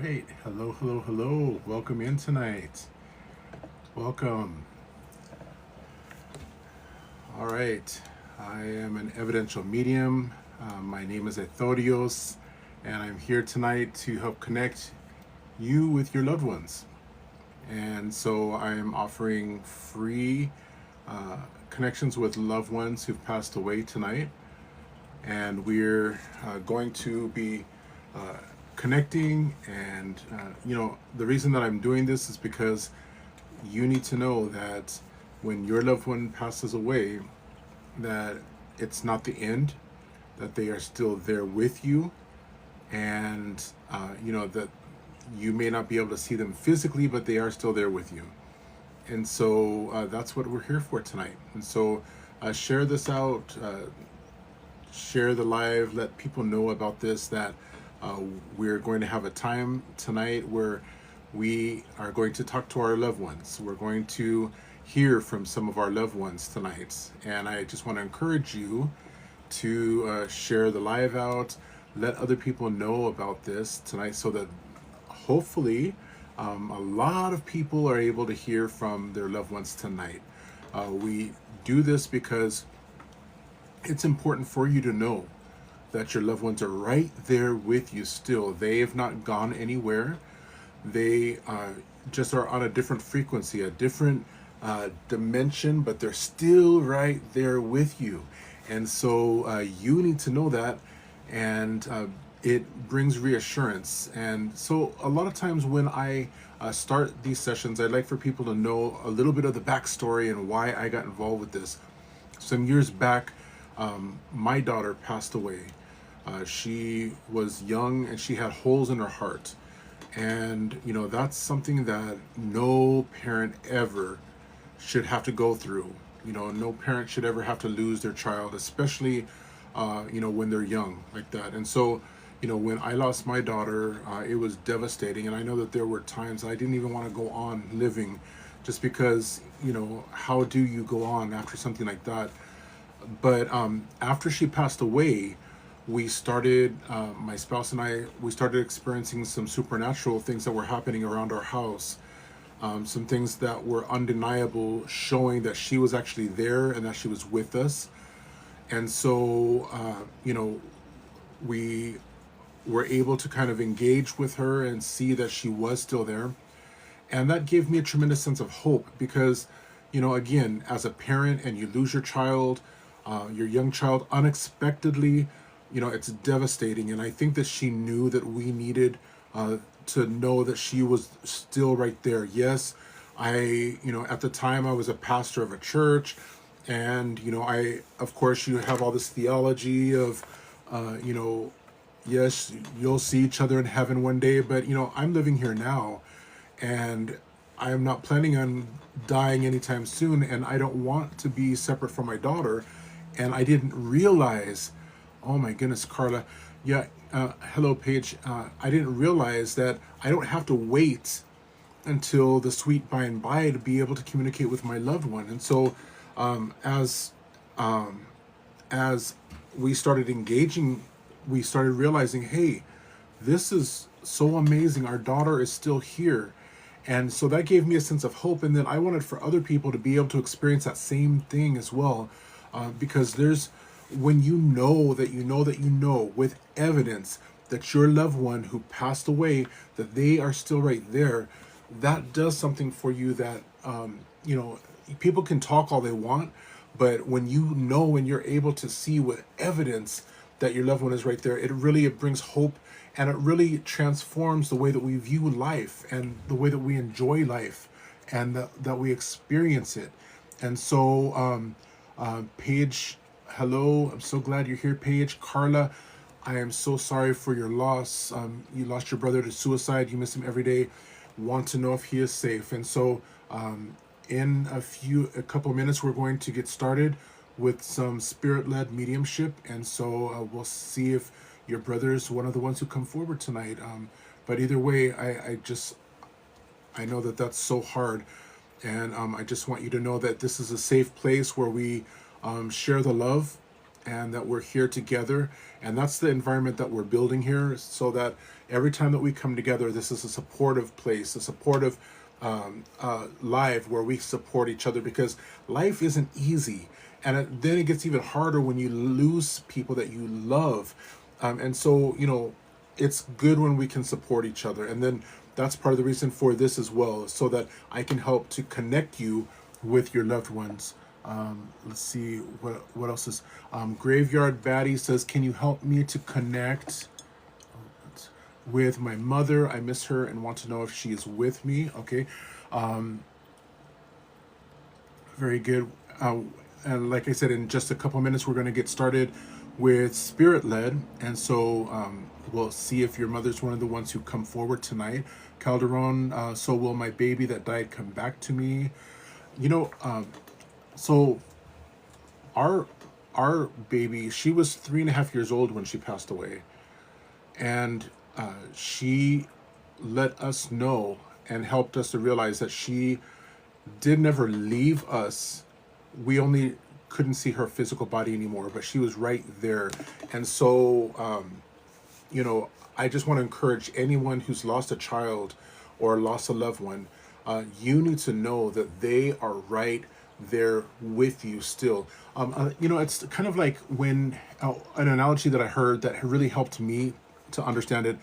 right. Hello, hello, hello. Welcome in tonight. Welcome. All right. I am an evidential medium. My name is Ethodios, and I'm here tonight to help connect you with your loved ones. And so I am offering free connections with loved ones who've passed away tonight. And we're going to be connecting. And, the reason that I'm doing this is because you need to know that when your loved one passes away, that it's not the end, that they are still there with you, and that you may not be able to see them physically, but they are still there with you. And so that's what we're here for tonight. And so share this out, share the live, let people know about this, that we're going to have a time tonight where we are going to talk to our loved ones. We're going to hear from some of our loved ones tonight. And I just want to encourage you to share the live out, let other people know about this tonight, so that hopefully a lot of people are able to hear from their loved ones tonight. We do this because it's important for you to know that your loved ones are right there with you still. They have not gone anywhere. They just are on a different frequency, a different dimension, but they're still right there with you. And so you need to know that, and it brings reassurance. And so a lot of times when I start these sessions, I'd like for people to know a little bit of the backstory and why I got involved with this. Some years back, my daughter passed away. She was young and she had holes in her heart. And, that's something that no parent ever should have to go through. No parent should ever have to lose their child, especially, when they're young like that. And so, when I lost my daughter, it was devastating. And I know that there were times I didn't even want to go on living, just because, how do you go on after something like that? But after she passed away, we started, my spouse and I, we started experiencing some supernatural things that were happening around our house. Some things that were undeniable, showing that she was actually there and that she was with us. And so, we were able to kind of engage with her and see that she was still there. And that gave me a tremendous sense of hope because, again, as a parent and you lose your young child unexpectedly, it's devastating. And I think that she knew that we needed to know that she was still right there. Yes, at the time I was a pastor of a church, and, of course, you have all this theology of, yes, you'll see each other in heaven one day, but, I'm living here now, and I am not planning on dying anytime soon, and I don't want to be separate from my daughter. And I didn't realize, oh my goodness, Carla. Yeah, hello, Paige. I didn't realize that I don't have to wait until the sweet by and by to be able to communicate with my loved one. And so, as we started engaging, we started realizing, hey, this is so amazing. Our daughter is still here. And so that gave me a sense of hope. And then I wanted for other people to be able to experience that same thing as well. Because when you know that you know that you know with evidence that your loved one who passed away, that they are still right there, that does something for you that, people can talk all they want, but when when you're able to see with evidence that your loved one is right there, it brings hope, and it really transforms the way that we view life and the way that we enjoy life and that we experience it. And so, Paige, hello. I'm so glad you're here, Paige. Carla, I am so sorry for your loss. You lost your brother to suicide. You miss him every day. Want to know if he is safe. And so, in a couple of minutes, we're going to get started with some spirit-led mediumship. And so we'll see if your brother is one of the ones who come forward tonight. But either way, I know that that's so hard. And I just want you to know that this is a safe place where we share the love and that we're here together. And that's the environment that we're building here, so that every time that we come together, this is a supportive place, a supportive live where we support each other, because life isn't easy. And then it gets even harder when you lose people that you love. And so, it's good when we can support each other. And then that's part of the reason for this as well, so that I can help to connect you with your loved ones. Let's see what else is. Graveyard Batty says, "Can you help me to connect with my mother? I miss her and want to know if she is with me." Okay, very good. And like I said, in just a couple minutes, we're going to get started with Spirit Led, and so we'll see if your mother's one of the ones who come forward tonight. Calderon, so will my baby that died come back to me? So our baby, she was 3.5 years old when she passed away, and she let us know and helped us to realize that she did never leave us. We only couldn't see her physical body anymore, but she was right there. And so, I just want to encourage anyone who's lost a child or lost a loved one, you need to know that they are right there with you still. It's kind of like when an analogy that I heard that really helped me to understand it.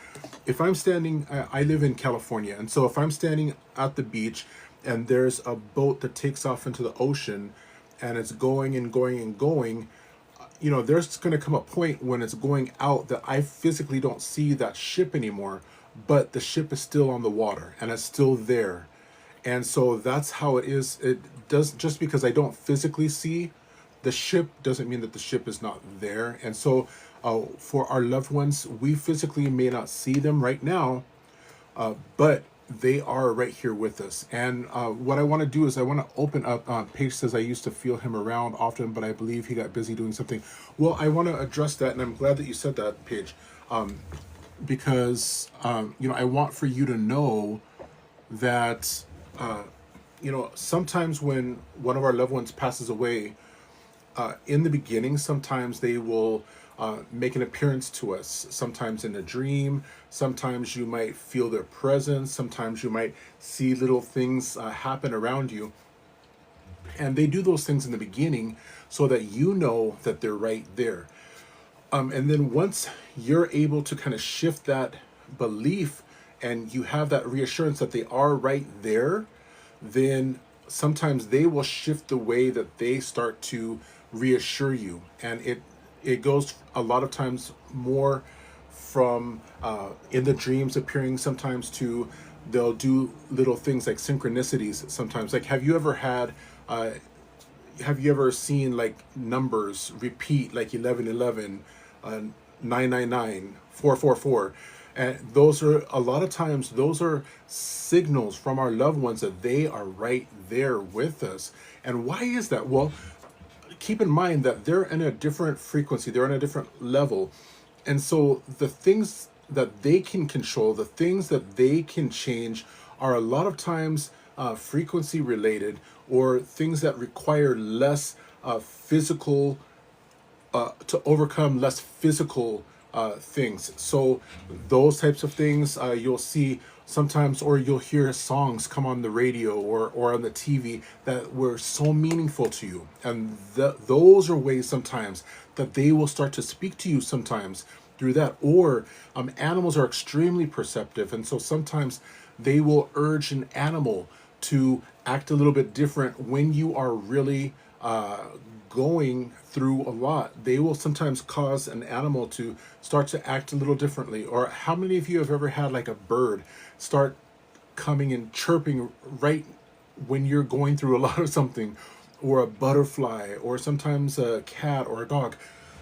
If I'm standing, I live in California, and so if I'm standing at the beach and there's a boat that takes off into the ocean and it's going and going and going, there's going to come a point when it's going out that I physically don't see that ship anymore, but the ship is still on the water and it's still there. And so that's how it is. It does, just because I don't physically see the ship doesn't mean that the ship is not there. And so for our loved ones, we physically may not see them right now, but they are right here with us. And what I want to do is I want to open up. Paige says, "I used to feel him around often, but I believe he got busy doing something." Well, I want to address that, and I'm glad that you said that, Paige, because I want for you to know that sometimes when one of our loved ones passes away, in the beginning, sometimes they will make an appearance to us, sometimes in a dream. Sometimes you might feel their presence. Sometimes you might see little things happen around you. And they do those things in the beginning so that you know that they're right there. And then once you're able to kind of shift that belief and you have that reassurance that they are right there, then sometimes they will shift the way that they start to reassure you. And it goes a lot of times more from in the dreams appearing sometimes to they'll do little things like synchronicities sometimes. Like, have you ever seen like numbers repeat, like 1111, 999, 444? And those are, a lot of times, those are signals from our loved ones that they are right there with us. And why is that? Well, keep in mind that they're in a different frequency, they're on a different level. And so the things that they can control, the things that they can change, are a lot of times frequency related, or things that require less physical, to overcome less physical things. So those types of things you'll see sometimes, or you'll hear songs come on the radio or on the TV that were so meaningful to you. And those are ways sometimes that they will start to speak to you sometimes through that. Or animals are extremely perceptive. And so sometimes they will urge an animal to act a little bit different when you are really going through a lot. They will sometimes cause an animal to start to act a little differently. Or how many of you have ever had like a bird start coming and chirping right when you're going through a lot of something, or a butterfly, or sometimes a cat or a dog?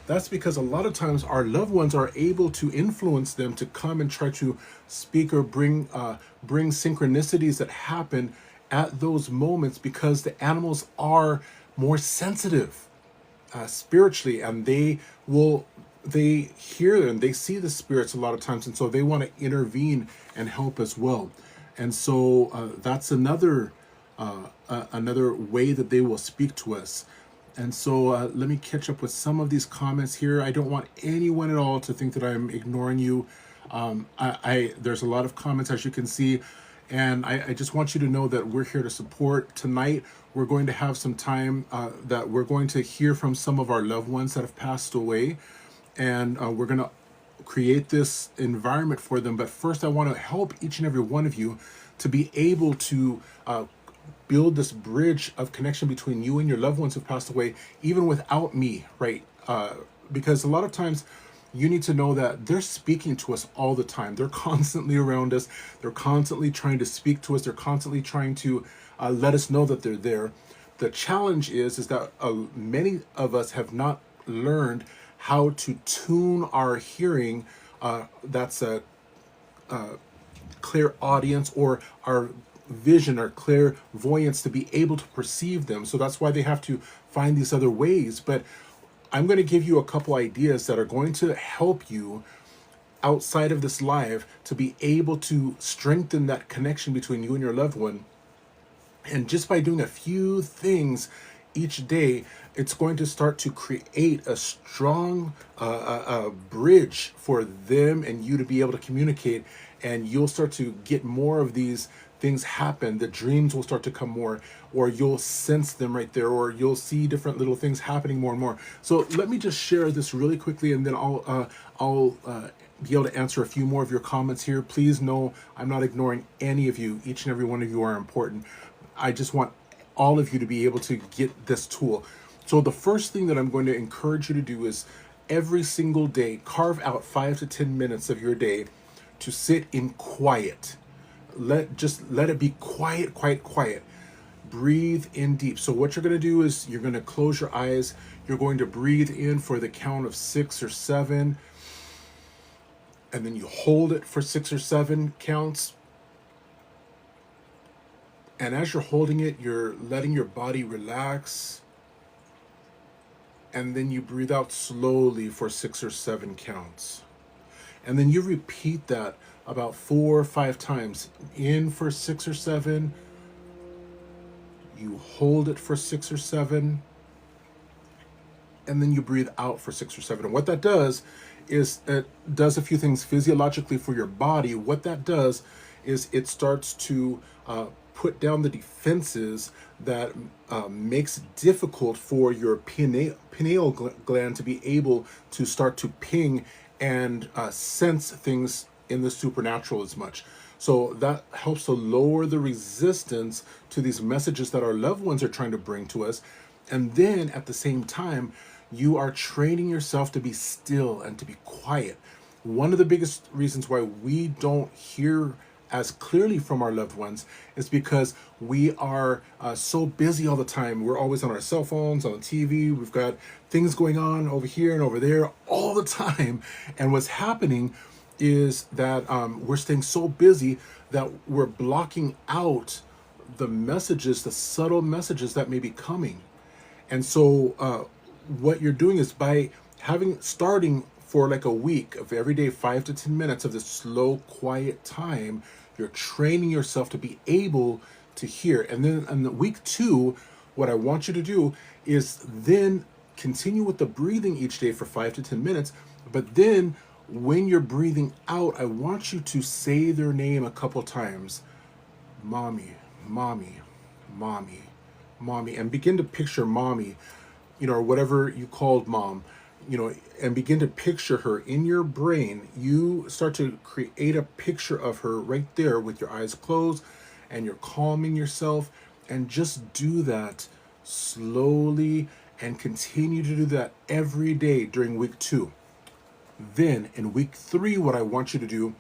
That's because a lot of times our loved ones are able to influence them to come and try to speak or bring synchronicities that happen at those moments, because the animals are more sensitive spiritually, and they hear and they see the spirits a lot of times, and so they want to intervene and help as well. And so that's another way that they will speak to us. And so let me catch up with some of these comments here. I don't want anyone at all to think that I'm ignoring you. There's a lot of comments, as you can see, and I just want you to know that we're here to support. Tonight, we're going to have some time that we're going to hear from some of our loved ones that have passed away, and we're going to create this environment for them. But first, I want to help each and every one of you to be able to build this bridge of connection between you and your loved ones who passed away, even without me, right? Because a lot of times you need to know that they're speaking to us all the time. They're constantly around us. They're constantly trying to speak to us. They're constantly trying to let us know that they're there. The challenge is that many of us have not learned how to tune our hearing. That's a clear audience, or our vision or clairvoyance, to be able to perceive them. So that's why they have to find these other ways. But I'm going to give you a couple ideas that are going to help you outside of this live to be able to strengthen that connection between you and your loved one. And just by doing a few things each day, it's going to start to create a strong bridge for them and you to be able to communicate. And you'll start to get more of these things happen. The dreams will start to come more, or you'll sense them right there, or you'll see different little things happening more and more. So let me just share this really quickly, and then I'll be able to answer a few more of your comments here. Please know I'm not ignoring any of you. Each and every one of you are important. I just want all of you to be able to get this tool. So the first thing that I'm going to encourage you to do is every single day, carve out 5 to 10 minutes of your day to sit in quiet. Let it be quiet, quiet, quiet. Breathe in deep. So what you're going to do is you're going to close your eyes. You're going to breathe in for the count of 6 or 7. And then you hold it for 6 or 7 counts. And as you're holding it, you're letting your body relax. And then you breathe out slowly for 6 or 7 counts. And then you repeat that about 4 or 5 times. In for 6 or 7. You hold it for 6 or 7. And then you breathe out for 6 or 7. And what that does is it does a few things physiologically for your body. What that does is it starts to put down the defenses that makes it difficult for your pineal gland to be able to start to ping and sense things in the supernatural as much. So that helps to lower the resistance to these messages that our loved ones are trying to bring to us. And then at the same time, you are training yourself to be still and to be quiet. One of the biggest reasons why we don't hear as clearly from our loved ones is because we are so busy all the time. We're always on our cell phones, on the TV. We've got things going on over here and over there all the time. And what's happening is that we're staying so busy that we're blocking out the messages, the subtle messages that may be coming. And so what you're doing is by starting for like a week of every day, 5 to 10 minutes of this slow, quiet time, you're training yourself to be able to hear. And then in the week 2, what I want you to do is then continue with the breathing each day for 5 to 10 minutes. But then when you're breathing out, I want you to say their name a couple times. Mommy, mommy, mommy, mommy. And begin to picture mommy, or whatever you called mom, and begin to picture her in your brain. You start to create a picture of her right there with your eyes closed, and you're calming yourself. And just do that slowly and continue to do that every day during week 2. Then in week 3, what I want you to do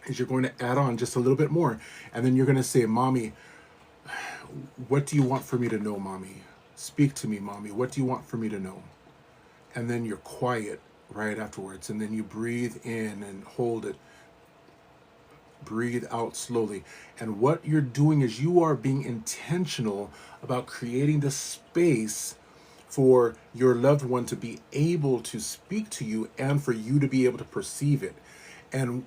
is you're going to add on just a little bit more. And then you're going to say, Mommy, what do you want for me to know, Mommy? Speak to me, Mommy. What do you want for me to know? And then you're quiet right afterwards. And then you breathe in and hold it. Breathe out slowly. And what you're doing is you are being intentional about creating the space for your loved one to be able to speak to you and for you to be able to perceive it. And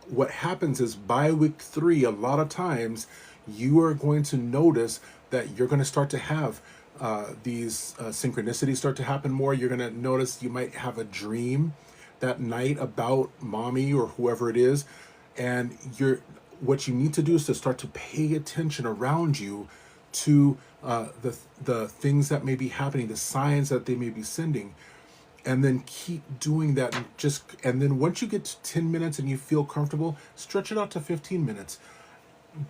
what happens is by week 3, a lot of times you are going to notice that you're going to start to have these synchronicities start to happen more. You're going to notice you might have a dream that night about mommy or whoever it is, and what you need to do is to start to pay attention around you to the things that may be happening, the signs that they may be sending, and then keep doing that. And then once you get to 10 minutes and you feel comfortable, stretch it out to 15 minutes.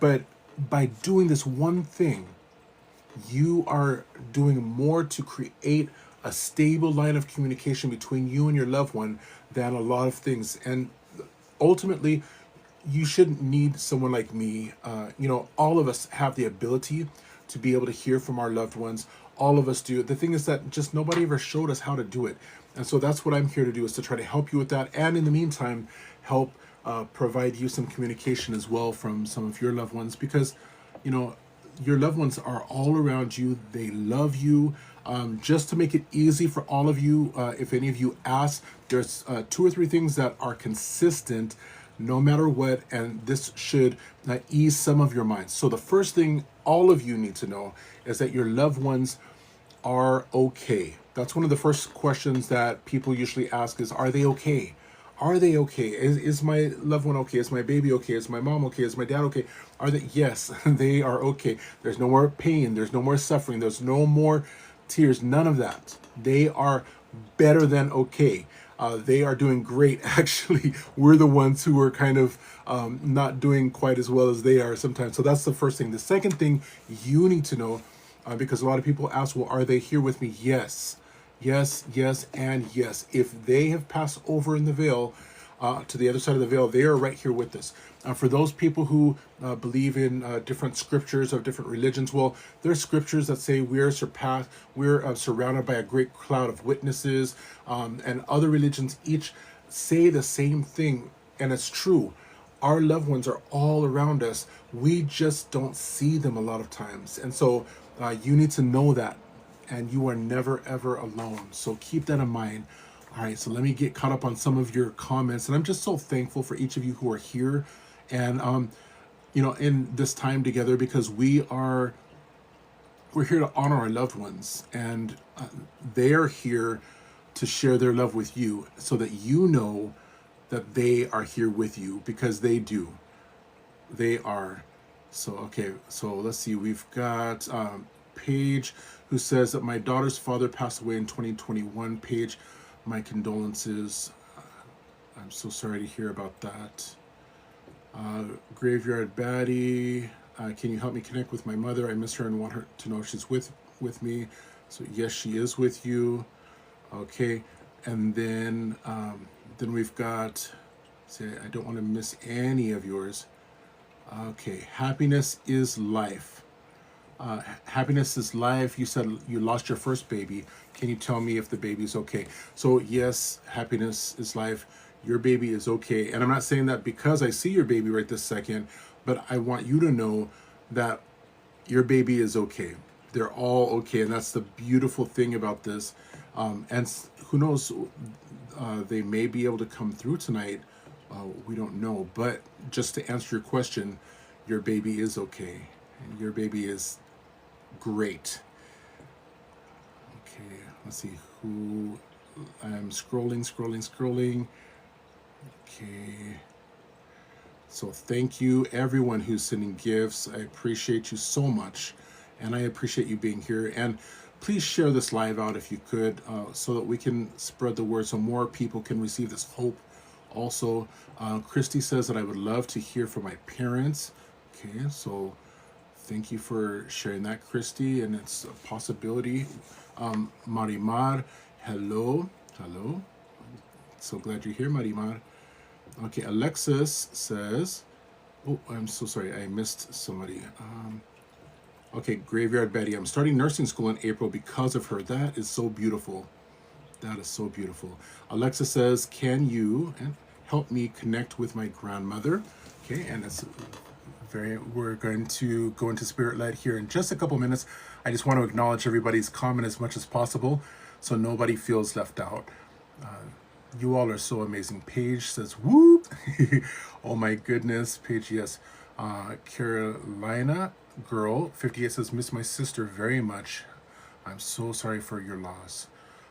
But by doing this one thing, you are doing more to create a stable line of communication between you and your loved one than a lot of things. And ultimately, you shouldn't need someone like me. All of us have the ability to be able to hear from our loved ones. All of us do. The thing is that just nobody ever showed us how to do it. And so that's what I'm here to do, is to try to help you with that. And in the meantime, help provide you some communication as well from some of your loved ones, because, your loved ones are all around you. They love you. Just to make it easy for all of you, if any of you ask, there's 2 or 3 things that are consistent no matter what, and this should ease some of your minds. So the first thing all of you need to know is that your loved ones are okay. That's one of the first questions that people usually ask is, are they okay? Are they okay? Is my loved one okay? Is my baby okay? Is my mom okay? Is my dad okay? Are they? Yes, they are okay. There's no more pain. There's no more suffering. There's no more tears. None of that. They are better than okay. They are doing great. Actually, we're the ones who are kind of not doing quite as well as they are sometimes. So that's the first thing. The second thing you need to know, because a lot of people ask, well, are they here with me? Yes. Yes, yes, and yes. If they have passed over in the veil to the other side of the veil, they are right here with us. For those people who believe in different scriptures of different religions, well, there's scriptures that say we're surrounded by a great cloud of witnesses, and other religions each say the same thing, and it's true. Our loved ones are all around us. We just don't see them a lot of times, and so you need to know that. And you are never, ever alone. So keep that in mind. All right, so let me get caught up on some of your comments. And I'm just so thankful for each of you who are here and, in this time together, because we're here to honor our loved ones. And they are here to share their love with you so that you know that they are here with you, because they do. They are. So, okay, so let's see. We've got Paige, who says that my daughter's father passed away in 2021. Paige, my condolences. I'm so sorry to hear about that. Graveyard Baddie, can you help me connect with my mother? I miss her and want her to know she's with me. So yes, she is with you. Okay, and then we've got, say, I don't want to miss any of yours. Okay, happiness is life. Happiness is life. You said you lost your first baby. Can you tell me if the baby's okay? So yes, happiness is life. Your baby is okay. And I'm not saying that because I see your baby right this second, but I want you to know that your baby is okay. They're all okay. And that's the beautiful thing about this. And who knows, they may be able to come through tonight. We don't know. But just to answer your question, your baby is okay. And your baby is great. Okay, let's see who I'm scrolling. Okay. So thank you everyone who's sending gifts. I appreciate you so much, and I appreciate you being here. And please share this live out if you could, so that we can spread the word so more people can receive this hope. Also, Christy says that I would love to hear from my parents. Okay, so thank you for sharing that, Christy, and it's a possibility. Marimar, hello. So glad you're here, Marimar. Okay, Alexis says, oh, I'm so sorry, I missed somebody. Okay, Graveyard Betty, I'm starting nursing school in April because of her. That is so beautiful. That is so beautiful. Alexa says, can you help me connect with my grandmother? Okay, and it's we're going to go into spirit light here in just a couple minutes. I just want to acknowledge everybody's comment as much as possible so nobody feels left out. You all are so amazing. Paige says, whoop. Oh my goodness, Paige, yes. Carolina girl 58 says, miss my sister very much. I'm so sorry for your loss.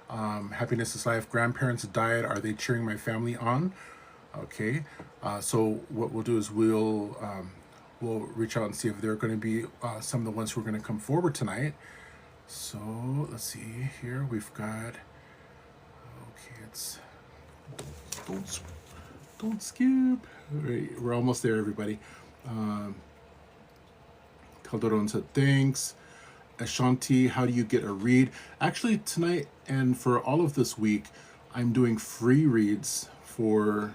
Happiness is life. Grandparents died. Are they cheering my family on? Okay. So what we'll do is we'll reach out and see if they're going to be some of the ones who are going to come forward tonight. So let's see here. We've got. Okay, it's don't skip. All right, we're almost there, everybody. Calderon said thanks. Ashanti, how do you get a read? Actually, tonight and for all of this week, I'm doing free reads for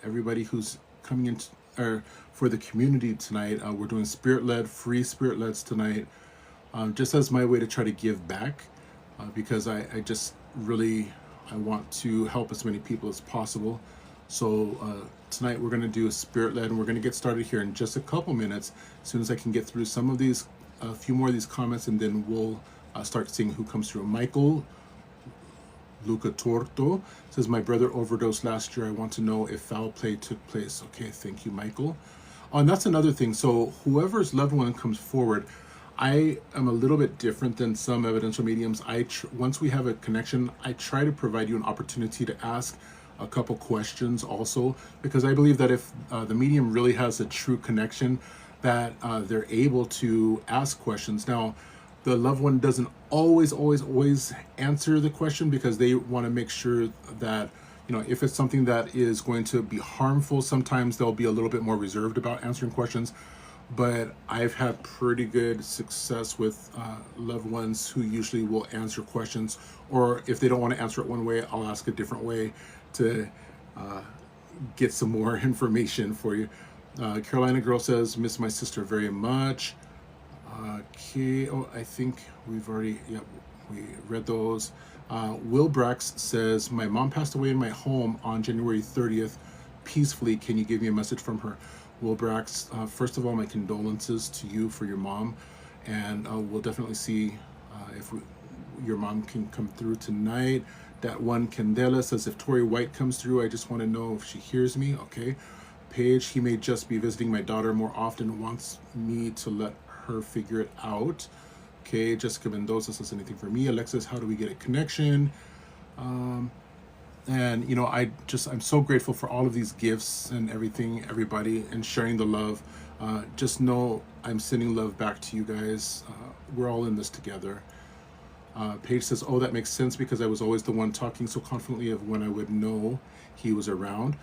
everybody who's coming in, or for the community tonight. We're doing free spirit-leds tonight, just as my way to try to give back, because I just really, I want to help as many people as possible. So tonight we're going to do a spirit-led, and we're going to get started here in just a couple minutes, as soon as I can get through some of these, a few more of these comments, and then we'll start seeing who comes through. Michael Luca Torto says, my brother overdosed last year. I want to know if foul play took place. Okay, thank you, Michael. Oh, and that's another thing. So whoever's loved one comes forward, I am a little bit different than some evidential mediums. Once we have a connection, I try to provide you an opportunity to ask a couple questions also, because I believe that if the medium really has a true connection, that they're able to ask questions. Now, the loved one doesn't always answer the question, because they want to make sure that, you know, if it's something that is going to be harmful, sometimes they'll be a little bit more reserved about answering questions. But I've had pretty good success with loved ones who usually will answer questions, or if they don't want to answer it one way, I'll ask a different way to get some more information for you. Carolina Girl says, miss my sister very much. Okay, oh, I think we've already, yeah, we read those. Will Brax says, my mom passed away in my home on January 30th, peacefully. Can you give me a message from her? Will Brax, first of all, my condolences to you for your mom, and we'll definitely see if your mom can come through tonight. That one Candela says, if Tori White comes through, I just want to know if she hears me. Okay. Paige, he may just be visiting my daughter more often, wants me to let her figure it out. Okay, Jessica Mendoza says, anything for me? Alexis, how do we get a connection? And you know, I'm so grateful for all of these gifts and everything, everybody, and sharing the love. Just know I'm sending love back to you guys. We're all in this together. Paige says, oh, that makes sense, because I was always the one talking so confidently of when I would know he was around.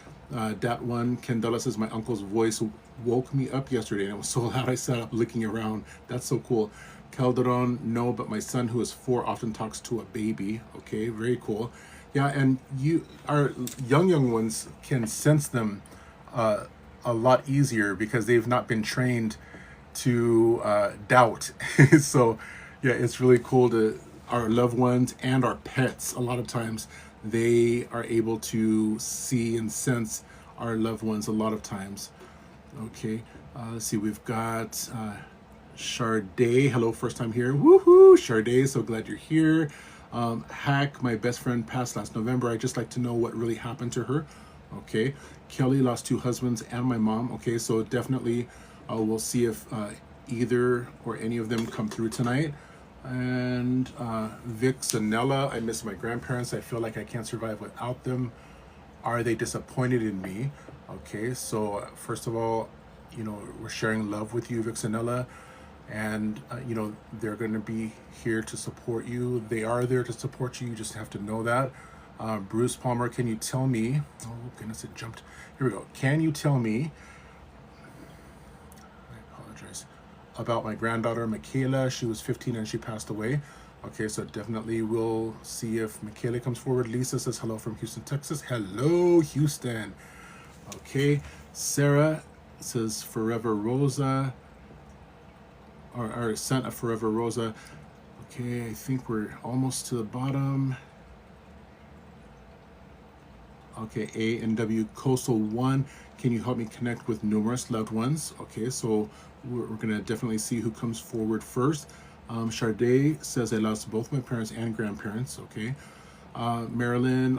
Dat one, Candela says, my uncle's voice woke me up yesterday, and it was so loud I sat up looking around. That's so cool. Calderon, no, but my son who is 4 often talks to a baby. Okay, very cool. Yeah, and our young ones can sense them a lot easier, because they've not been trained to doubt. So yeah, it's really cool to our loved ones and our pets. A lot of times they are able to see and sense our loved ones a lot of times. Okay, let's see, we've got Sade. Hello, first time here. Woohoo, Sade, so glad you're here. Hack, my best friend passed last November. I'd just like to know what really happened to her. Okay, Kelly lost 2 husbands and my mom. Okay, so definitely we'll see if either or any of them come through tonight. And Vic Sanella, I miss my grandparents. I feel like I can't survive without them. Are they disappointed in me? Okay, so first of all, you know, we're sharing love with you, Vic Sanella, and you know, they're going to be here to support you. They are there to support you. You just have to know that. Bruce Palmer, can you tell me? Oh goodness, it jumped. Here we go. Can you tell me? I apologize. About my granddaughter, Michaela. She was 15 and she passed away. Okay, so definitely we'll see if Michaela comes forward. Lisa says hello from Houston, Texas. Hello, Houston. Okay, Sarah says Forever Rosa, or sent a Forever Rosa. Okay, I think we're almost to the bottom. Okay, A and W Coastal 1. Can you help me connect with numerous loved ones? Okay, so we're going to definitely see who comes forward first. Sade says, I lost both my parents and grandparents. Okay. Marilyn,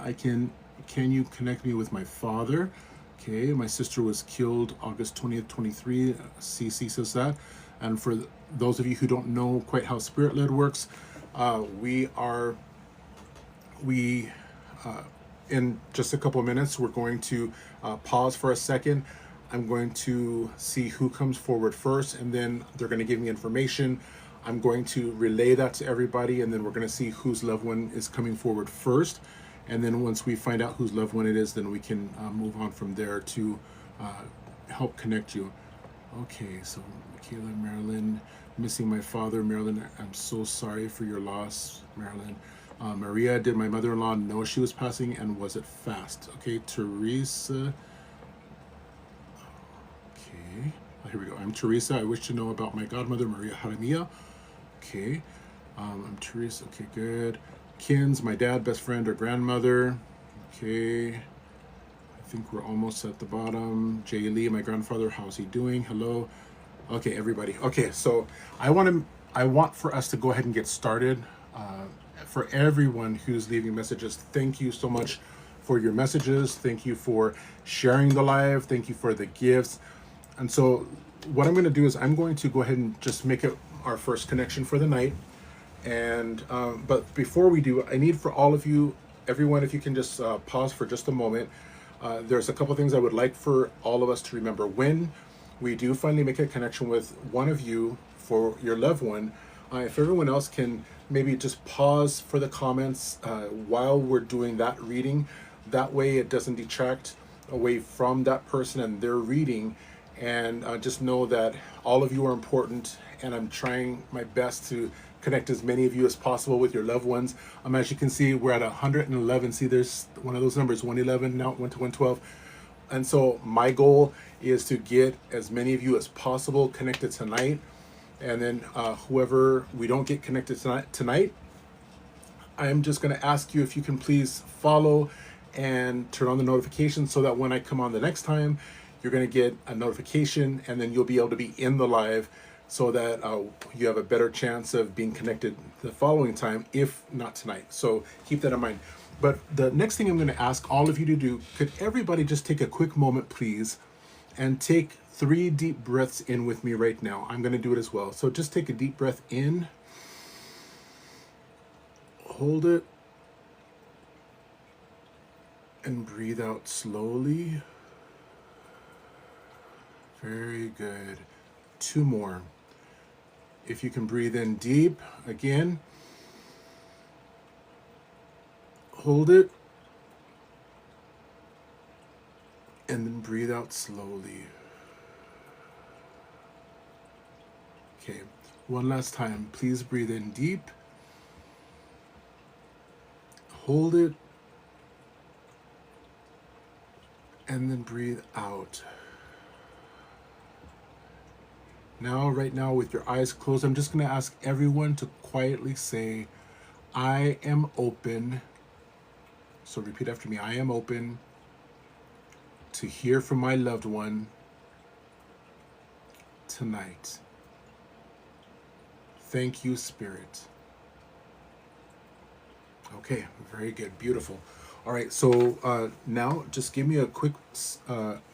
can you connect me with my father? Okay, my sister was killed August 20th, 23. CC says that. And for those of you who don't know quite how spirit-led works, We are, we, in just a couple of minutes, we're going to pause for a second. I'm going to see who comes forward first, and then they're going to give me information. I'm going to relay that to everybody, and then we're going to see whose loved one is coming forward first. And then once we find out whose loved one it is, then we can move on from there to help connect you. Okay, so Michaela, Marilyn, missing my father. Marilyn, I'm so sorry for your loss, Marilyn. Maria, did my mother-in-law know she was passing, and was it fast? Okay, Teresa. Okay, here we go. I'm Teresa. I wish to know about my godmother, Maria Jaramillo. Okay, I'm Teresa. Okay, good. Kins, my dad, best friend, or grandmother. Okay, I think we're almost at the bottom. Jay Lee, my grandfather, how's he doing? Hello. Okay, everybody. Okay, so I want for us to go ahead and get started. For everyone who's leaving messages, thank you so much for your messages. Thank you for sharing the live. Thank you for the gifts. And so what I'm going to do is I'm going to go ahead and just make it our first connection for the night. And but before we do, I need for all of you, everyone, if you can just pause for just a moment. There's a couple things I would like for all of us to remember. When we do finally make a connection with one of you for your loved one, if everyone else can maybe just pause for the comments while we're doing that reading. That way it doesn't detract away from that person and their reading. And just know that all of you are important, and I'm trying my best to connect as many of you as possible with your loved ones. As you can see, we're at 111. See, there's one of those numbers, 111, now it went to 112. And so my goal is to get as many of you as possible connected tonight. And then whoever we don't get connected tonight, I'm just going to ask you if you can please follow and turn on the notifications so that when I come on the next time, you're going to get a notification, and then you'll be able to be in the live so that you have a better chance of being connected the following time, if not tonight. So keep that in mind. But the next thing I'm going to ask all of you to do, could everybody just take a quick moment, please, and take 3 deep breaths in with me right now. I'm going to do it as well. So just take a deep breath in. Hold it. And breathe out slowly. Very good. 2 more. If you can breathe in deep, again. Hold it. And then breathe out slowly. Okay, one last time. Please breathe in deep. Hold it. And then breathe out. Now, right now, with your eyes closed, I'm just going to ask everyone to quietly say, I am open. So repeat after me. I am open to hear from my loved one tonight. Thank you, Spirit. Okay, very good. Beautiful. All right, so now just give me a quick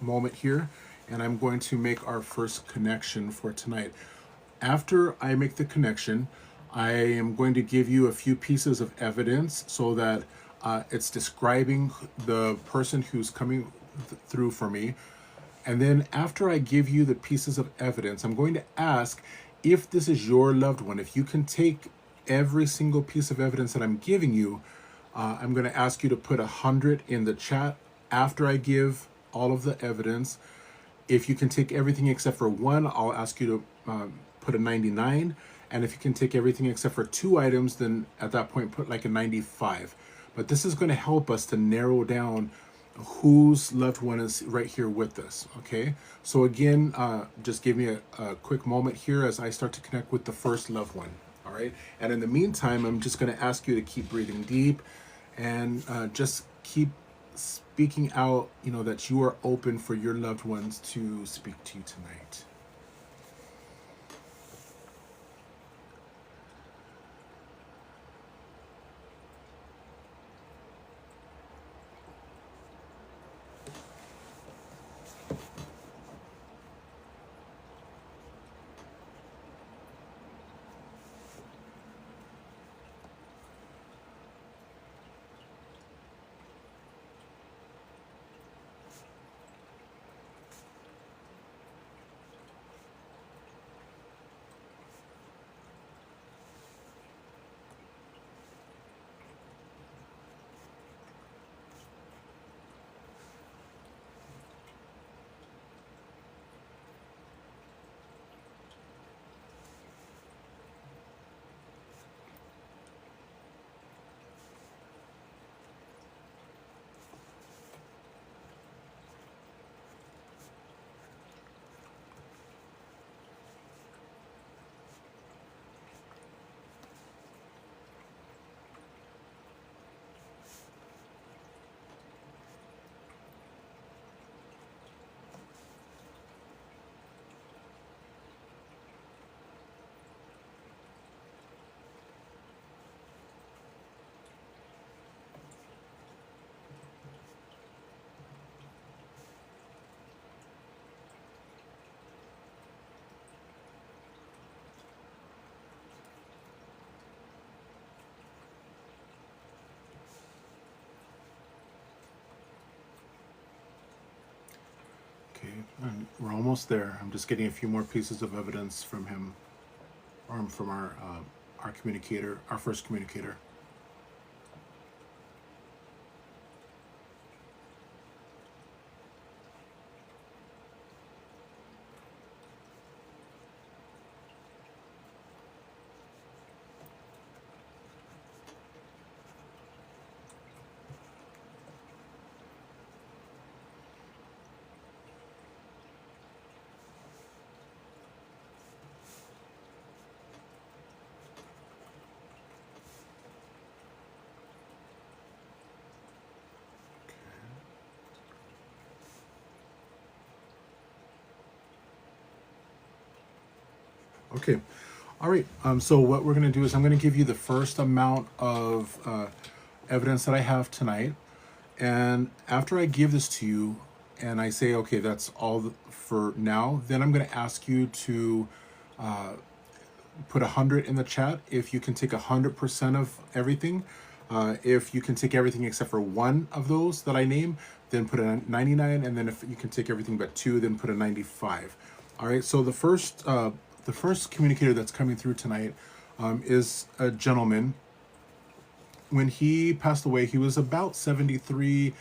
moment here, and I'm going to make our first connection for tonight. After I make the connection, I am going to give you a few pieces of evidence so that it's describing the person who's coming through for me. And then after I give you the pieces of evidence, I'm going to ask if this is your loved one. If you can take every single piece of evidence that I'm giving you, I'm going to ask you to put 100 in the chat after I give all of the evidence. If you can take everything except for one, I'll ask you to put a 99. And if you can take everything except for 2 items, then at that point, put like a 95. But this is going to help us to narrow down whose loved one is right here with us, okay? So again, just give me a quick moment here as I start to connect with the first loved one, all right? And in the meantime, I'm just going to ask you to keep breathing deep and just keep speaking out, that you are open for your loved ones to speak to you tonight. And we're almost there. I'm just getting a few more pieces of evidence from him, or from our communicator, our first communicator. Okay. All right. So what we're going to do is I'm going to give you the first amount of evidence that I have tonight. And after I give this to you and I say, okay, that's all for now, then I'm going to ask you to put 100 in the chat if you can take 100% of everything. If you can take everything except for one of those that I name, then put a 99. And then if you can take everything but two, then put a 95. All right. So the first communicator that's coming through tonight is a gentleman. When he passed away, he was about 73.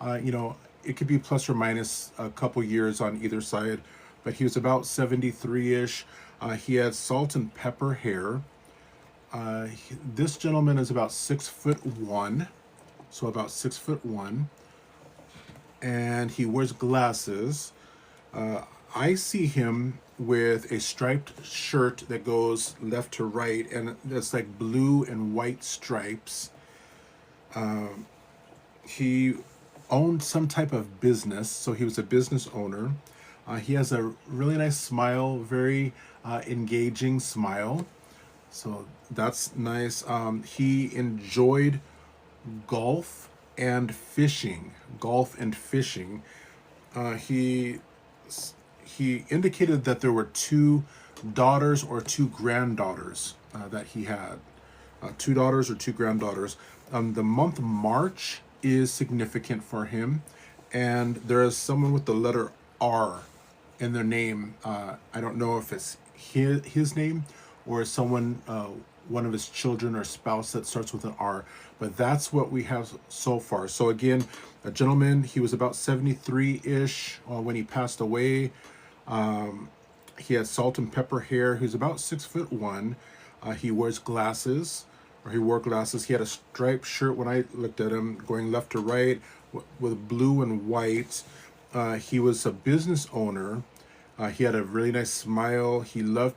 It could be plus or minus a couple years on either side, but he was about 73-ish. He had salt and pepper hair. This gentleman is about 6'1", so about 6'1", and he wears glasses. I see him with a striped shirt that goes left to right, and it's like blue and white stripes. He owned some type of business, so he was a business owner. He has a really nice smile, very engaging smile. So that's nice. He enjoyed golf and fishing. Golf and fishing. He indicated that there were two daughters or two granddaughters that he had. Two daughters or two granddaughters. The month March is significant for him, and there is someone with the letter R in their name. I don't know if it's his name or someone, one of his children or spouse that starts with an R, but that's what we have so far. So again, a gentleman, he was about 73-ish when he passed away. He had salt and pepper hair. He was about 6'1". He wears glasses, or he wore glasses. He had a striped shirt when I looked at him, going left to right with blue and white. He was a business owner. He had a really nice smile. He loved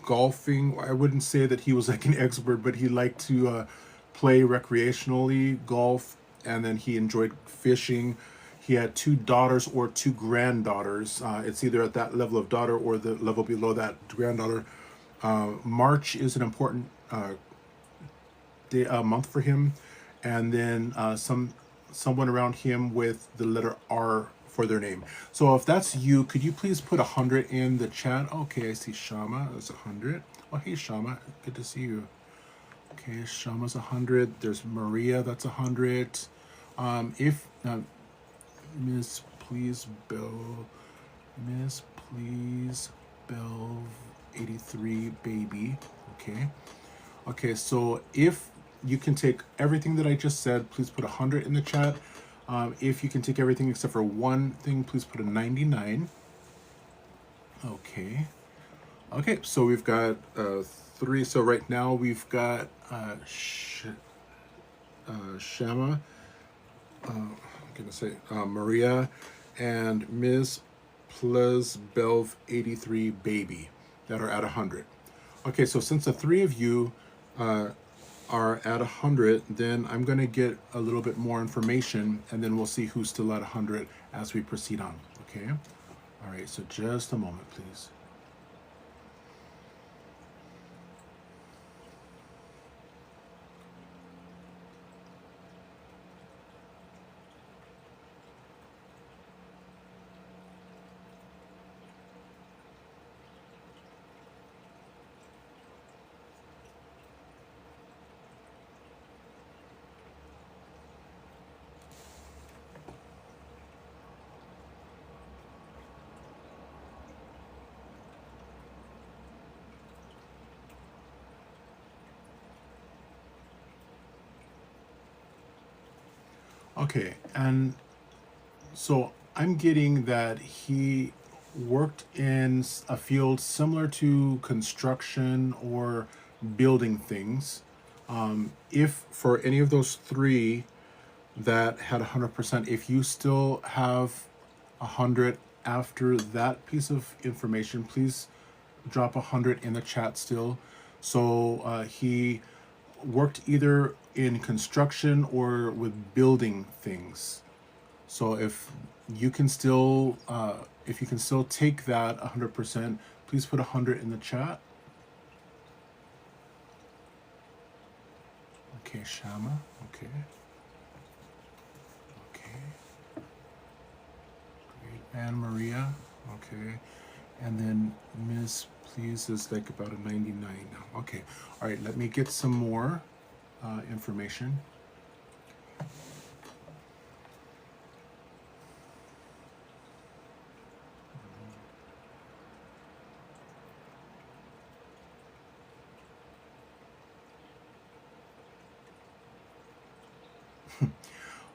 golfing. I wouldn't say that he was like an expert, but he liked to play recreationally, golf, and then he enjoyed fishing. He had two daughters or two granddaughters. It's either at that level of daughter or the level below that granddaughter. March is an important month for him, and then someone around him with the letter R for their name. So if that's you, could you please put 100 in the chat? Okay, I see Shama. That's 100. Oh, hey Shama, good to see you. Okay, Shama's 100. There's Maria. That's 100. If Miss Please Bell 83 baby. Okay, so if you can take everything that I just said, please put 100 in the chat. If you can take everything except for one thing, please put a 99. Okay, so we've got 3. So right now we've got Shama, I'm gonna say Maria, and Ms. Plesbelv 83 baby that are at 100. Okay, so since the 3 of you are at 100, then I'm going to get a little bit more information, and then we'll see who's still at 100 as we proceed on. Okay? All right, so just a moment, please. Okay, and so I'm getting that he worked in a field similar to construction or building things. If for any of those three that had 100%, if you still have 100 after that piece of information, please drop 100 in the chat still. So he worked either in construction or with building things. So if you can still take that 100%, please put 100 in the chat. Okay, Shama. Okay. Okay. Great. And Maria. Okay. And then Ms. Please is like about a 99 now. Okay. All right. Let me get some more information.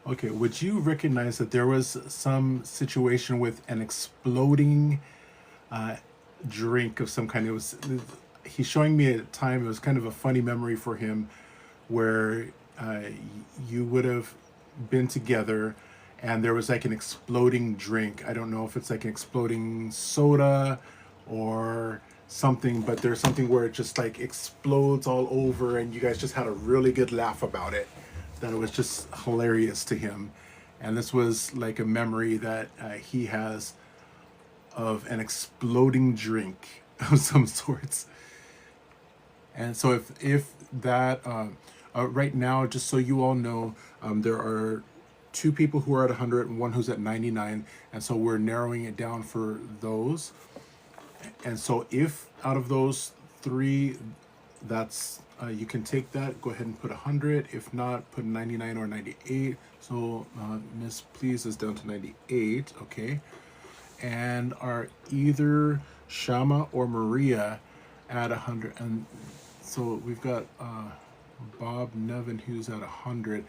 Okay, would you recognize that there was some situation with an exploding uh, drink of some kind? It was he's showing me at a time. It was kind of a funny memory for him, where you would have been together, and there was like an exploding drink. I don't know if it's like an exploding soda or something, but there's something where it just like explodes all over, and you guys just had a really good laugh about it. That it was just hilarious to him, and this was like a memory that he has of an exploding drink of some sorts. And so if that right now, just so you all know, there are two people who are at 100 and one who's at 99, and so we're narrowing it down for those. And so if out of those three, that's you can take that, go ahead and put 100. If not, put 99 or 98. So Miss Please is down to 98. Okay. And are either Shama or Maria at 100? And so we've got Bob Nevin who's at 100.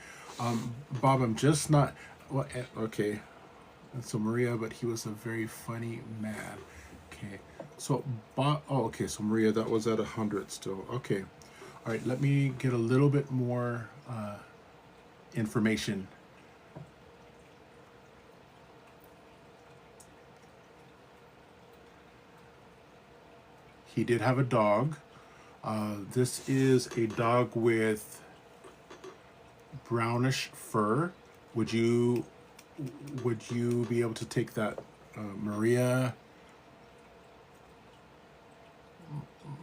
Bob, I'm just not. Well, okay. And so Maria, but he was a very funny man. Okay. So Bob. Oh, okay. So Maria, that was at 100 still. Okay. All right. Let me get a little bit more information. He did have a dog. This is a dog with brownish fur. Would you be able to take that, Maria?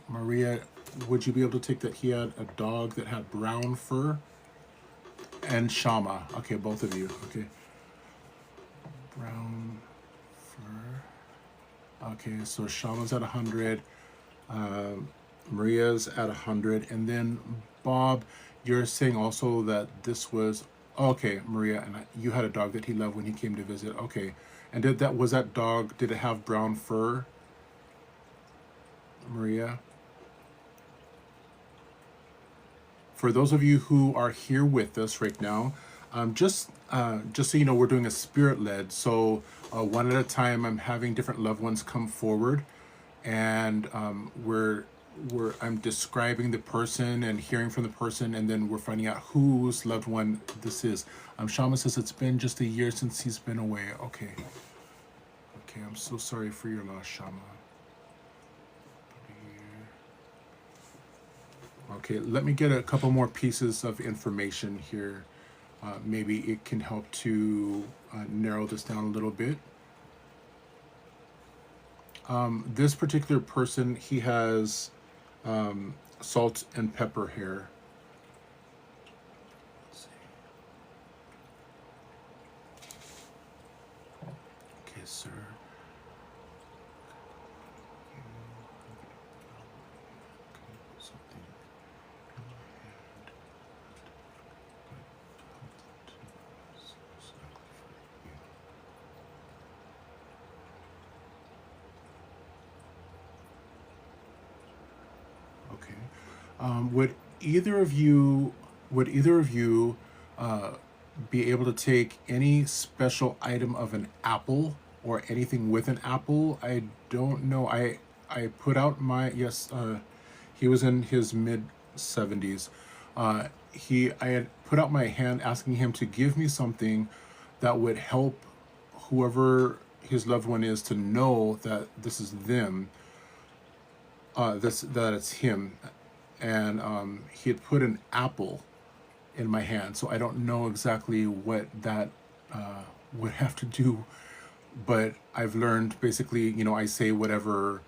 Maria, would you be able to take that? He had a dog that had brown fur. And Shama. Okay, both of you. Okay. Brown fur. Okay, so Shama's at 100. Maria's at 100, and then Bob, you're saying also that this was okay, Maria, and you had a dog that he loved when he came to visit. Okay, and did that dog? Did it have brown fur, Maria? For those of you who are here with us right now, just so you know, we're doing a spirit led. So one at a time, I'm having different loved ones come forward, and I'm describing the person and hearing from the person, and then we're finding out whose loved one this is. Shama says it's been just a year since he's been away. Okay. Okay, I'm so sorry for your loss, Shama. Okay, let me get a couple more pieces of information here. Maybe it can help to narrow this down a little bit. This particular person, he has salt and pepper hair. Let's see. Okay, sir. Would either of you be able to take any special item of an apple or anything with an apple. I don't know. I put out my, yes, he was in his mid 70s. I had put out my hand asking him to give me something that would help whoever his loved one is to know that this is them, that it's him. And he had put an apple in my hand, so I don't know exactly what that would have to do, but I've learned basically, I say whatever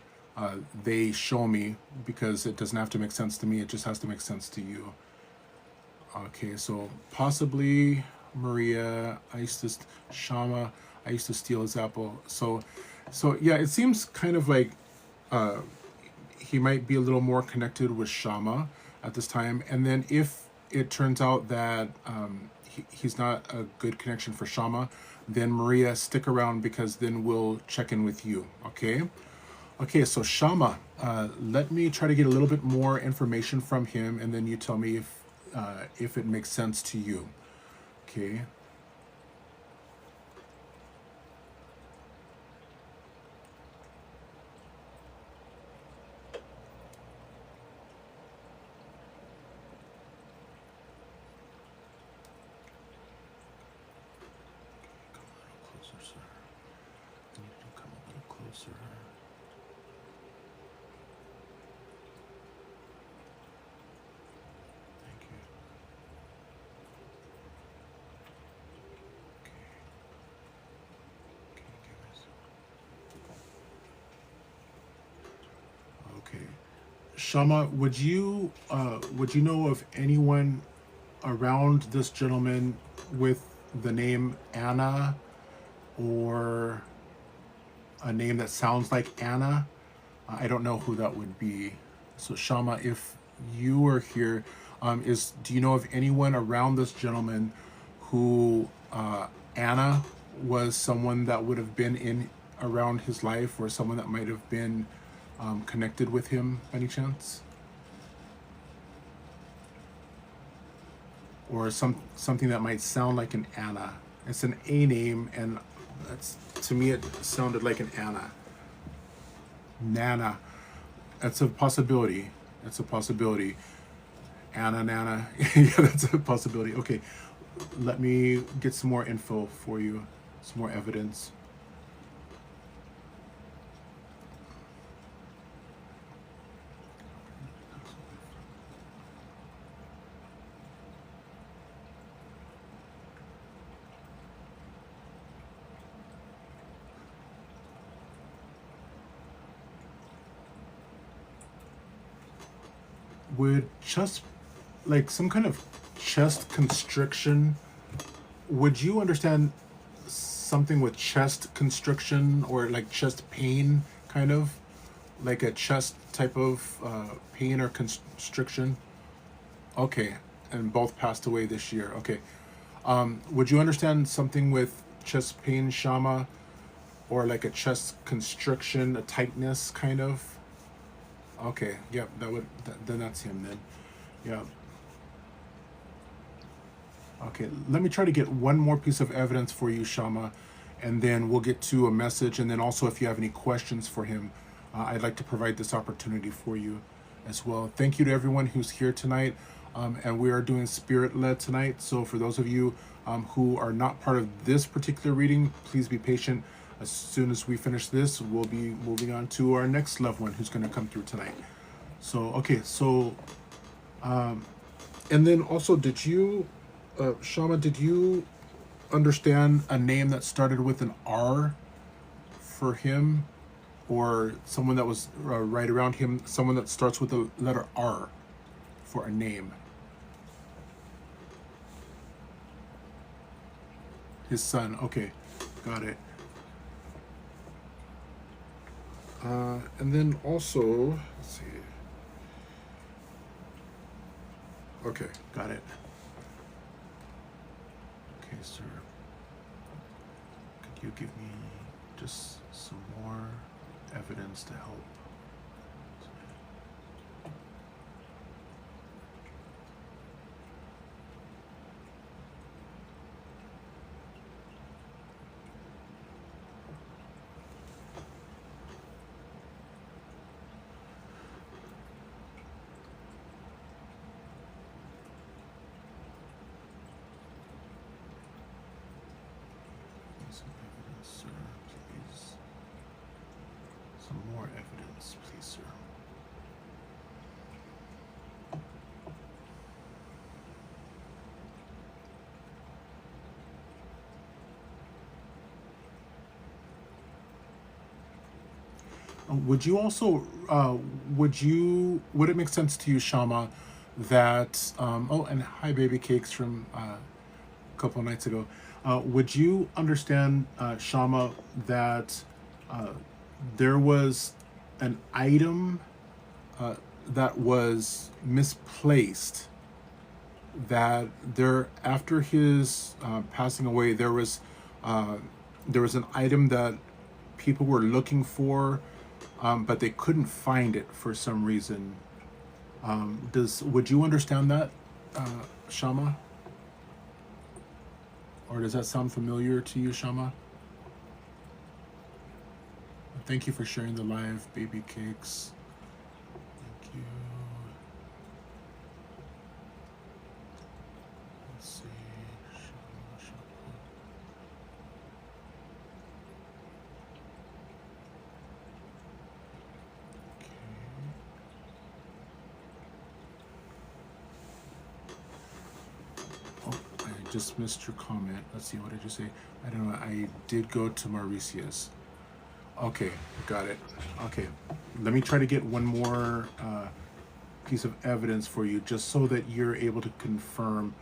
they show me, because it doesn't have to make sense to me, it just has to make sense to you. Okay, so possibly Maria, Shama, I used to steal his apple. So yeah, it seems kind of like he might be a little more connected with Shama at this time. And then if it turns out that he's not a good connection for Shama, then Maria, stick around, because then we'll check in with you, okay? Okay, so Shama, let me try to get a little bit more information from him, and then you tell me if it makes sense to you, okay? Come a little closer. Thank you. Okay. Shama, would you know of anyone around this gentleman with the name Anna, or a name that sounds like Anna? I don't know who that would be. So Shama, if you are here, do you know of anyone around this gentleman who Anna was someone that would have been in around his life, or someone that might have been connected with him by any chance? Or something that might sound like an Anna. It's an A name, and to me it sounded like an Anna. Nana. That's a possibility. That's a possibility. Anna, Nana. Yeah, that's a possibility. Okay, let me get some more info for you, some more evidence. Would chest, like some kind of chest constriction, would you understand something with chest constriction, or like chest pain, kind of like a chest type of pain or constriction? Okay, and both passed away this year. Okay. Would you understand something with chest pain, Shama, or like a chest constriction, a tightness, kind of? Okay, yep, then that's him then. Yeah. Okay, let me try to get one more piece of evidence for you, Shama, and then we'll get to a message. And then also, if you have any questions for him, I'd like to provide this opportunity for you as well. Thank you to everyone who's here tonight. And we are doing spirit-led tonight. So for those of you who are not part of this particular reading, please be patient. As soon as we finish this, we'll be moving on to our next loved one who's going to come through tonight. So, okay, so, and then also, did you, Shama, did you understand a name that started with an R for him? Or someone that was right around him, someone that starts with the letter R for a name? His son, okay, got it. And then also, let's see. Okay, got it. Okay, sir. Could you give me just some more evidence to help? Yes, please, sir. Would you also, would it make sense to you, Shama, that, oh, and hi, baby cakes from a couple of nights ago. Would you understand, Shama, that uh, there was an item that was misplaced, that there, after his passing away, uh, there was an item that people were looking for, but they couldn't find it for some reason. Would you understand that, Shama? Or does that sound familiar to you, Shama? Thank you for sharing the live, baby cakes. Thank you. Let's see. Shama. Okay. Oh, I just missed your comment. Let's see, what did you say? I don't know. I did go to Mauritius. Okay, got it. Okay, let me try to get one more piece of evidence for you, just so that you're able to confirm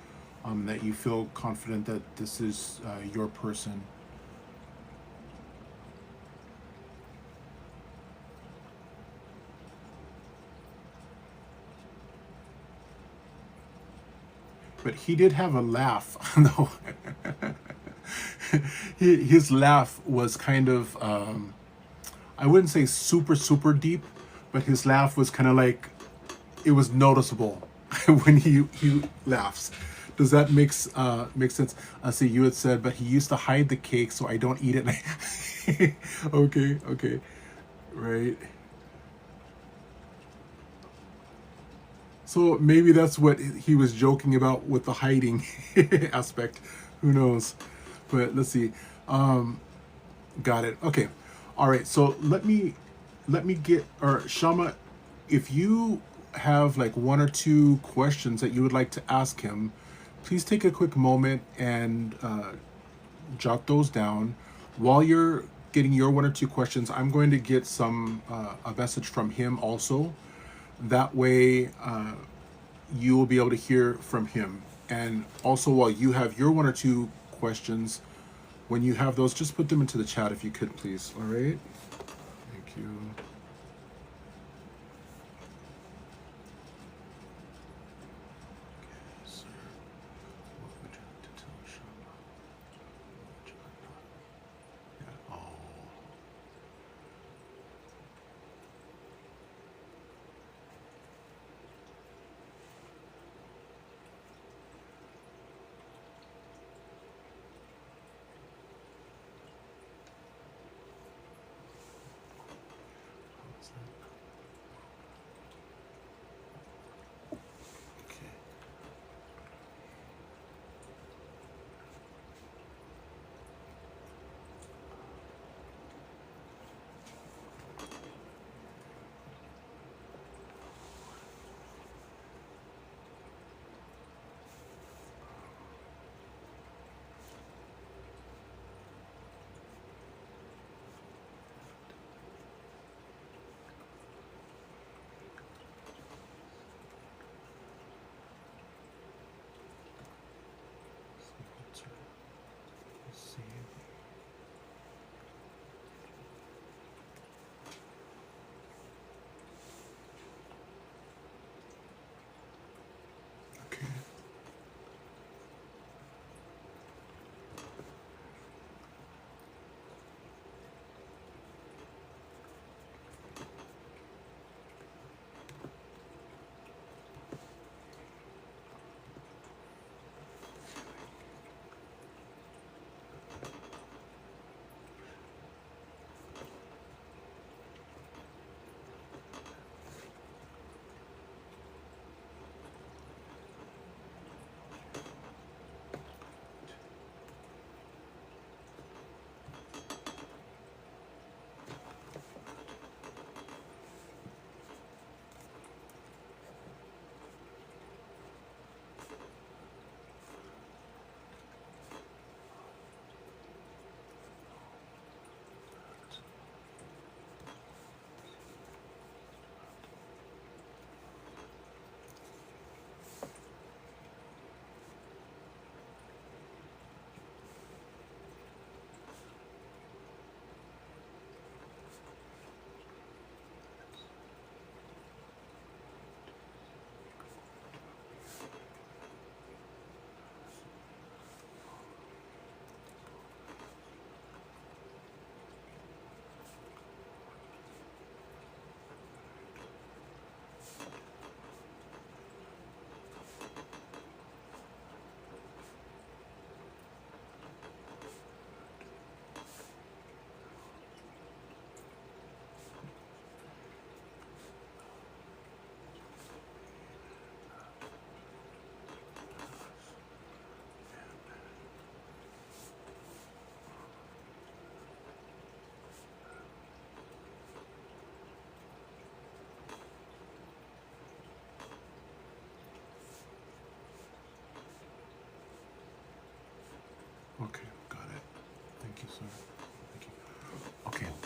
that you feel confident that this is your person. But he did have a laugh. No, his laugh was kind of, I wouldn't say super, super deep, but his laugh was kind of like, it was noticeable when he laughs. Does that make sense? See, you had said, but he used to hide the cake so I don't eat it. Okay, right. So maybe that's what he was joking about with the hiding aspect. Who knows? But let's see. Got it. Okay. All right. So let me get, or Shama, if you have like one or two questions that you would like to ask him, please take a quick moment and jot those down. While you're getting your one or two questions, I'm going to get a message from him also. That way, you will be able to hear from him. And also, while you have your one or two questions, when you have those, just put them into the chat if you could, please. All right. Thank you.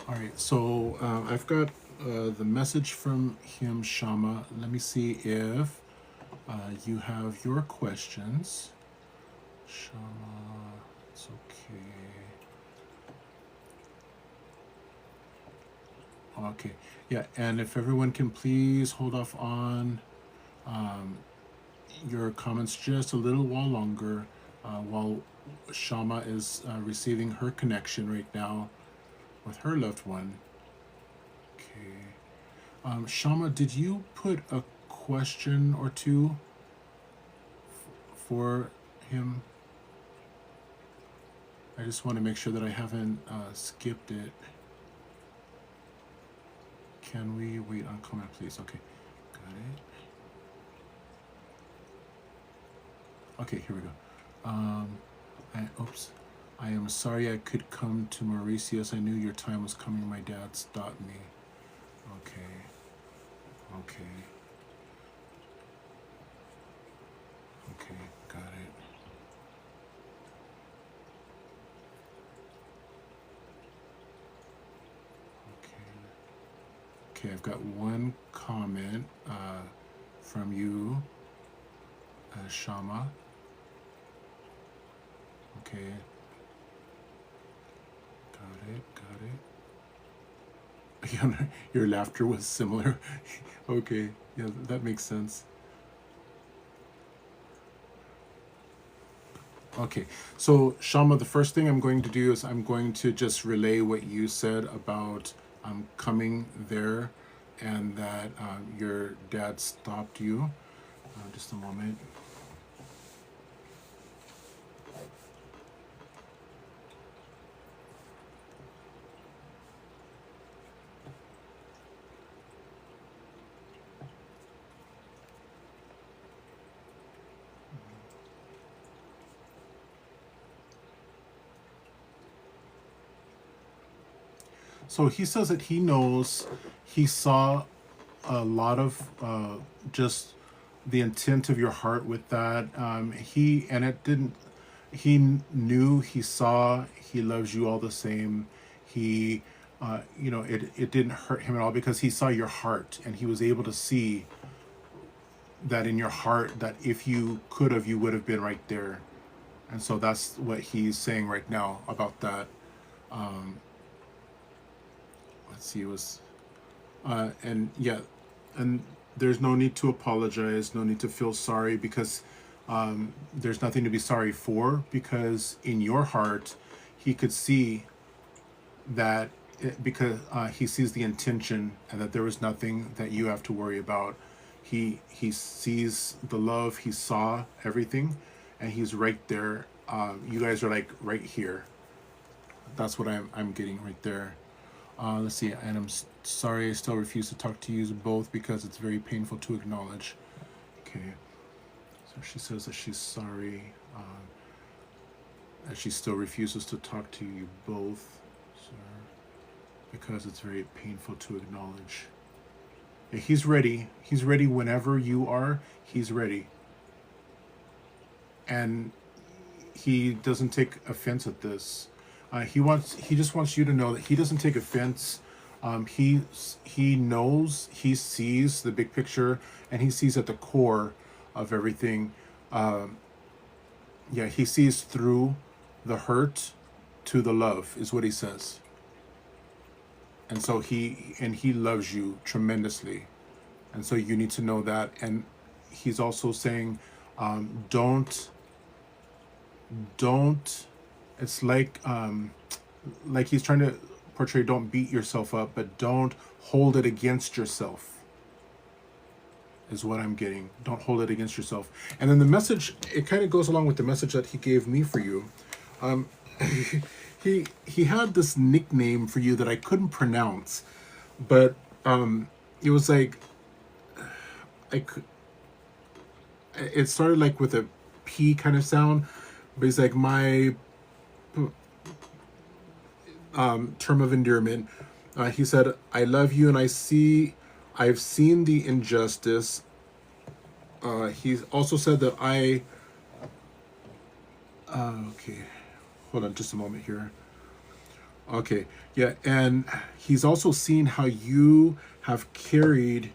All right, so I've got the message from him, Shama. Let me see if you have your questions. Shama, it's okay. Okay, yeah, and if everyone can please hold off on your comments just a little while longer while Shama is receiving her connection right now with her loved one. Okay. Shama, did you put a question or two for him? I just want to make sure that I haven't skipped it. Can we wait on comment, please? Okay, got it. Okay, here we go. Oops. I am sorry I could come to Mauritius. I knew your time was coming. My dad stopped me. Okay. Okay. Okay, got it. Okay, I've got one comment from you, Shama. Okay. Got it. Your laughter was similar. Okay, yeah, that makes sense. Okay, so Shama, the first thing I'm going to do is I'm going to just relay what you said about coming there and that your dad stopped you. Just a moment. So he says that he knows he saw a lot of just the intent of your heart with that. He knew, he saw, he loves you all the same. He, it didn't hurt him at all because he saw your heart and he was able to see that in your heart that if you could have, you would have been right there. And so that's what he's saying right now about that. Let's see, it was, and yeah, and there's no need to apologize, no need to feel sorry because there's nothing to be sorry for because in your heart, he could see that because he sees the intention and that there was nothing that you have to worry about. He sees the love, he saw everything, and he's right there. You guys are like right here. That's what I'm getting right there. Let's see, and I'm sorry I still refuse to talk to you both because it's very painful to acknowledge. Okay, so she says that she's sorry, that she still refuses to talk to you both, sir, because it's very painful to acknowledge. Yeah, he's ready. He's ready whenever you are. He's ready. And he doesn't take offense at this. He just wants you to know that he doesn't take offense. He knows, he sees the big picture, and he sees at the core of everything. He sees through the hurt to the love, is what he says. And so he loves you tremendously, and so you need to know that. And he's also saying, don't. It's like he's trying to portray, don't beat yourself up, but don't hold it against yourself, is what I'm getting. Don't hold it against yourself. And then the message, it kind of goes along with the message that he gave me for you. He had this nickname for you that I couldn't pronounce, but it was like, it started like with a P kind of sound, but he's like, my term of endearment. He said, I love you and I've seen the injustice. He also said that okay, hold on just a moment here. Okay, yeah, and he's also seen how you have carried.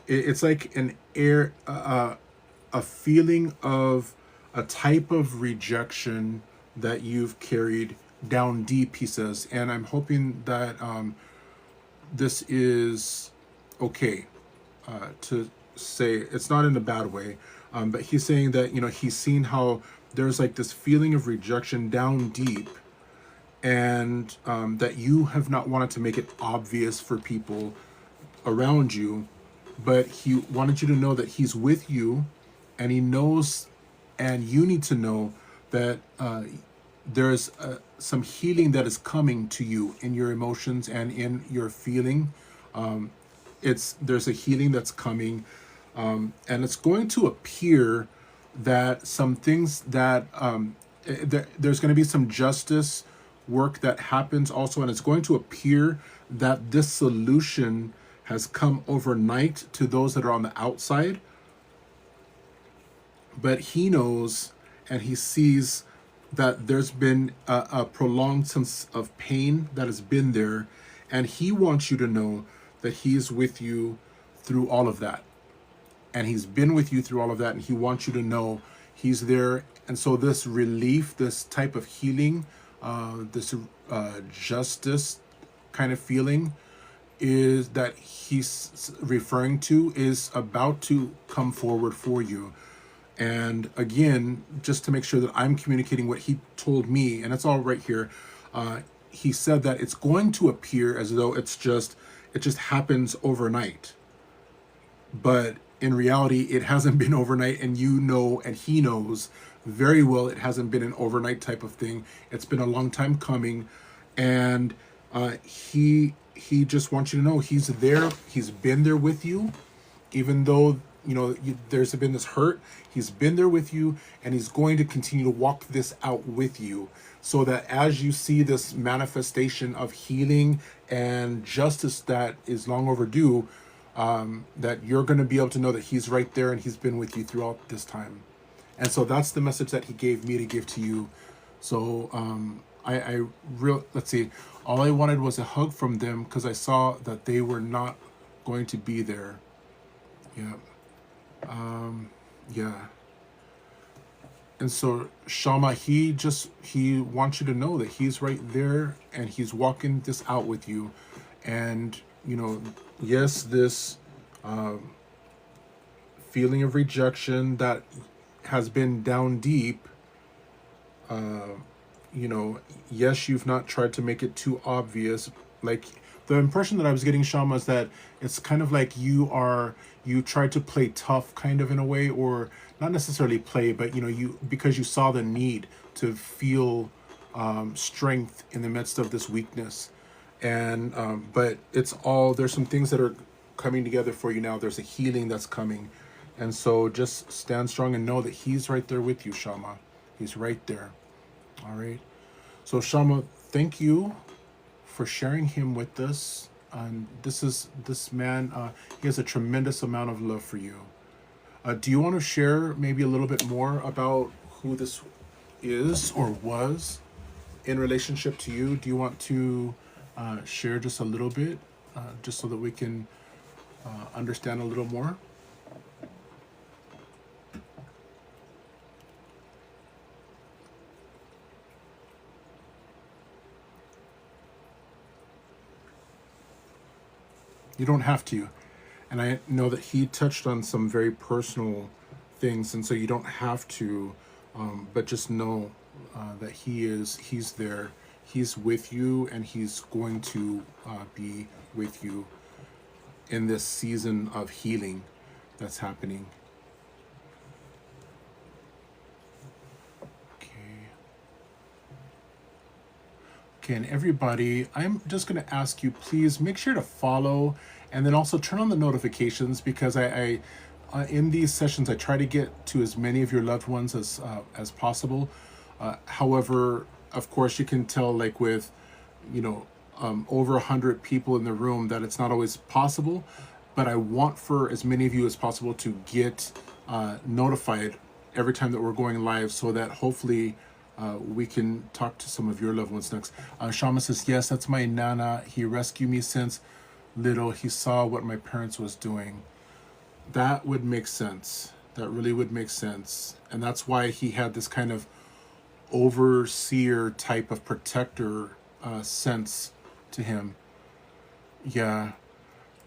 It's like an air, a feeling of a type of rejection that you've carried down deep. He says, and I'm hoping that this is okay to say. It's not in a bad way, but he's saying that he's seen how there's like this feeling of rejection down deep, and that you have not wanted to make it obvious for people around you, but he wanted you to know that he's with you, and he knows, and you need to know that there's some healing that is coming to you in your emotions and in your feeling. There's a healing that's coming, and it's going to appear that some things that there's going to be some justice work that happens also, and it's going to appear that this solution has come overnight to those that are on the outside, but he knows and he sees that there's been a prolonged sense of pain that has been there, and he wants you to know that he's with you through all of that, and he's been with you through all of that, and he wants you to know he's there. And so this relief, this type of healing, this justice kind of feeling is that he's referring to is about to come forward for you. And again, just to make sure that I'm communicating what he told me, and it's all right here, he said that it's going to appear as though it just happens overnight, but in reality it hasn't been overnight, and and he knows very well it hasn't been an overnight type of thing. It's been a long time coming, and he just wants you to know he's there. He's been there with you, even though there's been this hurt. He's been there with you, and he's going to continue to walk this out with you, so that as you see this manifestation of healing and justice that is long overdue, that you're going to be able to know that he's right there and he's been with you throughout this time. And so that's the message that he gave me to give to you. So let's see, all I wanted was a hug from them, because I saw that they were not going to be there. Yeah. Yeah. And so Shama, he wants you to know that he's right there and he's walking this out with you. And yes, this feeling of rejection that has been down deep, yes, you've not tried to make it too obvious. Like, the impression that I was getting, Shama, is that it's kind of like you tried to play tough kind of in a way, or not necessarily play, but because you saw the need to feel strength in the midst of this weakness. And but there's some things that are coming together for you now. There's a healing that's coming. And so just stand strong and know that he's right there with you, Shama. He's right there. All right. So Shama, thank you for sharing him with us. And this man, he has a tremendous amount of love for you. Do you want to share maybe a little bit more about who this is or was in relationship to you? Do you want to share just a little bit, just so that we can understand a little more? You don't have to. And I know that he touched on some very personal things, and so you don't have to, but just know that he's there, he's with you, and he's going to be with you in this season of healing that's happening. Okay, and everybody, I'm just going to ask you, please make sure to follow, and then also turn on the notifications, because I in these sessions I try to get to as many of your loved ones as possible. However, of course, you can tell, like with over 100 people in the room, that it's not always possible. But I want for as many of you as possible to get notified every time that we're going live, so that hopefully we can talk to some of your loved ones next. Shama says, yes, that's my Nana. He rescued me since little. He saw what my parents was doing. That would make sense. That really would make sense. And that's why he had this kind of overseer type of protector sense to him. Yeah,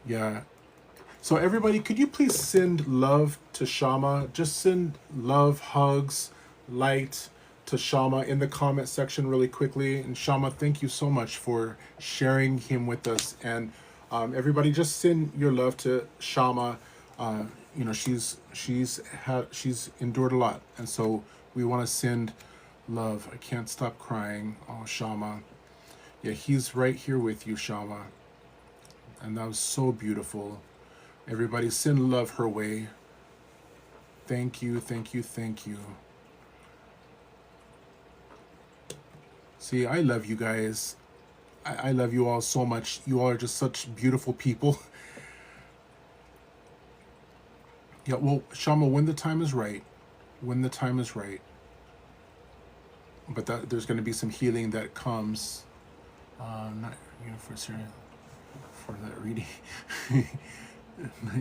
yeah. So everybody, could you please send love to Shama? Just send love, hugs, light to Shama in the comment section really quickly. And Shama, thank you so much for sharing him with us. And everybody, just send your love to Shama. She's endured a lot, and so we want to send love. I can't stop crying. Oh, Shama. Yeah, he's right here with you, Shama. And that was so beautiful. Everybody send love her way. Thank you, thank you, thank you. See, I love you guys. I love you all so much. You all are just such beautiful people. Yeah, well, Shama, when the time is right, when the time is right. But there's going to be some healing that comes. Not for that reading. Not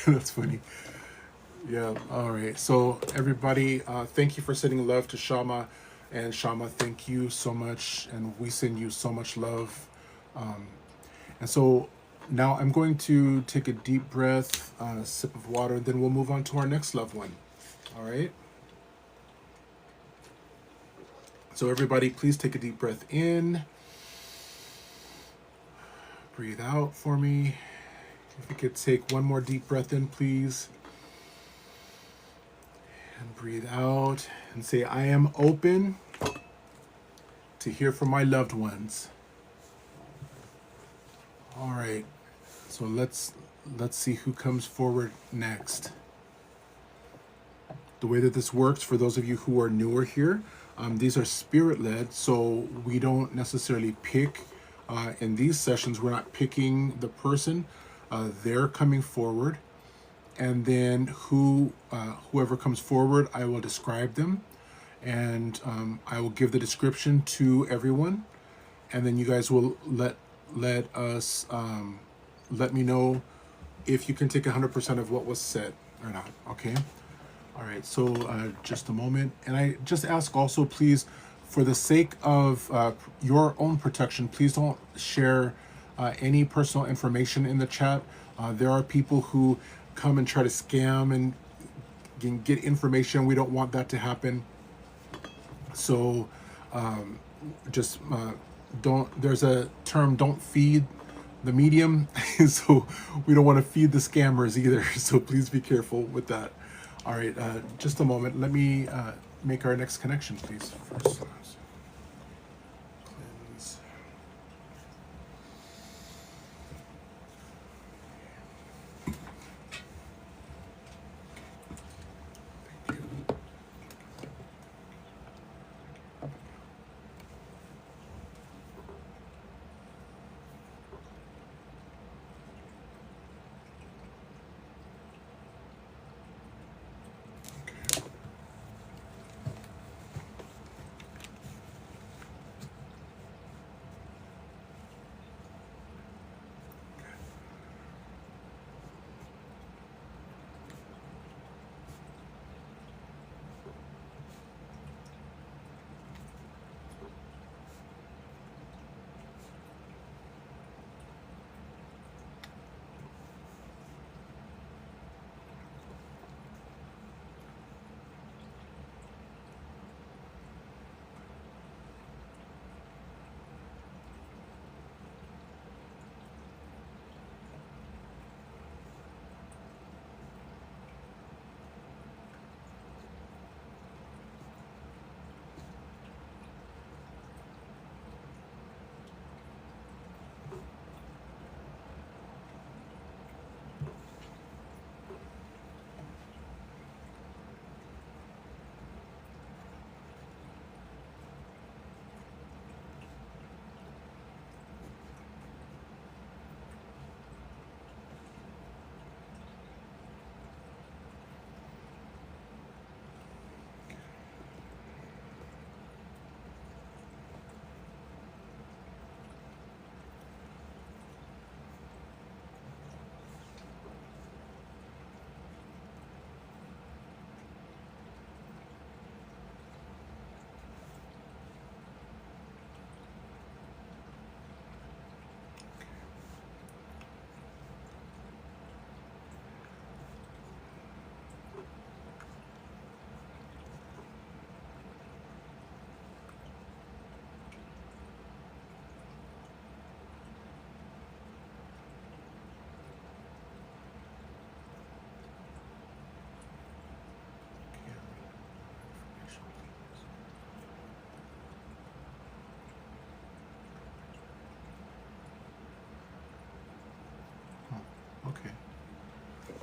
That's funny. Yeah. All right. So everybody, thank you for sending love to Shama, and Shama, thank you so much, and we send you so much love. And so now I'm going to take a deep breath, a sip of water, then we'll move on to our next loved one. All right. So everybody, please take a deep breath in. Breathe out for me. If you could take one more deep breath in, please. And breathe out and say, I am open to hear from my loved ones. All right. So let's see who comes forward next. The way that this works, for those of you who are newer here, these are spirit-led, so we don't necessarily pick. In these sessions, we're not picking the person. They're coming forward, and then whoever comes forward, I will describe them, and I will give the description to everyone, and then you guys will let me know if you can take 100% of what was said or not. Okay. All right. So just a moment, and I just ask also, please, for the sake of your own protection, please don't share any personal information in the chat. There are people who come and try to scam and get information. We don't want that to happen. So just don't, there's a term, don't feed the medium. So we don't want to feed the scammers either. So please be careful with that. All right, just a moment. Let me make our next connection, please. First, cleanse. Thank you.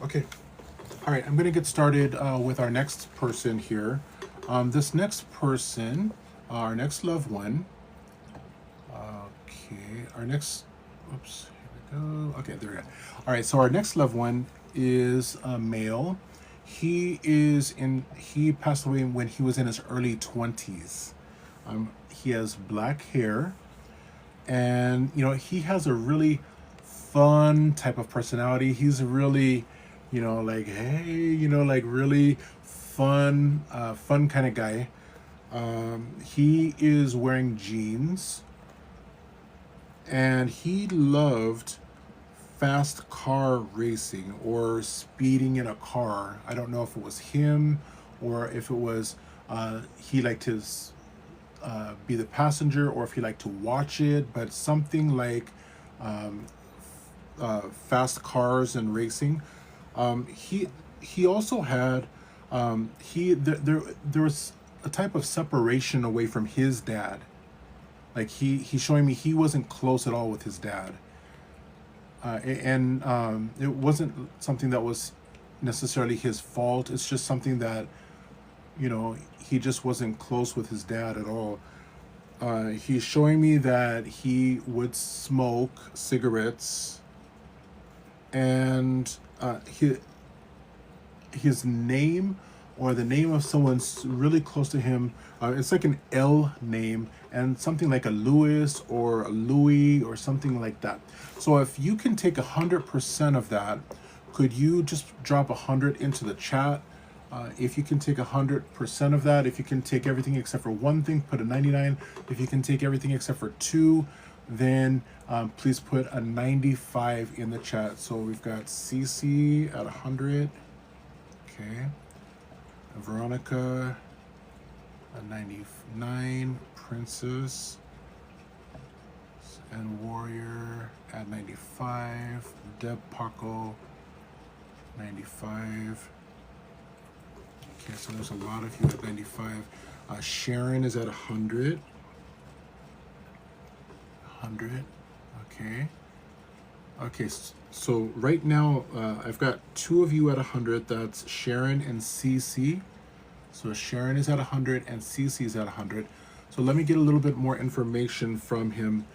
Okay. All right, I'm going to get started with our next person here. This next person, our next loved one, okay, our next, oops, here we go. Okay, there we go. All right, so our next loved one is a male. He passed away when he was in his early 20s. He has black hair, and he has a really fun type of personality. He's really, like, hey, like really fun kind of guy. He is wearing jeans, and he loved fast car racing or speeding in a car. I don't know if it was him or if it was he liked to be the passenger, or if he liked to watch it, but something like um, fast cars and racing. He also had there was a type of separation away from his dad. Like he's showing me he wasn't close at all with his dad, and it wasn't something that was necessarily his fault. It's just something that he just wasn't close with his dad at all. He's showing me that he would smoke cigarettes, and his name, or the name of someone really close to him, it's like an L name, and something like a Louis or a Louis or something like that. So if you can take 100% of that, could you just drop 100 into the chat? If you can take 100% of that, if you can take everything except for one thing, put a 99. If you can take everything except for two, then please put a 95 in the chat. So we've got CC at 100. Okay. Veronica at 99. Princess and Warrior at 95. Deb Paco 95. Okay, so there's a lot of you at 95. Sharon is at 100. 100. Okay. Okay, so right now I've got two of you at 100. That's Sharon and CC. So Sharon is at 100 and CC is at 100. So let me get a little bit more information from him.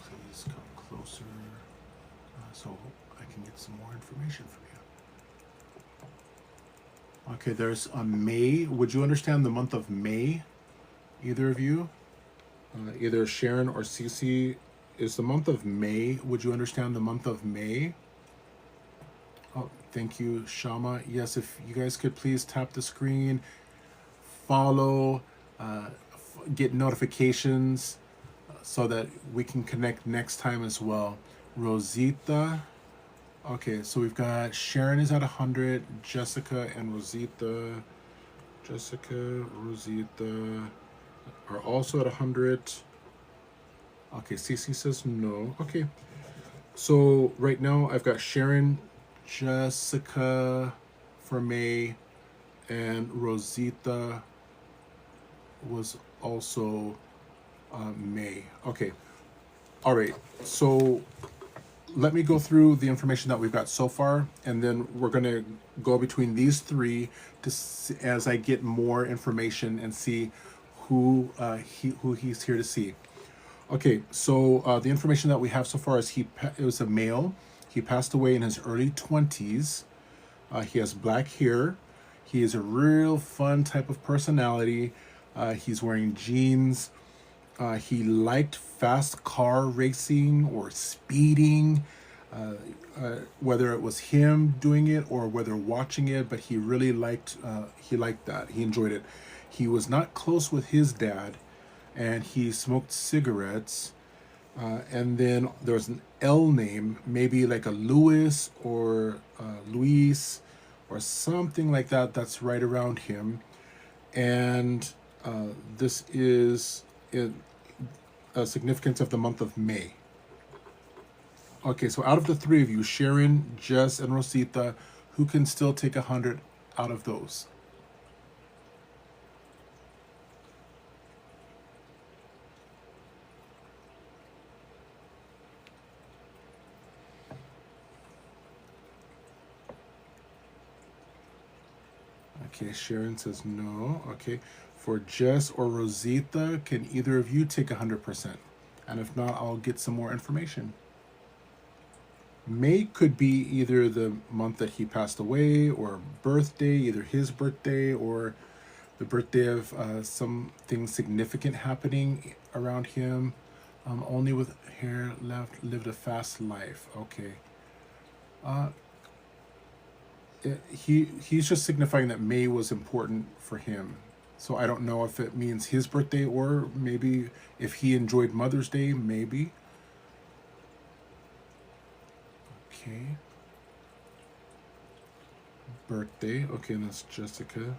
Please come closer so I can get some more information from you. Okay, there's a May. Would you understand the month of May? Either of you? Either Sharon or Cece. Is the month of May? Would you understand the month of May? Oh, thank you, Shama. Yes, if you guys could please tap the screen, follow, get notifications, so that we can connect next time as well. Rosita. Okay, so we've got Sharon is at 100, Jessica and Rosita. Jessica, Rosita are also at 100. Okay, Cece says no. Okay, so right now I've got Sharon, Jessica for May, and Rosita was also May. Okay. All right. So let me go through the information that we've got so far, and then we're going to go between these three to see, as I get more information and see who he's here to see. Okay. So the information that we have so far is it was a male. He passed away in his early 20s. He has black hair. He is a real fun type of personality. He's wearing jeans. He liked fast car racing or speeding, whether it was him doing it or whether watching it, but he really liked that. He enjoyed it. He was not close with his dad, and he smoked cigarettes. And then there was an L name, maybe like a Louis or Luis or something like that. That's right around him. And this is a significance of the month of May. Okay, so out of the three of you, Sharon, Jess, and Rosita, who can still take 100 out of those? Okay, Sharon says no. Okay, for Jess or Rosita, can either of you take 100%? And if not, I'll get some more information. May could be either the month that he passed away or birthday, either his birthday or the birthday of something significant happening around him. Only with hair left, lived a fast life. Okay. Uh, he's just signifying that May was important for him. So I don't know if it means his birthday or maybe if he enjoyed Mother's Day, maybe. Okay. Birthday. Okay, and that's Jessica.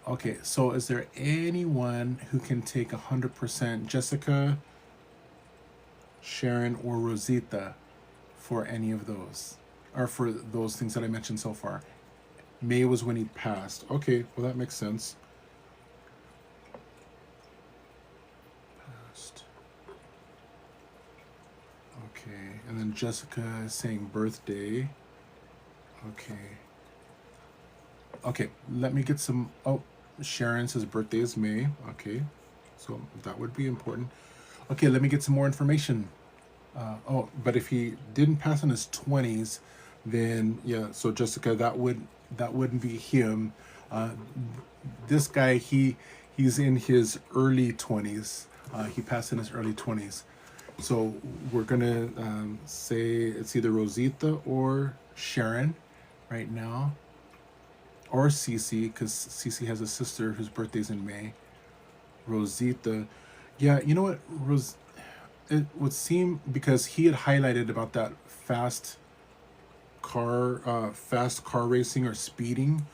Okay, so is there anyone who can take 100%? Jessica, Sharon, or Rosita for any of those? Or for those things that I mentioned so far? May was when he passed. Okay, well, that makes sense. Passed. Okay, and then Jessica is saying birthday. Okay. Okay, let me get some. Oh, Sharon says birthday is May. Okay, so that would be important. Okay, let me get some more information. Oh, but if he didn't pass in his 20s, then yeah. So Jessica, that wouldn't be him. Uh, this guy, he's in his early 20s. He passed in his early 20s. So we're gonna say it's either Rosita or Sharon right now, or Cece, because Cece has a sister whose birthday's in May. Rosita, yeah, you know what, it would seem because he had highlighted about that fast car racing or speeding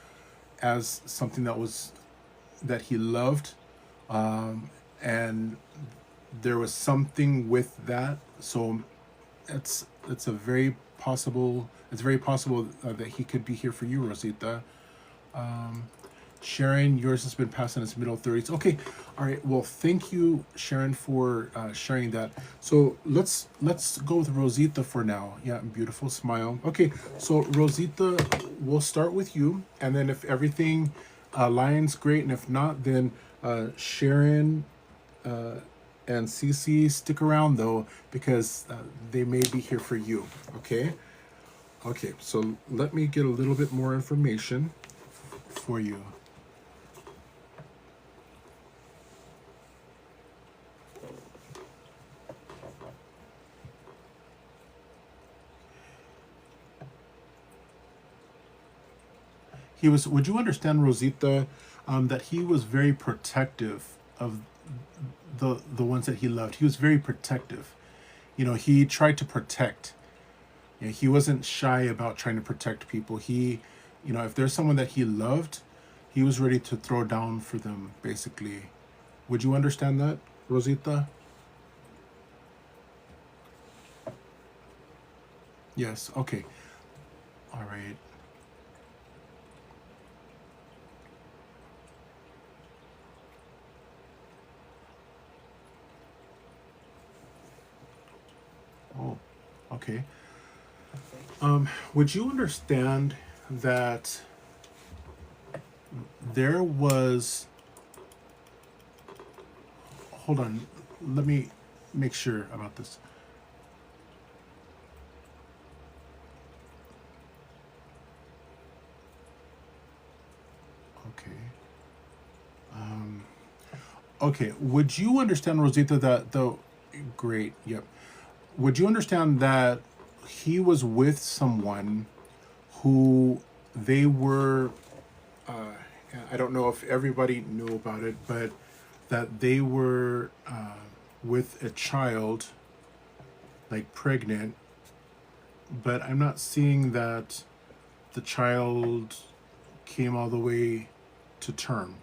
as something that he loved, and there was something with that. So it's a very possible. It's very possible that he could be here for you, Rosita. Sharon, yours has been passed in its middle 30s. Okay, all right. Well, thank you, Sharon, for sharing that. So let's go with Rosita for now. Yeah, beautiful smile. Okay, so Rosita, we'll start with you, and then if everything aligns, great, and if not, then Sharon and Cece, stick around though because they may be here for you. Okay. Okay. So let me get a little bit more information for you. He was. Would you understand, Rosita, that he was very protective of the ones that he loved? He was very protective. You know, he tried to protect. You know, he wasn't shy about trying to protect people. You know, if there's someone that he loved, he was ready to throw down for them. Basically, would you understand that, Rosita? Yes. Okay. All right. Oh. Okay. Would you understand that there was? Hold on. Let me make sure about this. Okay. Okay. Would you understand, Rosita, that the great? Yep. Would you understand that he was with someone who they were? Uh, I don't know if everybody knew about it, but that they were with a child, like pregnant. But I'm not seeing that the child came all the way to term.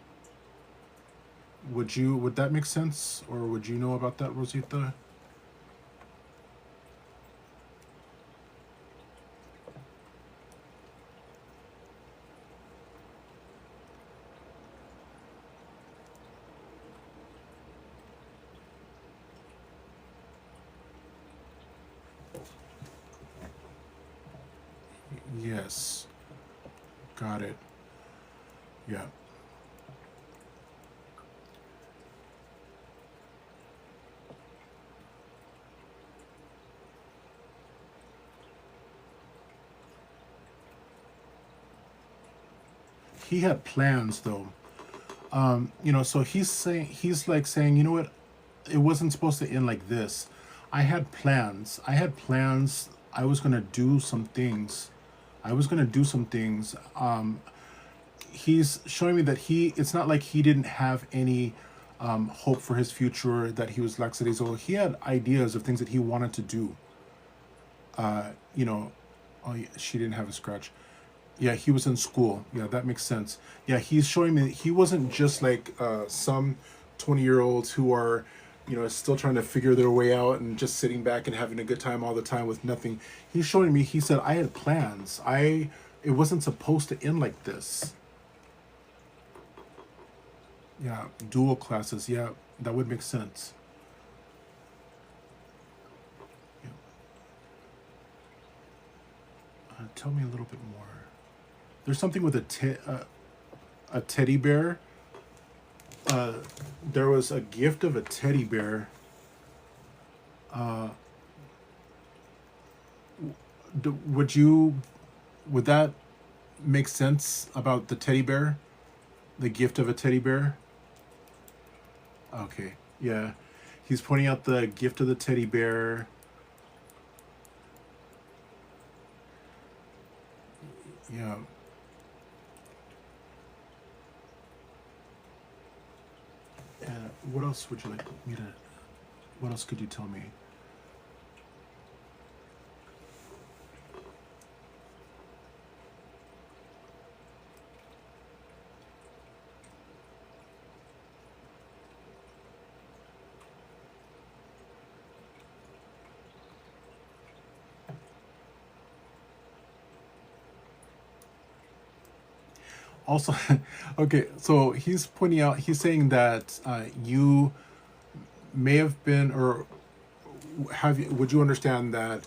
Would that make sense, or would you know about that, Rosita? Yes. Got it. Yeah. He had plans though. So he's like saying, you know what, it wasn't supposed to end like this. I had plans. I was gonna do some things. He's showing me that it's not like he didn't have any hope for his future, that he was lackadaisical. He had ideas of things that he wanted to do. You know, oh, yeah, she didn't have a scratch. Yeah, he was in school. Yeah, that makes sense. Yeah, he's showing me he wasn't just like some 20-year-olds who are, still trying to figure their way out and just sitting back and having a good time all the time with nothing. He's showing me, he said, I had plans. It wasn't supposed to end like this. Yeah, dual classes. Yeah, that would make sense. Yeah. Tell me a little bit more. There's something with a teddy bear. There was a gift of a teddy bear. Uh, would that make sense about the teddy bear? The gift of a teddy bear? Okay, yeah. He's pointing out the gift of the teddy bear. Yeah. What else would you like me to? What else could you tell me? Also, okay, so he's saying that you may have been, or would you understand that,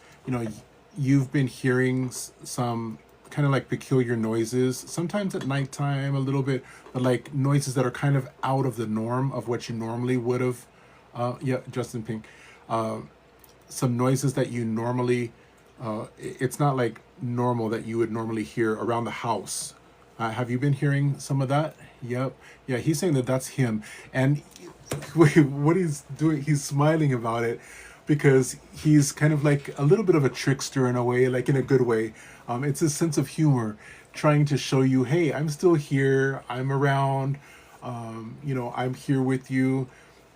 you've been hearing some kind of like peculiar noises, sometimes at nighttime a little bit, but like noises that are kind of out of the norm of what you normally would have, yeah, Justin Pink, some noises that you normally, it's not like normal that you would normally hear around the house. Have you been hearing some of that? Yep. Yeah, he's saying that that's him. And what he's doing, he's smiling about it because he's kind of like a little bit of a trickster in a way, like in a good way. It's his sense of humor trying to show you, hey, I'm still here. I'm around. I'm here with you.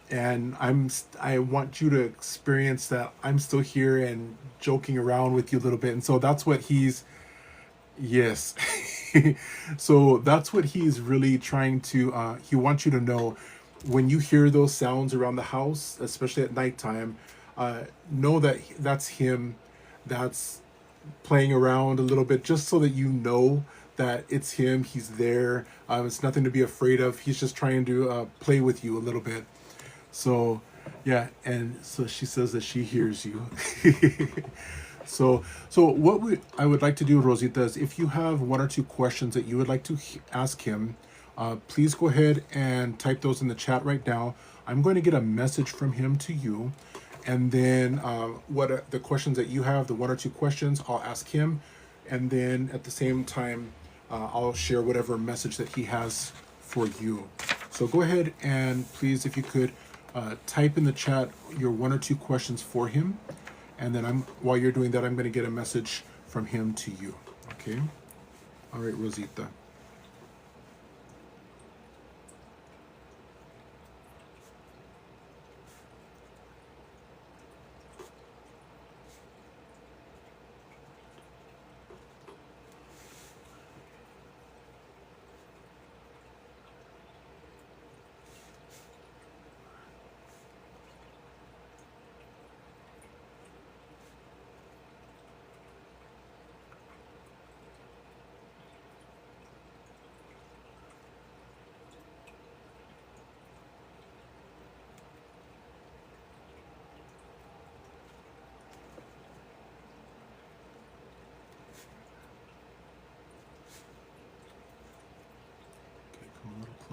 And I want you to experience that I'm still here and joking around with you a little bit. And so that's what yes. So that's what he's really trying to, he wants you to know when you hear those sounds around the house, especially at nighttime, know that that's him, that's playing around a little bit, just so that you know that it's him, he's there. It's nothing to be afraid of. He's just trying to play with you a little bit. So, yeah, and so she says that she hears you. So what I would like to do, Rosita, is if you have one or two questions that you would like to ask him, please go ahead and type those in the chat right now. I'm going to get a message from him to you, and then what the questions that you have, the one or two questions, I'll ask him, and then at the same time, I'll share whatever message that he has for you. So go ahead and please, if you could, type in the chat your one or two questions for him. And then while you're doing that, I'm going to get a message from him to you. Okay? All right, Rosita.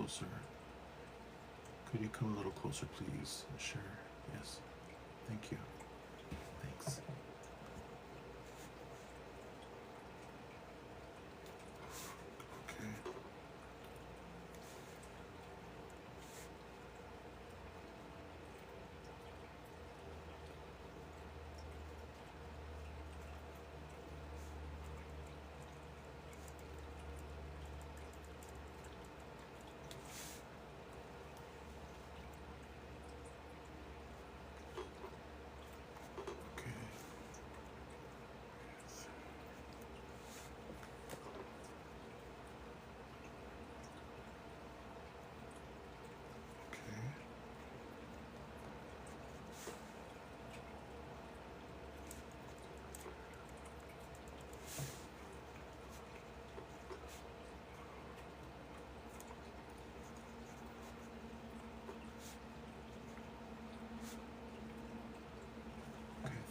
closer? Could you come a little closer, please? Sure. Yes. Thank you. Thanks. Okay.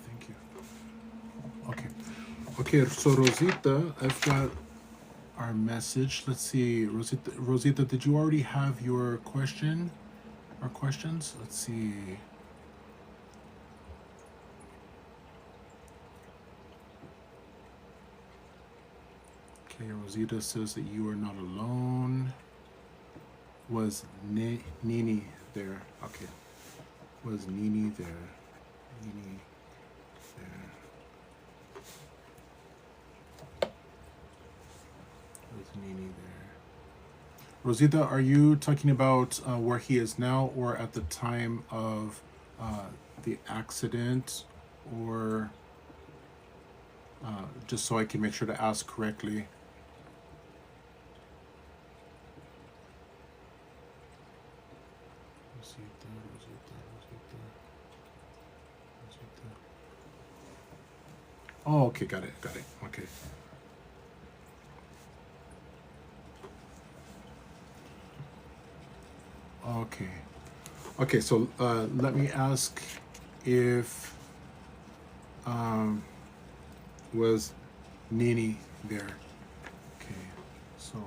Thank you. Okay. Okay, so Rosita, I've got our message. Let's see, Rosita, did you already have your question or questions? Let's see. Okay, Rosita says that you are not alone. Was Nini there? Okay. Was Nini there? Nini there. Was Nini there? Rosita, are you talking about where he is now, or at the time of the accident, or just so I can make sure to ask correctly? Oh, okay, got it, okay. Okay, so let me ask if was Nini there? Okay, so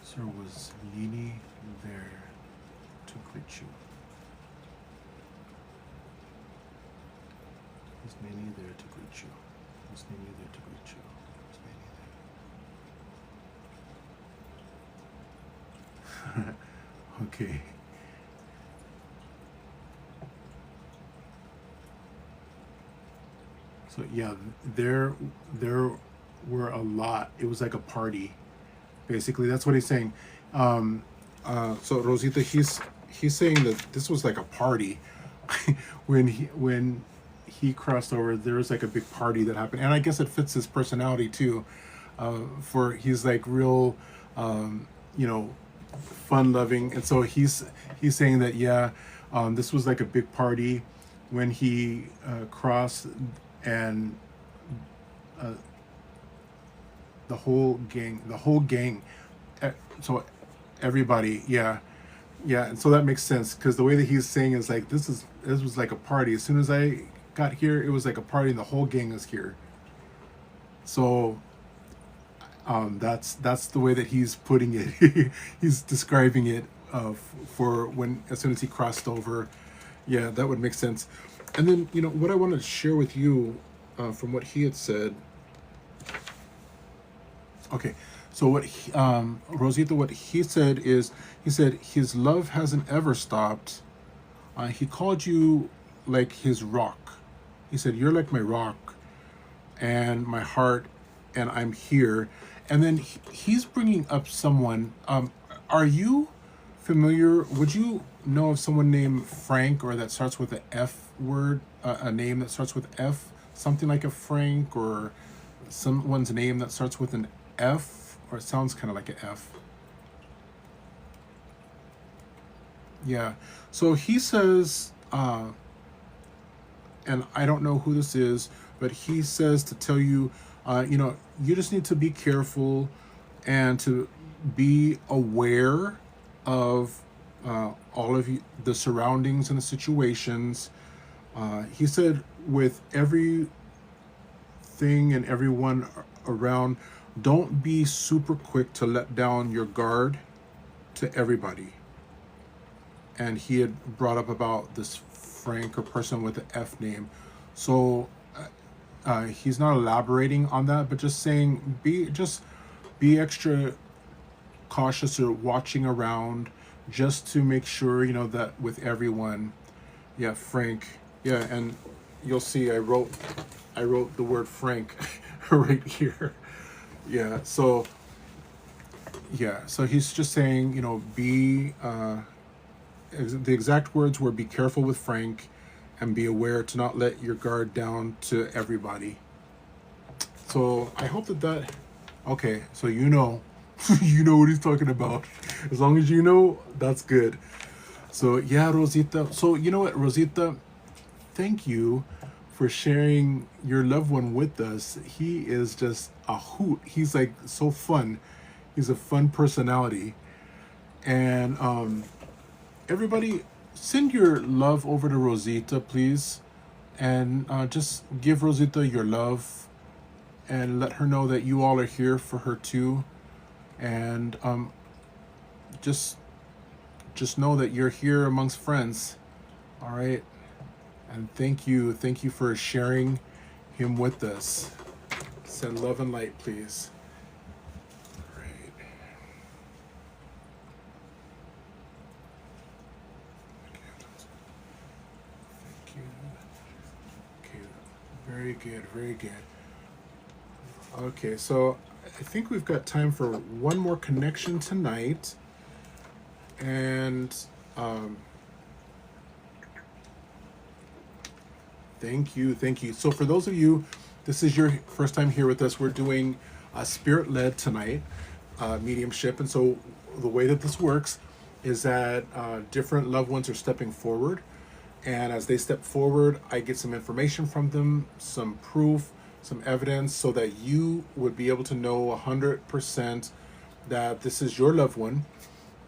sir, was Nini there to greet you? Was Nini there to greet you? Was Nini there to greet you? Was Nini there? Okay. So yeah, there were a lot. It was like a party, basically. That's what he's saying. So Rosita, he's saying that this was like a party. when he crossed over, there was like a big party that happened, and I guess it fits his personality too. For he's like real, fun loving, and so he's saying that this was like a big party when he crossed, and the whole gang, so everybody, and so that makes sense, because the way that he's saying is like this was like a party. As soon as I got here, it was like a party, and the whole gang is here. So that's the way that he's putting it. He's describing it for when, as soon as he crossed over. Yeah, that would make sense. And then, what I wanted to share with you from what he had said. Okay, so Rosita, what he said is, he said his love hasn't ever stopped. He called you like his rock. He said, you're like my rock and my heart, and I'm here. And then he's bringing up someone. Are you familiar? Would you know of someone named Frank, or that starts with the F word, a name that starts with F, something like a Frank, or someone's name that starts with an F, or it sounds kind of like an F? Yeah. So he says, and I don't know who this is, but he says to tell you, you just need to be careful and to be aware of all of the surroundings and the situations. He said with everything and everyone around, don't be super quick to let down your guard to everybody. And he had brought up about this Frank or person with the F name. So he's not elaborating on that, but just saying be extra cautious or watching around, just to make sure, you know, that with everyone. Yeah, Frank. Yeah, and you'll see I wrote the word Frank right here. Yeah, so he's just saying, you know, the exact words were, be careful with Frank and be aware to not let your guard down to everybody. So I hope that okay, so you know you know what he's talking about. As long as you know, that's good. So yeah, Rosita. So you know what, Rosita, thank you for sharing your loved one with us. He is just a hoot. He's like so fun. He's a fun personality. And everybody, send your love over to Rosita, please. And just give Rosita your love and let her know that you all are here for her too. And just know that you're here amongst friends. All right. And thank you for sharing him with us. Send love and light, please. All right. Thank you. Okay. Very good. Very good. Okay, so I think we've got time for one more connection tonight. And thank you. So for those of you, this is your first time here with us, we're doing spirit-led tonight, mediumship. And so the way that this works is that different loved ones are stepping forward. And as they step forward, I get some information from them, some proof, some evidence, so that you would be able to know 100% that this is your loved one.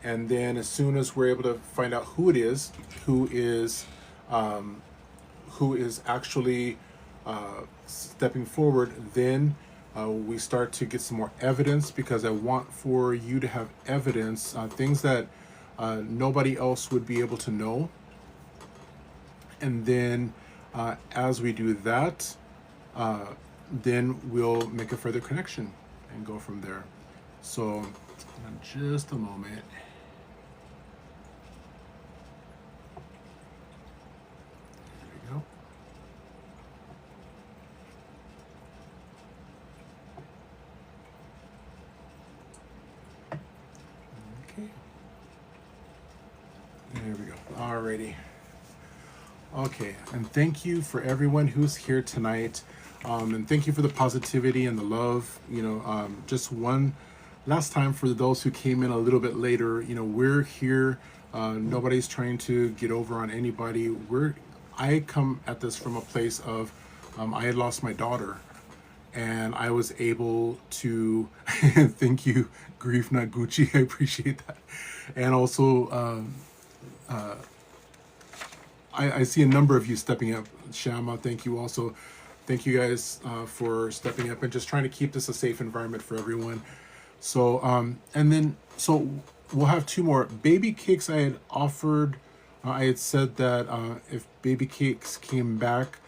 And then as soon as we're able to find out who it is, who is actually stepping forward, then we start to get some more evidence, because I want for you to have evidence, things that nobody else would be able to know. And then as we do that, then we'll make a further connection and go from there. So just a moment. There we go. Okay. There we go. Alrighty. Okay, and thank you for everyone who's here tonight. And thank you for the positivity and the love. You know, just one last time for those who came in a little bit later. You know, we're here. Nobody's trying to get over on anybody. I come at this from a place of I had lost my daughter, and I was able to thank you, Grief Not Gucci. I appreciate that. And also I see a number of you stepping up. Shama, thank you also. Thank you guys for stepping up and just trying to keep this a safe environment for everyone. So, and then, so we'll have two more. Baby Cakes, I had offered, I had said that if Baby Cakes came back,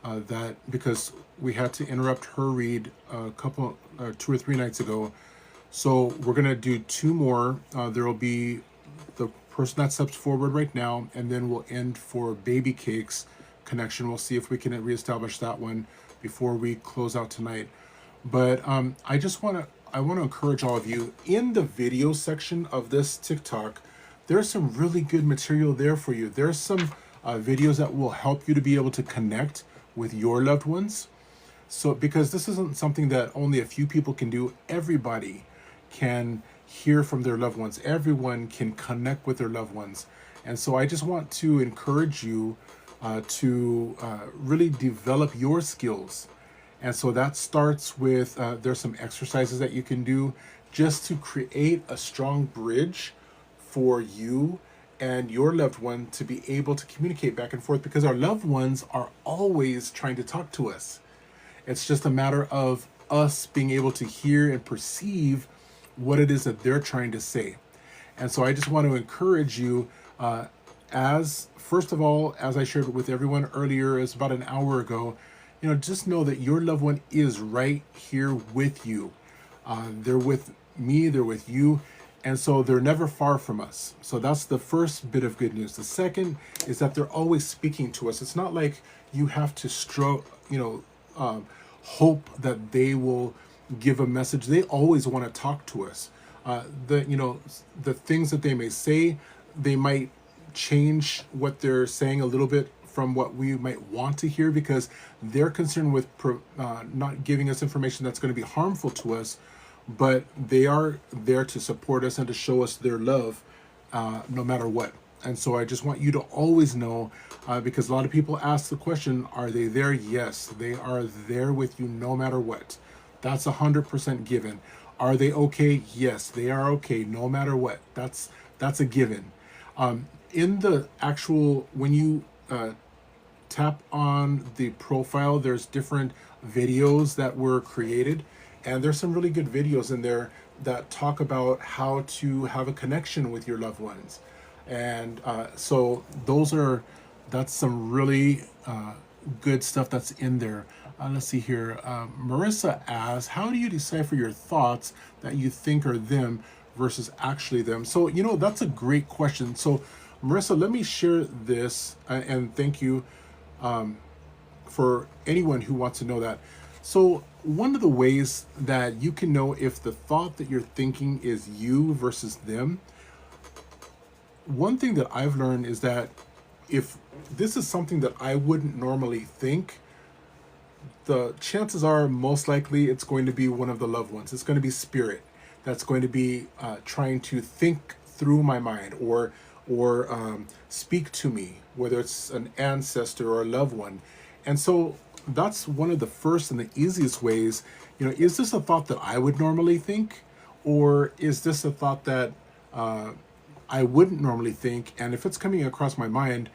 that because we had to interrupt her read a couple, 2 or 3 nights ago. So we're going to do 2 more. There will be the person that steps forward right now, and then we'll end for Baby Cakes connection. We'll see if we can reestablish that one before we close out tonight. But I want to encourage all of you, in the video section of this TikTok, there's some really good material there for you. There's some videos that will help you to be able to connect with your loved ones. So because this isn't something that only a few people can do, everybody can hear from their loved ones. Everyone can connect with their loved ones. And so I just want to encourage you to really develop your skills. And so that starts with, there's some exercises that you can do just to create a strong bridge for you and your loved one to be able to communicate back and forth, because our loved ones are always trying to talk to us. It's just a matter of us being able to hear and perceive what it is that they're trying to say. And so I just want to encourage you, as first of all, as I shared with everyone earlier, is about an hour ago, just know that your loved one is right here with you. They're with me, they're with you, and so they're never far from us. So that's the first bit of good news. The second is that they're always speaking to us. It's not like you have to hope that they will give a message. They always want to talk to us. The things that they may say, they might change what they're saying a little bit from what we might want to hear, because they're concerned with not giving us information that's going to be harmful to us, but they are there to support us and to show us their love, no matter what. And so I just want you to always know, because a lot of people ask the question, are they there? Yes, they are there with you no matter what. That's 100% given. Are they okay? Yes, they are okay no matter what. That's a given. In the actual, when you tap on the profile, there's different videos that were created, and there's some really good videos in there that talk about how to have a connection with your loved ones. And so that's some really good stuff that's in there. Let's see here. Marissa asks, how do you decipher your thoughts that you think are them versus actually them? So, that's a great question. So, Marissa, let me share this, and thank you for anyone who wants to know that. So, one of the ways that you can know if the thought that you're thinking is you versus them, one thing that I've learned is that if this is something that I wouldn't normally think, the chances are most likely it's going to be one of the loved ones. It's going to be spirit that's going to be trying to think through my mind or speak to me, whether it's an ancestor or a loved one. And so that's one of the first and the easiest ways. Is this a thought that I would normally think, or is this a thought that I wouldn't normally think? And if it's coming across my mind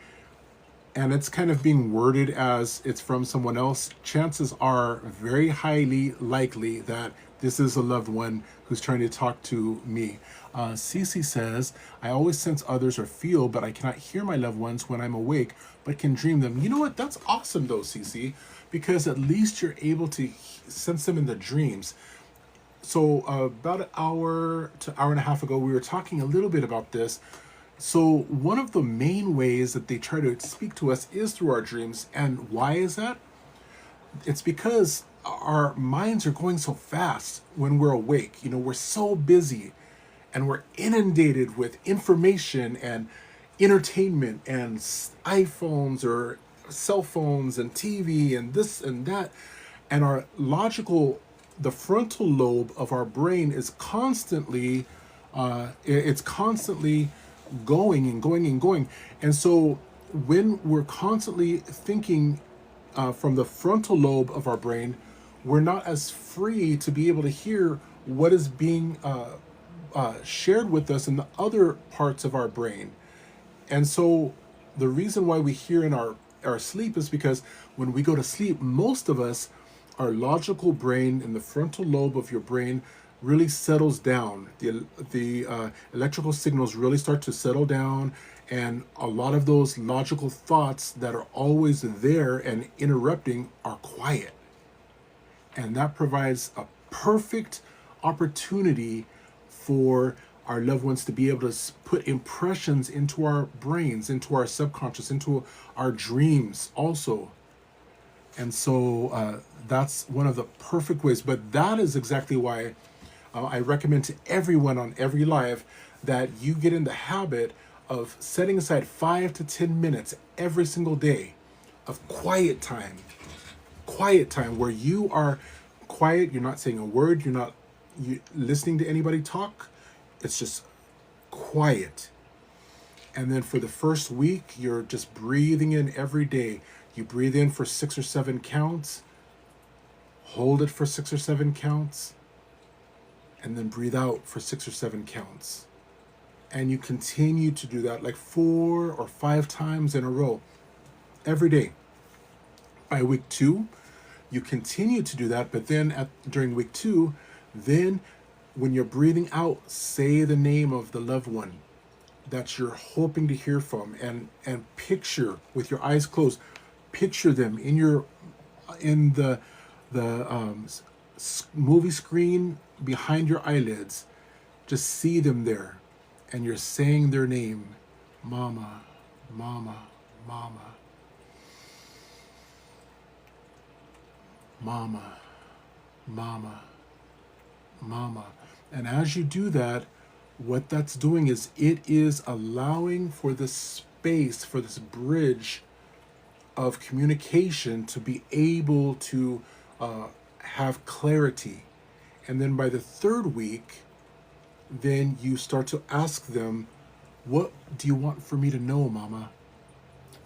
and it's kind of being worded as it's from someone else, chances are very highly likely that this is a loved one who's trying to talk to me. Cece says, I always sense others or feel, but I cannot hear my loved ones when I'm awake, but can dream them. You know what? That's awesome though, Cece, because at least you're able to sense them in the dreams. So about an hour to hour and a half ago, we were talking a little bit about this. So one of the main ways that they try to speak to us is through our dreams. And why is that? It's because our minds are going so fast when we're awake. We're so busy and we're inundated with information and entertainment and iPhones or cell phones and TV and this and that. And the frontal lobe of our brain is constantly, going and going and going. And so when we're constantly thinking from the frontal lobe of our brain, we're not as free to be able to hear what is being shared with us in the other parts of our brain. And so the reason why we hear in our sleep is because when we go to sleep, most of us, our logical brain and the frontal lobe of your brain really settles down. The electrical signals really start to settle down, and a lot of those logical thoughts that are always there and interrupting are quiet. And that provides a perfect opportunity for our loved ones to be able to put impressions into our brains, into our subconscious, into our dreams also. And so that's one of the perfect ways. But that is exactly why I recommend to everyone on every live that you get in the habit of setting aside 5 to 10 minutes every single day of quiet time where you are quiet, you're not saying a word, you're not listening to anybody talk, it's just quiet. And then for the first week, you're just breathing in every day. You breathe in for 6 or 7 counts, hold it for 6 or 7 counts, and then breathe out for 6 or 7 counts. And you continue to do that like 4 or 5 times in a row every day. By week 2, you continue to do that, but then during week 2, then When you're breathing out, say the name of the loved one that you're hoping to hear from, and picture with your eyes closed, picture them in the movie screen behind your eyelids. Just see them there, and you're saying their name: mama, mama, mama, mama, mama, mama. And as you do that, what that's doing is it is allowing for this space, for this bridge of communication to be able to have clarity. And then by the third week, then you start to ask them, what do you want for me to know, mama?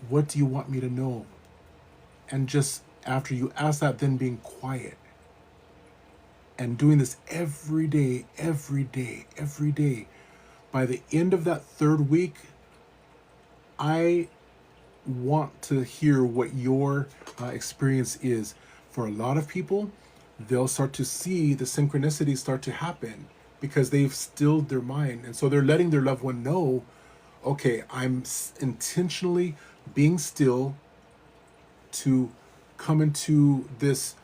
What do you want me to know? And just after you ask that, then being quiet. And doing this every day, every day, every day. By the end of that third week, I want to hear what your experience is. For a lot of people, they'll start to see the synchronicities start to happen because they've stilled their mind. And so they're letting their loved one know, okay, I'm intentionally being still to come into this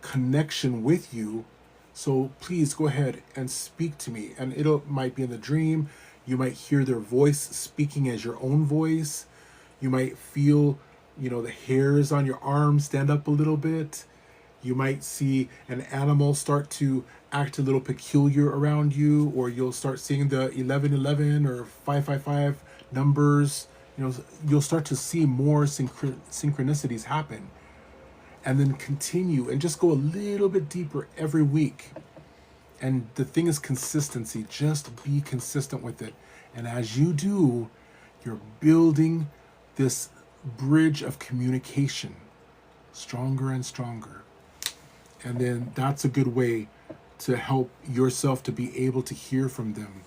connection with you. So please go ahead and speak to me. And might be in the dream. You might hear their voice speaking as your own voice. You might feel, the hairs on your arm stand up a little bit. You might see an animal start to act a little peculiar around you, or you'll start seeing the 1111 or 555 numbers. You'll start to see more synchronicities happen. And then continue and just go a little bit deeper every week. And the thing is consistency. Just be consistent with it. And as you do, you're building this bridge of communication stronger and stronger. And then that's a good way to help yourself to be able to hear from them.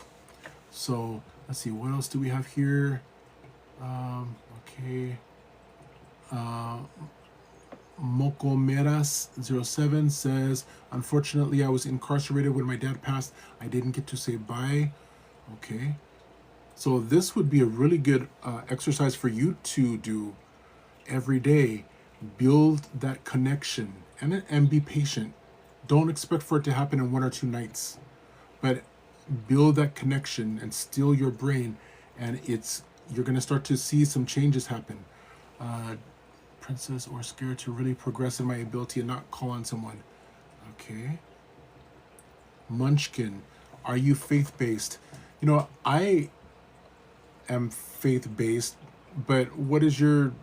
So let's see, what else do we have here? Okay. Mocomeras07 says, unfortunately, I was incarcerated when my dad passed. I didn't get to say bye. Okay. So this would be a really good exercise for you to do every day. Build that connection and be patient. Don't expect for it to happen in 1 or 2 nights, but build that connection and still your brain, and you're going to start to see some changes happen. Princess, or scared to really progress in my ability and not call on someone. Okay. Munchkin, are you faith-based? I am faith-based, but what is your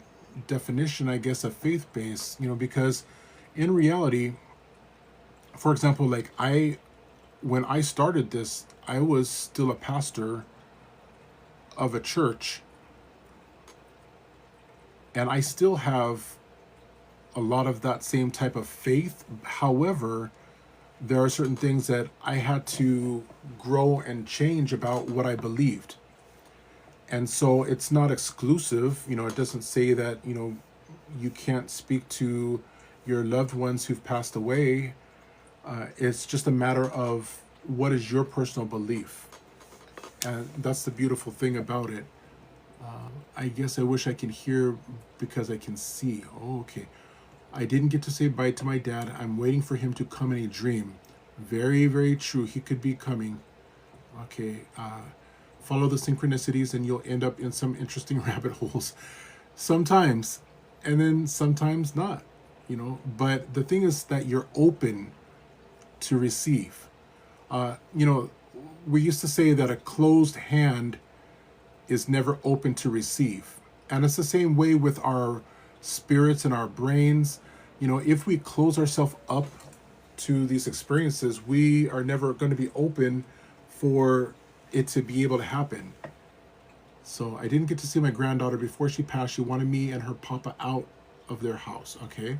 definition, I guess, of faith-based? Because in reality, for example, like when I started this, I was still a pastor of a church, and I still have a lot of that same type of faith. However, there are certain things that I had to grow and change about what I believed. And so it's not exclusive. It doesn't say that, you can't speak to your loved ones who've passed away. It's just a matter of what is your personal belief. And that's the beautiful thing about it. I guess I wish I could hear because I can see. Oh, okay. I didn't get to say bye to my dad. I'm waiting for him to come in a dream. Very, very true. He could be coming. Okay. Follow the synchronicities and you'll end up in some interesting rabbit holes. Sometimes. And then sometimes not. But the thing is that you're open to receive. We used to say that a closed hand is never open to receive. And it's the same way with our spirits and our brains. If we close ourselves up to these experiences, we are never going to be open for it to be able to happen. So I didn't get to see my granddaughter before she passed. She wanted me and her papa out of their house. Okay.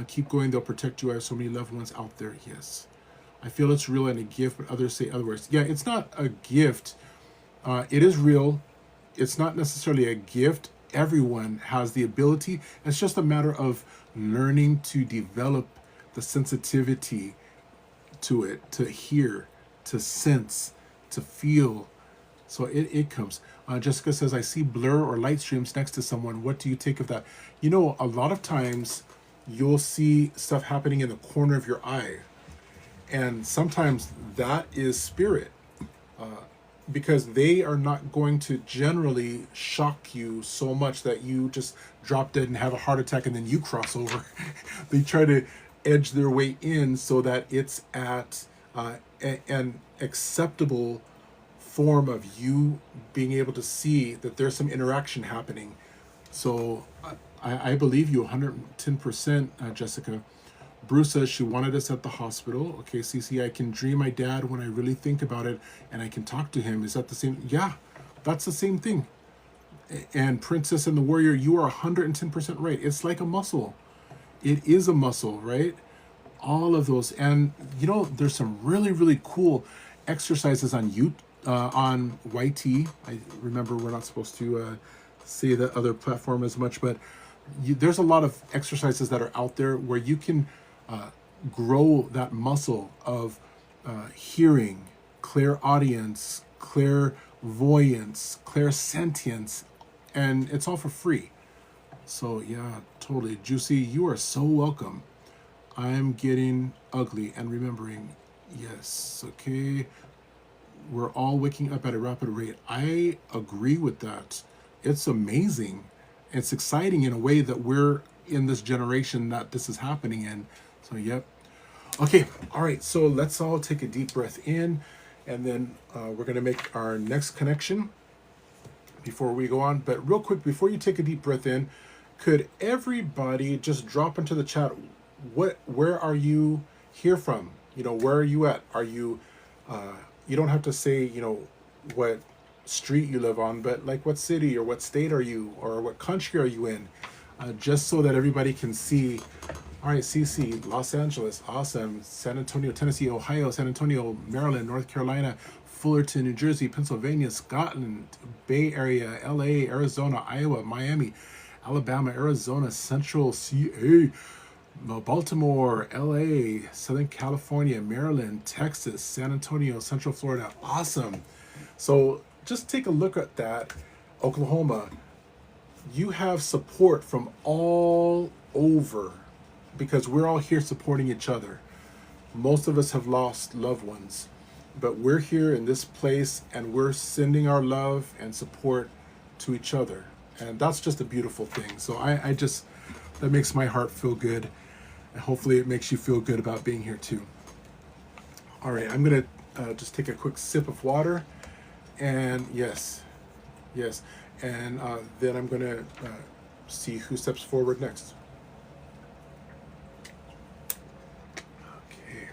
Keep going. They'll protect you. I have so many loved ones out there. Yes. I feel it's real and a gift, but others say otherwise. Yeah, it's not a gift. It is real. It's not necessarily a gift. Everyone has the ability. It's just a matter of learning to develop the sensitivity to it, to hear, to sense, to feel. So it comes. Jessica says, I see blur or light streams next to someone. What do you take of that? You know, a lot of times you'll see stuff happening in the corner of your eye. And sometimes that is spirit. Because they are not going to generally shock you so much that you just drop dead and have a heart attack and then you cross over. They try to edge their way in so that it's at an acceptable form of you being able to see that there's some interaction happening. So I believe you 110%, Jessica. Bruce says she wanted us at the hospital. Okay, Cece, I can dream my dad when I really think about it, and I can talk to him. Is that the same? Yeah, that's the same thing. And Princess and the Warrior, you are 110% right. It's like a muscle. It is a muscle, right? All of those. And, you know, there's some really, really cool exercises on on YT. I remember we're not supposed to say the other platform as much, but there's a lot of exercises that are out there where you can grow that muscle of hearing, clairaudience, clairvoyance, clairsentience, and it's all for free. So yeah, totally. Juicy, you are so welcome. I'm getting ugly and remembering. Yes, okay. We're all waking up at a rapid rate. I agree with that. It's amazing. It's exciting in a way that we're in this generation that this is happening in. So, yep. Okay, all right, so let's all take a deep breath in, and then we're going to make our next connection before we go on. But real quick, before you take a deep breath in, could everybody just drop into the chat, where are you here from? You know, where are you at? Are you, you don't have to say, you know, what street you live on, but like what city or what state are you, or what country are you in? Just so that everybody can see. All right, CC, Los Angeles, awesome. San Antonio, Tennessee, Ohio, San Antonio, Maryland, North Carolina, Fullerton, New Jersey, Pennsylvania, Scotland, Bay Area, LA, Arizona, Iowa, Miami, Alabama, Arizona, Central CA, Baltimore, LA, Southern California, Maryland, Texas, San Antonio, Central Florida. Awesome. So just take a look at that. Oklahoma, you have support from all over because we're all here supporting each other. Most of us have lost loved ones, but we're here in this place and we're sending our love and support to each other. And that's just a beautiful thing. So I just, that makes my heart feel good. And hopefully it makes you feel good about being here too. All right, I'm gonna just take a quick sip of water. And yes. And then I'm gonna see who steps forward next. Okay.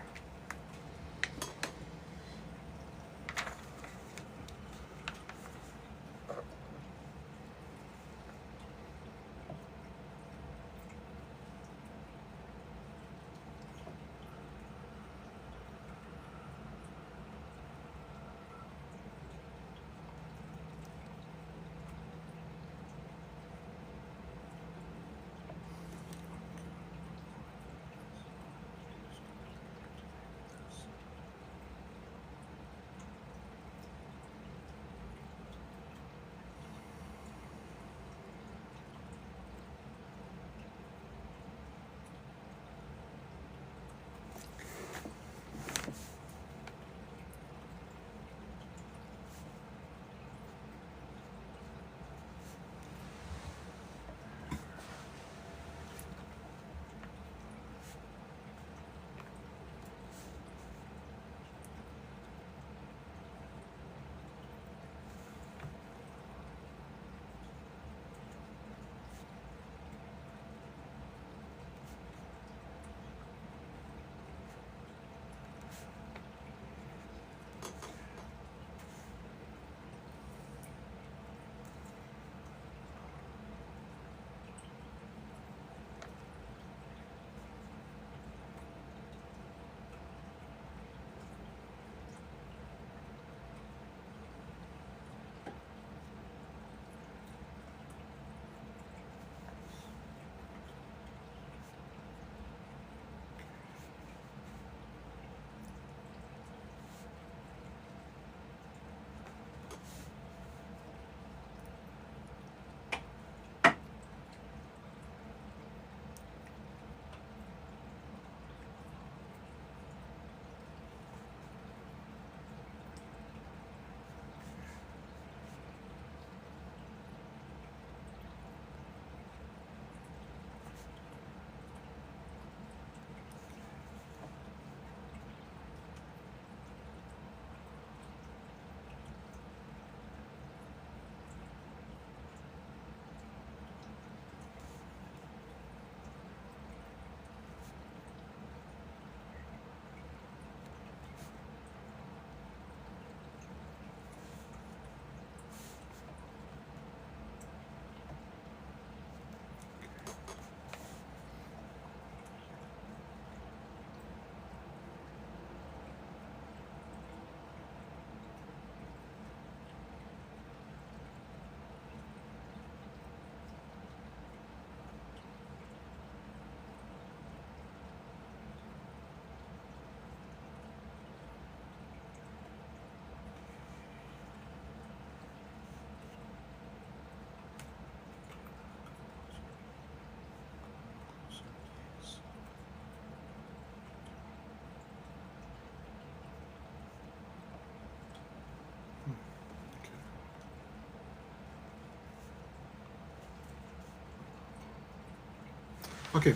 Okay,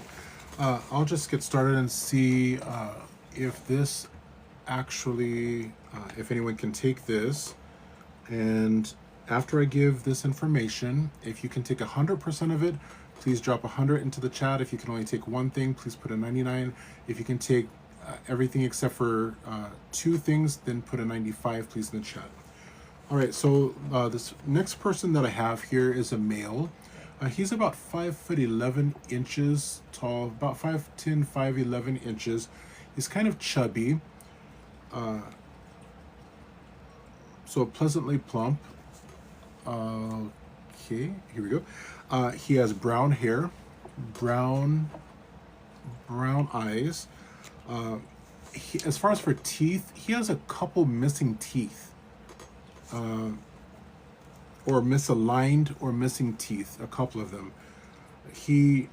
I'll just get started and see if this actually, if anyone can take this. And after I give this information, if you can take 100% of it, please drop 100 into the chat. If you can only take one thing, please put a 99. If you can take everything except for two things, then put a 95, please, in the chat. All right, so this next person that I have here is a male. He's about 5'11" tall, about 5'10", 5'11" inches. He's kind of chubby, so pleasantly plump. Okay, here we go. He has brown hair, brown eyes. As far as for teeth, he has a couple missing teeth. Or misaligned or missing teeth, a couple of them. He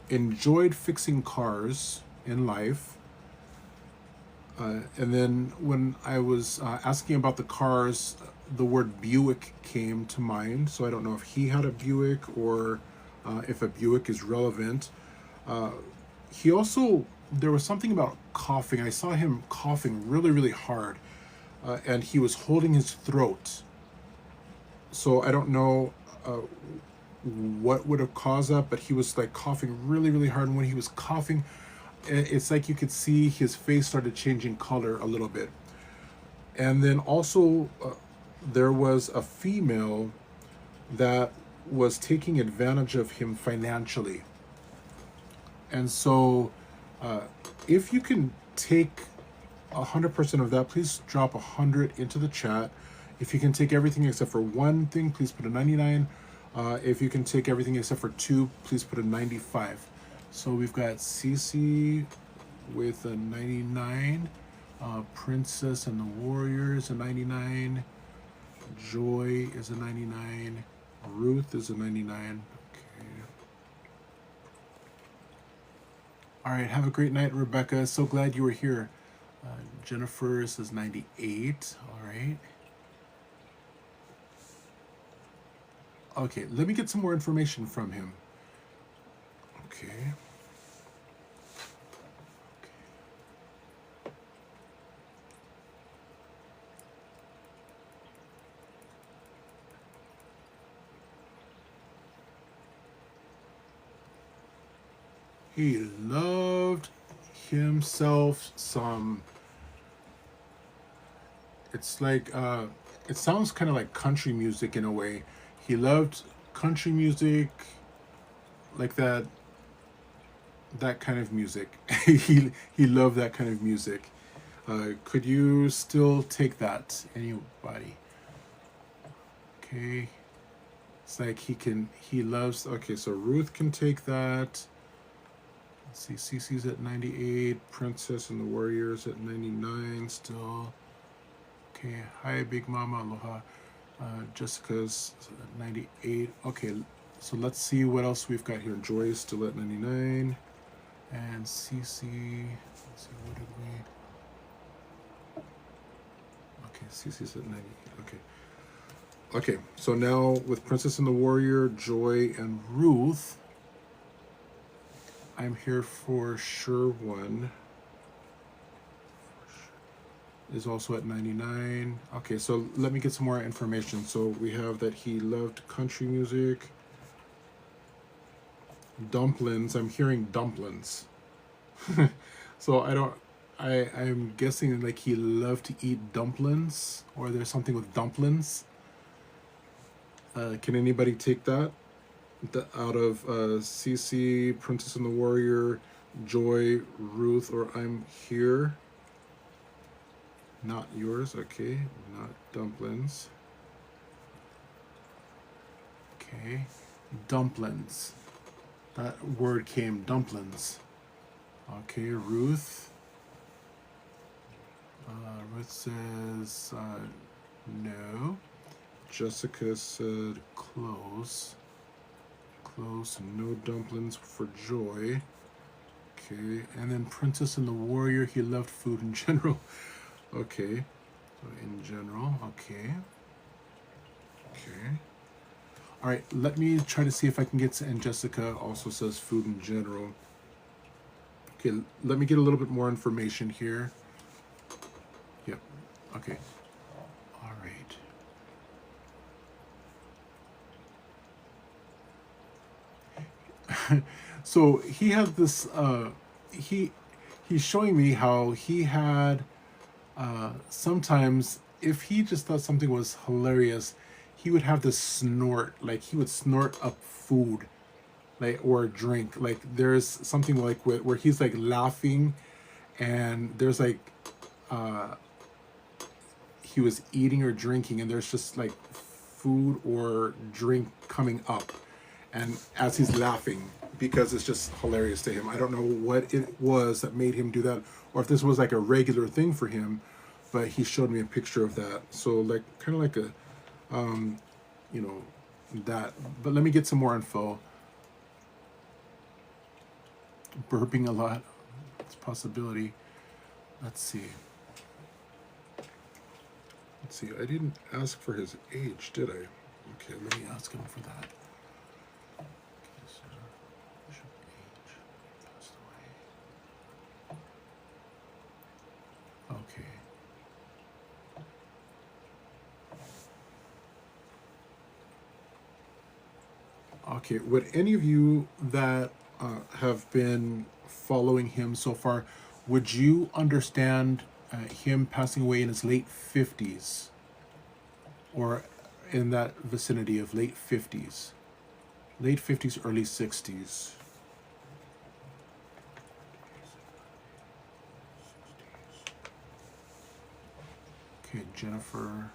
enjoyed fixing cars in life. And then when I was asking about the cars, the word Buick came to mind. So I don't know if he had a Buick or if a Buick is relevant. He also, there was something about coughing. I saw him coughing really, really hard. And he was holding his throat. So I don't know what would have caused that, but he was like coughing really, really hard. And when he was coughing, it's like you could see his face started changing color a little bit. And then also there was a female that was taking advantage of him financially. And so if you can take 100% of that, please drop 100 into the chat. If you can take everything except for one thing, please put a 99. If you can take everything except for two, please put a 95. So we've got Cece with a 99, Princess and the Warriors a 99, Joy is a 99, Ruth is a 99. Okay. All right, have a great night, Rebecca. So glad you were here. Jennifer says 98. All right. Okay, let me get some more information from him. Okay. He loved himself some. It's like, it sounds kind of like country music in a way. He loved country music, like that kind of music. he loved that kind of music. Could you still take that, anybody? Okay. It's like he loves, okay, so Ruth can take that. Let's see, Cece's at 98, Princess and the Warriors at 99 still. Okay, hi Big Mama, aloha. Jessica's 98. Okay, so let's see what else we've got here. Joy is still at 99. And Cece, let's see, what did we... Okay, Cece's at 98, okay. Okay, so now with Princess and the Warrior, Joy, and Ruth, I'm here for sure one. Is also at 99. Okay, so let me get some more information. So we have that he loved country music. Dumplings, I'm hearing dumplings. So I'm guessing like he loved to eat dumplings, or there's something with dumplings. Can anybody take that? Out of Cece, Princess and the Warrior, Joy, Ruth, or I'm here. Not yours, okay. Not dumplings. Okay. Dumplings. That word came, dumplings. Okay, Ruth. Ruth says no. Jessica said close. Close, no dumplings for Joy. Okay, and then Princess and the Warrior, he loved food in general. Okay, so in general, okay. Okay. All right, let me try to see if I can get to, and Jessica also says food in general. Okay, let me get a little bit more information here. Yep, okay. All right. So he had this, he, he's showing me how he had, sometimes if he just thought something was hilarious, he would have this snort, like he would snort up food, like, or a drink. Like there's something like where he's like laughing, and there's like he was eating or drinking, and there's just like food or drink coming up, and as he's laughing, because it's just hilarious to him. I don't know what it was that made him do that, or if this was like a regular thing for him, but he showed me a picture of that. So like kind of like a you know, that. But let me get some more info. Burping a lot, it's a possibility. Let's see. Let's see, I didn't ask for his age, did I? Okay, let me ask him for that. Okay, so Bishop age passed away. Okay. Okay, would any of you that have been following him so far, would you understand him passing away in his late 50s, or in that vicinity of late 50s? Late 50s, early 60s. Okay, Jennifer.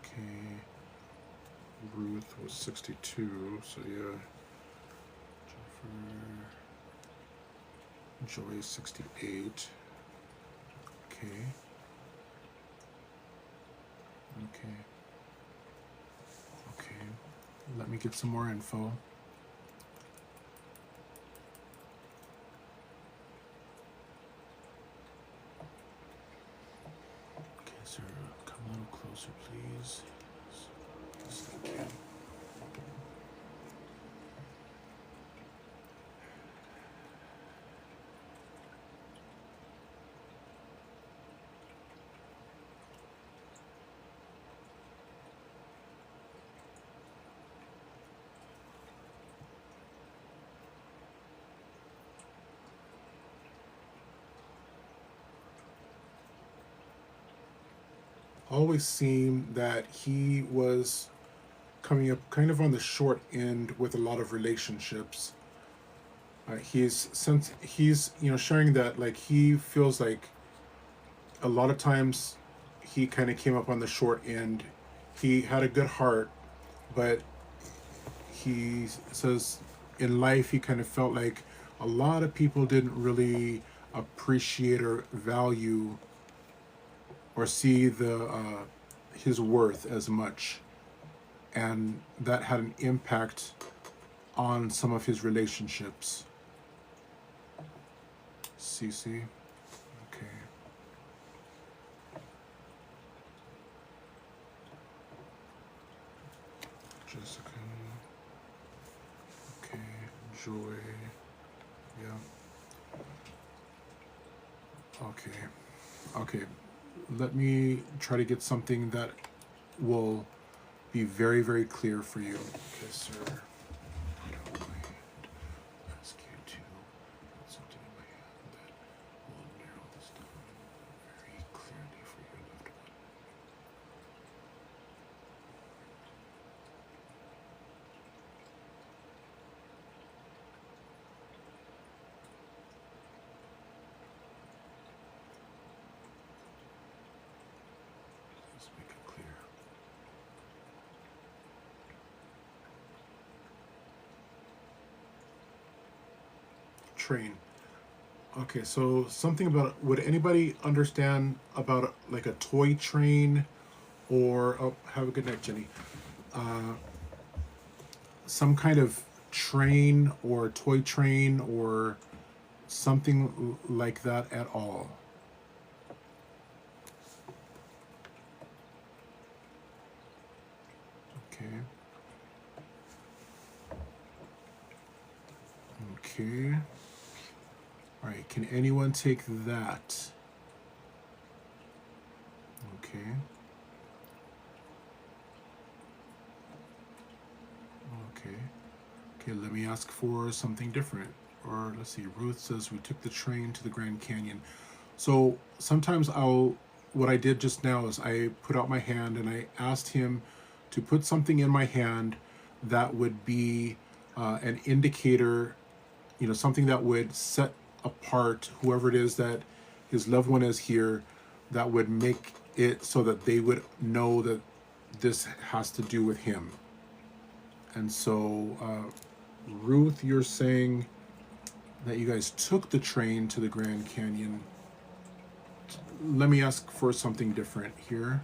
Okay. Ruth was 62, so yeah. Jennifer. Joy 68. Okay. Okay. Okay. Let me get some more info. Okay, sir, come a little closer, please. Thank you. Always seemed that he was coming up kind of on the short end with a lot of relationships. He's sharing that like he feels like a lot of times he kind of came up on the short end. He had a good heart, but he says in life he kind of felt like a lot of people didn't really appreciate or value or see the his worth as much, and that had an impact on some of his relationships. Cece, okay. Jessica, okay. Joy, yeah. Okay, okay. Let me try to get something that will be very, very clear for you. Okay, sir. I don't mind. Ask you to put something in my hand that will narrow this down very clearly for your loved one. Let's make it clear. Train. Okay, so something about, would anybody understand about like a toy train, or oh, have a good night, Jenny. Some kind of train or toy train or something like that at all? Okay. All right, can anyone take that? Okay. Okay. Okay, let me ask for something different. Or let's see, Ruth says we took the train to the Grand Canyon. So sometimes what I did just now is I put out my hand and I asked him to put something in my hand that would be an indicator, something that would set apart whoever it is that his loved one is here, that would make it so that they would know that this has to do with him. And so, Ruth, you're saying that you guys took the train to the Grand Canyon. Let me ask for something different here.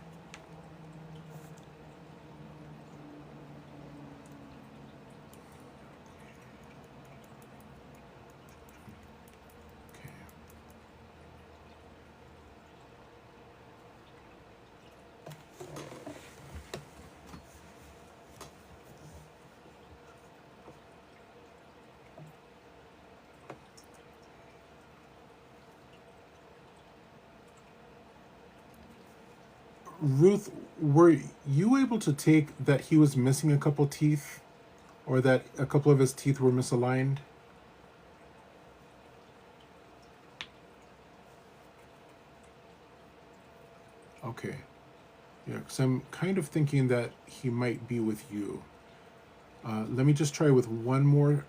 Okay. Ruth, were you able to take that he was missing a couple teeth, or that a couple of his teeth were misaligned? Okay. Yeah, because I'm kind of thinking that he might be with you. Let me just try with one more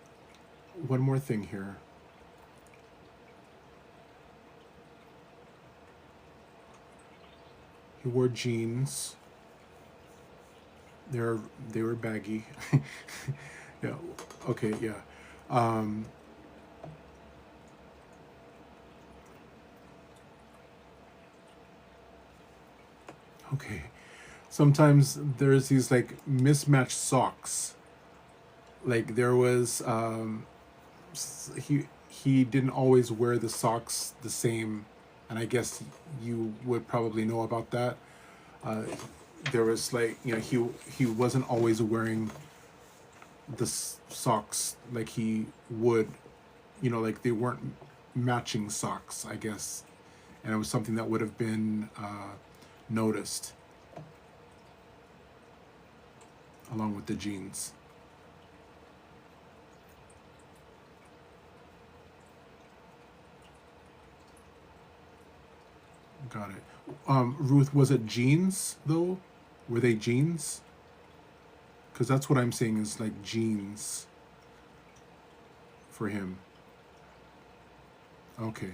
thing here. He wore jeans. They were baggy. Yeah. Okay. Yeah. Okay. Sometimes there's these like mismatched socks. Like there was he didn't always wear the socks the same, and I guess you would probably know about that. Uh, there was like he wasn't always wearing the socks like he would, like they weren't matching socks, I guess, and it was something that would have been noticed along with the jeans. Got it. Ruth, was it jeans though? Were they jeans? Because that's what I'm saying is like jeans for him. Okay.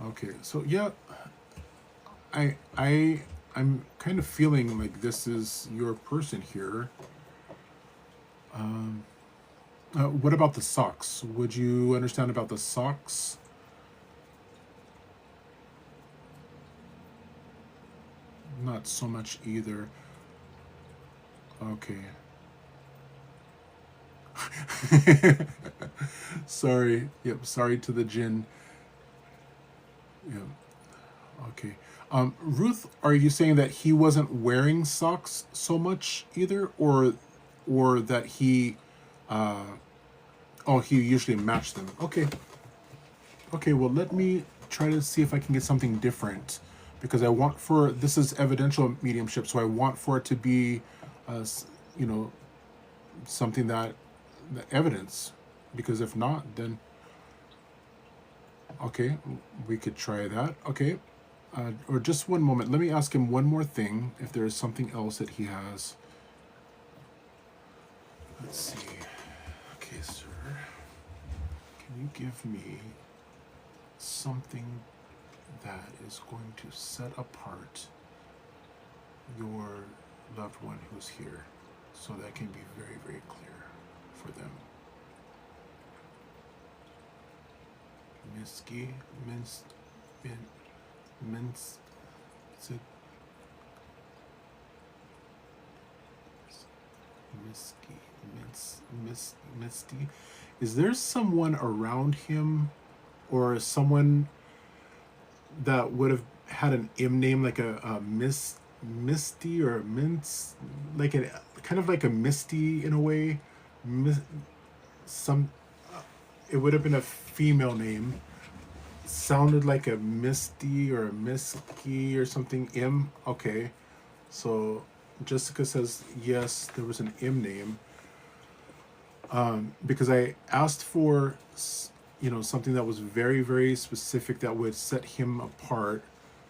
Okay. So yeah, I'm kind of feeling like this is your person here. What about the socks? Would you understand about the socks? Not so much either. Okay. Sorry. Yep. Sorry to the jinn. Yep. Okay. Ruth, are you saying that he wasn't wearing socks so much either, or that he, he usually matched them? Okay. Okay. Well, let me try to see if I can get something different, because this is evidential mediumship, so I want for it to be, you know, something that the evidence, because if not, then okay, we could try that. Okay. Or just one moment. Let me ask him one more thing, if there is something else that he has. Let's see. Okay, sir. Can you give me something that is going to set apart your loved one who's here, so that can be very, very clear for them? Minsky, Misty. Is there someone around him, or someone that would have had an M name, like a Misty or Mince, like a kind of like a Misty in a way? mis- some. It would have been a female name. Sounded like a Misty or a Misky or something. M. Okay, so Jessica says yes, there was an M name. Because I asked for, something that was very, very specific that would set him apart.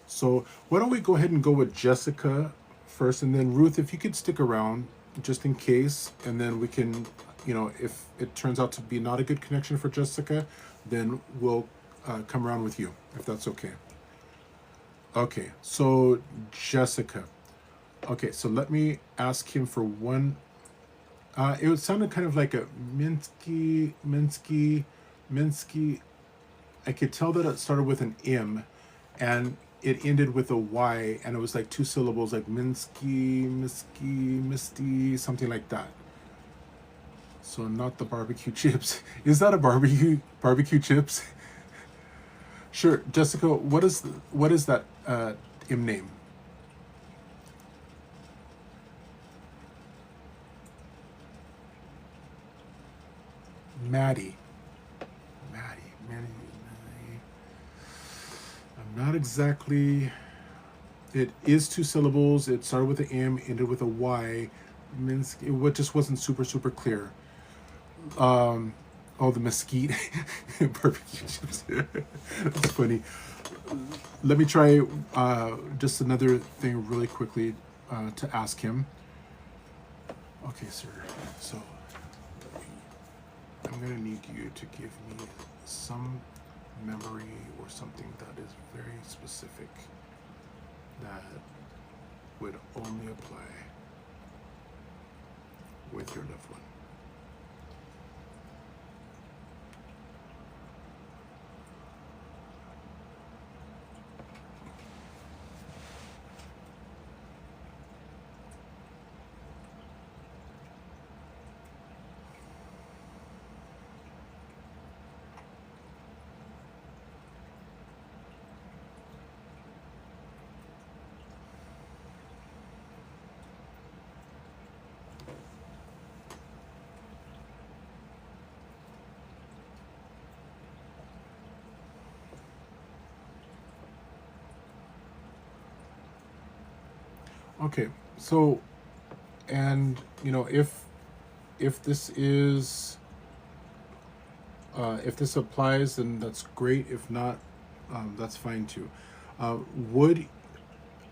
So why don't we go ahead and go with Jessica first, and then Ruth, if you could stick around just in case, and then we can, if it turns out to be not a good connection for Jessica, then we'll come around with you, if that's okay. Okay, so Jessica. Okay, so let me ask him for one. It sounded kind of like a Minsky. I could tell that it started with an M, and it ended with a Y, and it was like two syllables, like Misty, something like that. So not the barbecue chips. Is that a barbecue chips? Sure, Jessica. What is that M name? Maddie. Maddie. I'm not exactly. It is two syllables. It started with an M, ended with a Y. It just wasn't super clear. Oh, the mesquite barbecue chips. That's funny. Let me try just another thing really quickly to ask him. Okay, sir. So I'm gonna need you to give me some memory or something that is very specific that would only apply with your loved one. Okay, so, and if this is if this applies, then that's great. If not, that's fine too. Would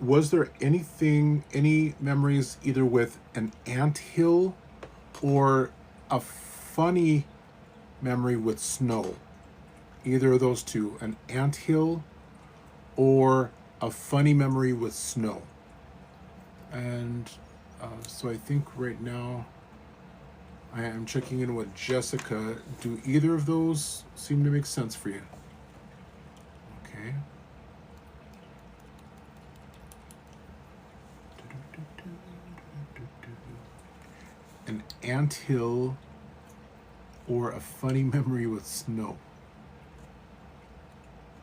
Was there any memories either with an anthill or a funny memory with snow? Either of those two, an anthill or a funny memory with snow. And so I think right now I am checking in with Jessica. Do either of those seem to make sense for you? Okay. An anthill or a funny memory with snow?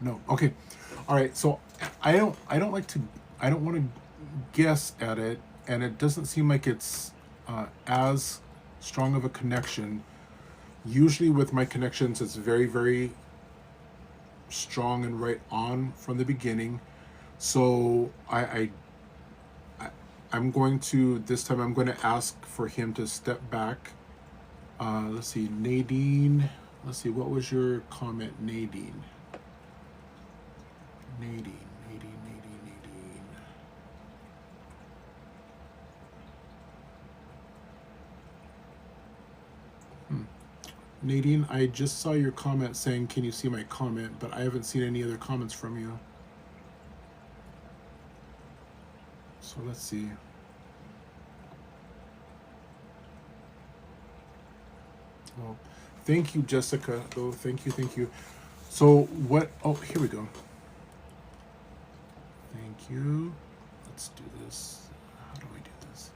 No. Okay. All right. So I don't like to. I don't want to guess at it, and it doesn't seem like it's as strong of a connection. Usually with my connections, it's very, very strong and right on from the beginning. So I'm going to, this time I'm going to ask for him to step back. Let's see, Nadine. Let's see, what was your comment, Nadine? Nadine. Nadine, I just saw your comment saying, can you see my comment? But I haven't seen any other comments from you. So let's see. Well, thank you, Jessica. Oh, thank you. So what, oh, here we go. Thank you. Let's do this. How do we do this?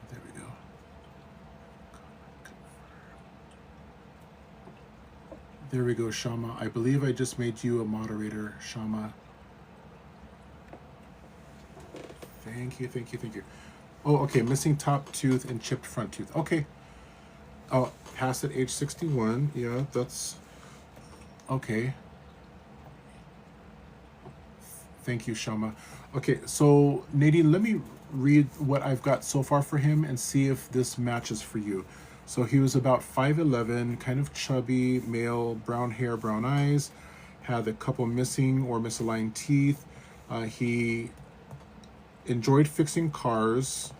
There we go. There we go, Shama. I believe I just made you a moderator, Shama. Thank you. Oh, okay, missing top tooth and chipped front tooth. Okay. Oh, passed at age 61. Yeah, that's okay. Thank you, Shama. Okay, so Nadine, let me read what I've got so far for him and see if this matches for you. So he was about 5'11", kind of chubby, male, brown hair, brown eyes, had a couple missing or misaligned teeth. He enjoyed fixing cars,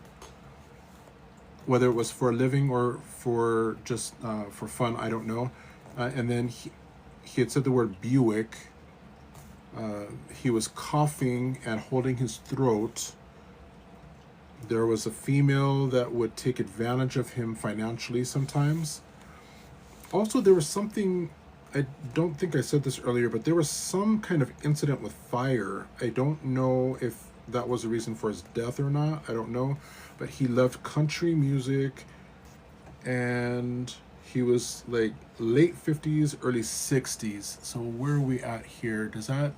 whether it was for a living or for just for fun, I don't know. And then he had said the word Buick. He was coughing and holding his throat. There was a female that would take advantage of him financially sometimes. Also, there was something, I don't think I said this earlier, but there was some kind of incident with fire. I don't know if that was a reason for his death or not. I don't know. But he loved country music, and he was like late 50s, early 60s. So where are we at here? Does that,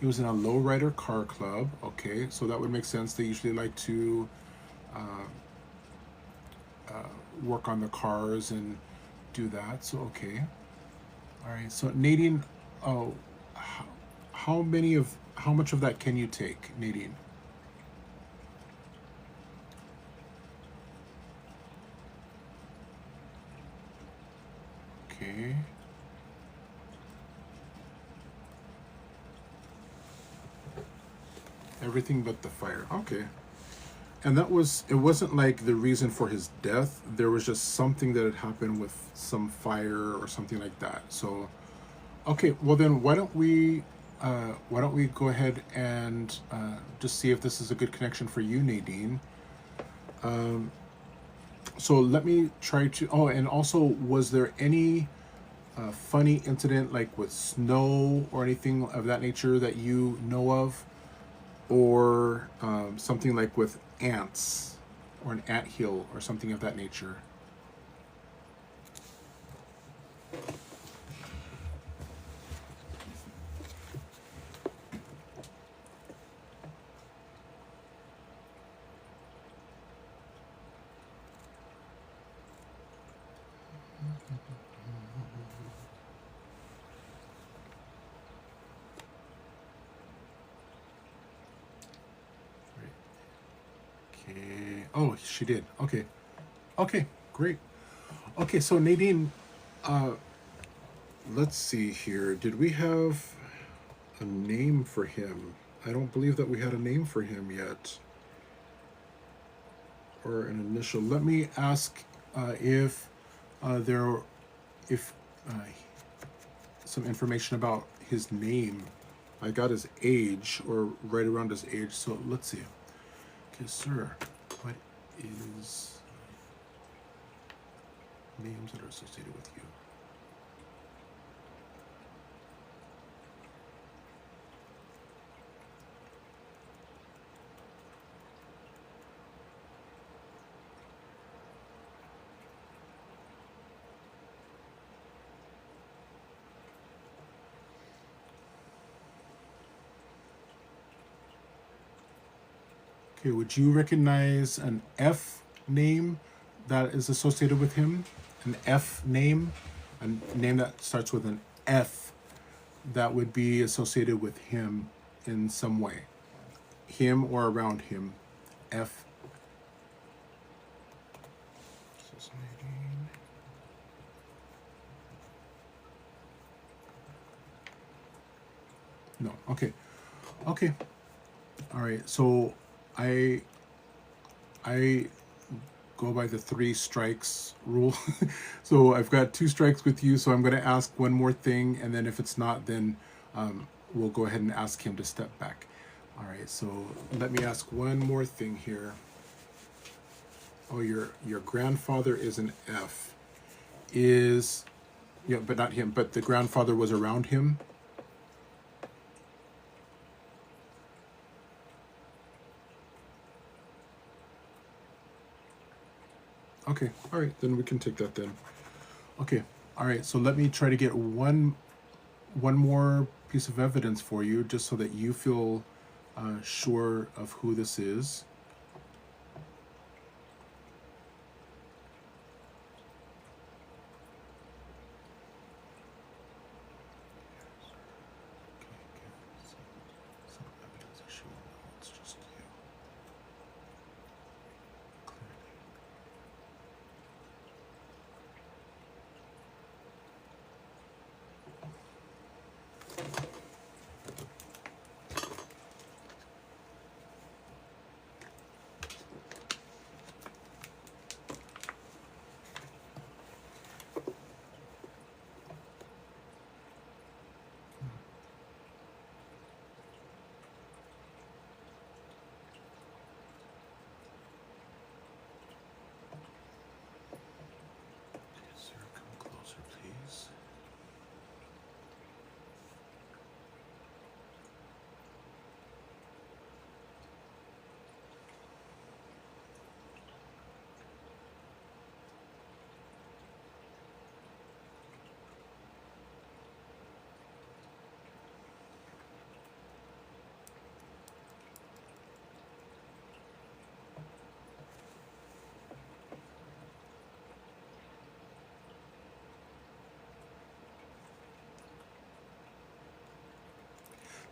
he was in a lowrider car club. Okay, so that would make sense. They usually like to work on the cars and do that. So okay, all right. So Nadine, oh, how much of that can you take, Nadine? Okay. Everything but the fire. Okay. And that was, it wasn't like the reason for his death. There was just something that had happened with some fire or something like that. So, okay, well then why don't we go ahead and just see if this is a good connection for you, Nadine. So let me try to, oh, and also, was there any funny incident like with snow or anything of that nature that you know of? Or something like with ants or an anthill or something of that nature? Okay. Oh, she did. Okay. Okay, great. Okay, so Nadine, uh, let's see here. Did we have a name for him? I don't believe that we had a name for him yet, or an initial. Let me ask if there, if uh, some information about his name. I got his age, or right around his age. So let's see. Okay, sir, what is names that are associated with you? Okay, would you recognize an F name that is associated with him? An F name? A name that starts with an F that would be associated with him in some way? Him or around him? F. No. Okay. Okay. All right. So I I go by the 3 strikes rule. So I've got 2 strikes with you. So I'm going to ask one more thing, and then if it's not, then we'll go ahead and ask him to step back. All right. So let me ask one more thing here. Oh, your grandfather is an F. Is, yeah, but not him. But the grandfather was around him. Okay, all right, then we can take that then. Okay, all right, so let me try to get one more piece of evidence for you, just so that you feel sure of who this is.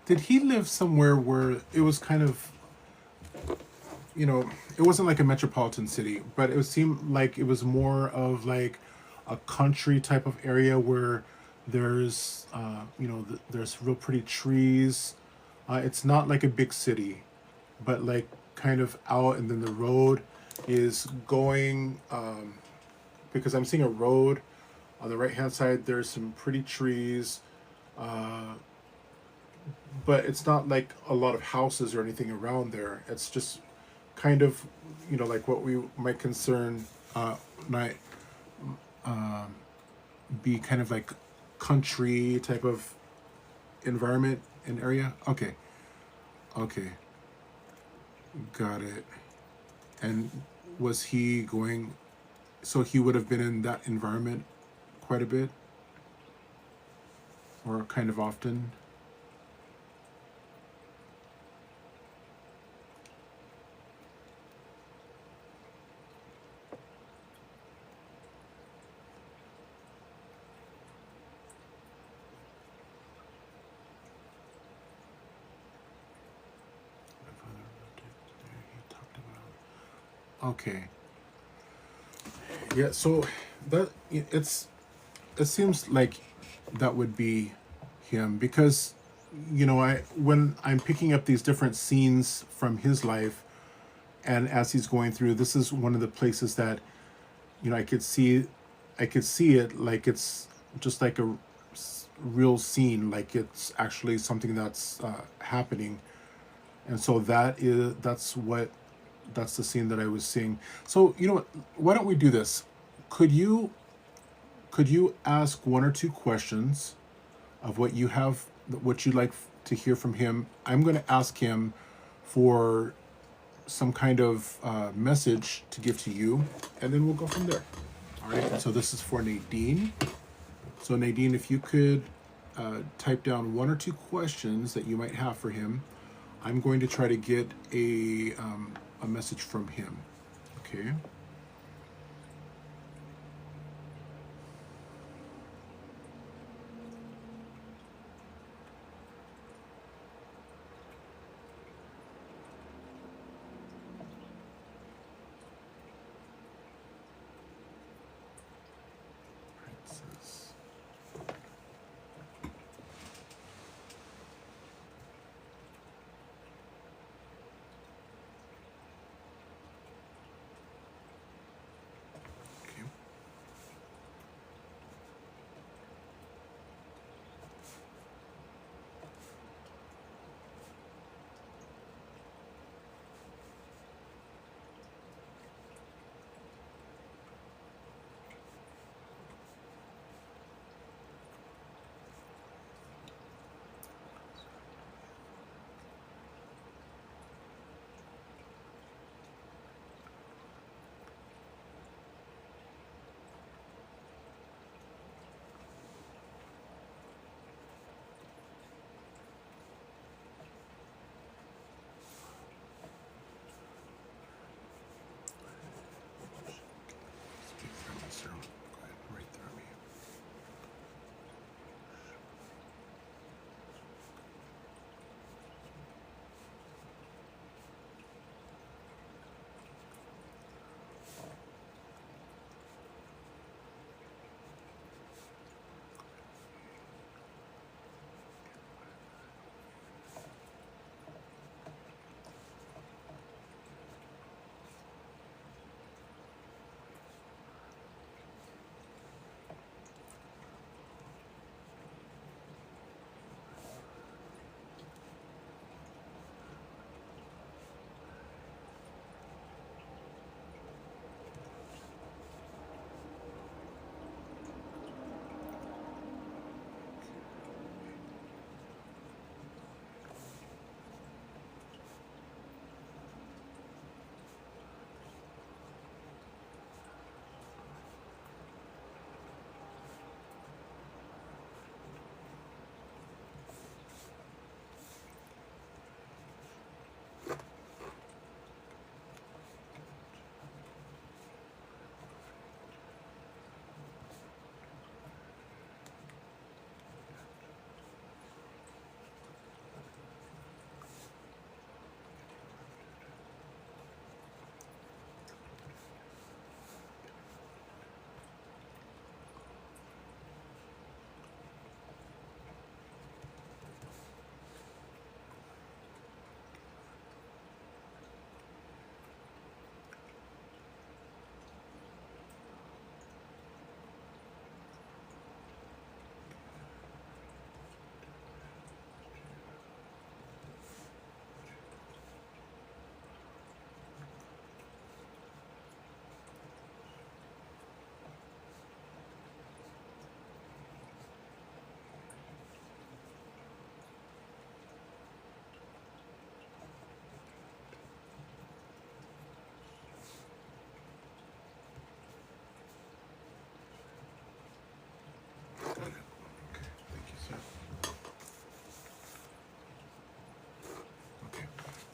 did he live somewhere where it was kind of, it wasn't like a metropolitan city, but it seemed like it was more of like a country type of area where there's, there's real pretty trees. It's not like a big city, but like kind of out, and then the road is going, because I'm seeing a road on the right hand side. There's some pretty trees, but it's not like a lot of houses or anything around there. It's just kind of, like what we might concern, might be kind of like country type of environment and area. Okay, okay, got it. And was he going? So he would have been in that environment quite a bit, or kind of often. Okay. Yeah. So that it seems like that would be him, because I when I'm picking up these different scenes from his life, and as he's going through, this is one of the places that I could see it like it's just like a real scene, like it's actually something that's happening. And so that's the scene that I was seeing. So you know what? Why don't we do this? Could you ask one or two questions of what you have, what you'd like to hear from him? I'm going to ask him for some kind of message to give to you, and then we'll go from there. All right. So this is for Nadine. So Nadine, if you could type down one or two questions that you might have for him, I'm going to try to get a message from him. Okay. Princess.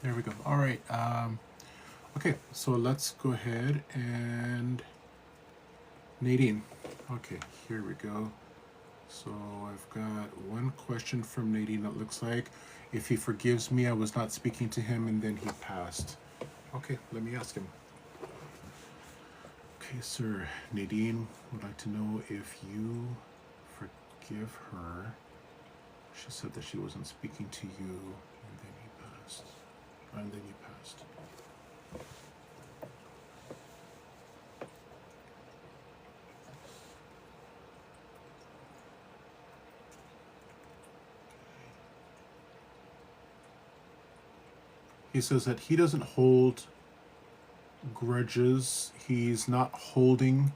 There we go. All right. Okay, so let's go ahead and Nadine. Okay, here we go. So I've got one question from Nadine that looks like, if he forgives me, I was not speaking to him and then he passed. Okay, let me ask him. Okay, sir. Nadine would like to know if you forgive her. She said that she wasn't speaking to you and then he passed. And then you passed. He says that he doesn't hold grudges. He's not holding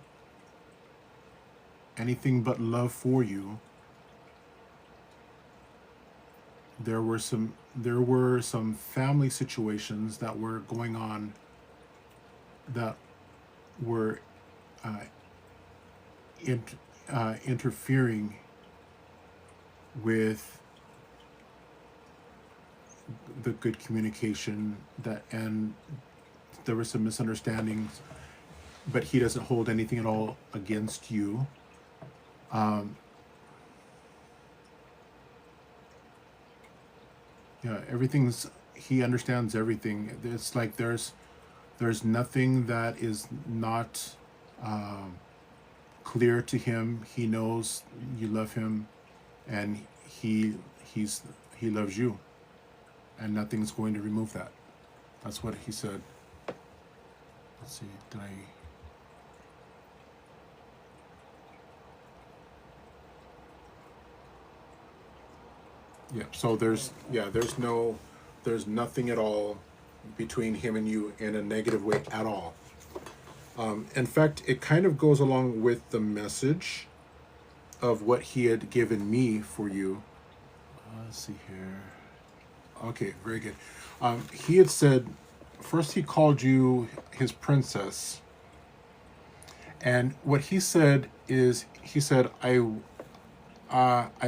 anything but love for you. There were some family situations that were going on that were interfering with the good communication, and there were some misunderstandings, but he doesn't hold anything at all against you. He understands everything. It's like there's nothing that is not clear to him. He knows you love him, and he loves you, and nothing's going to remove that. That's what he said. Let's see, did I... Yeah, so there's nothing at all between him and you in a negative way at all. In fact, it kind of goes along with the message of what he had given me for you. Let's see here. Okay, very good. He had said, first he called you his princess. And what he said is, he said, I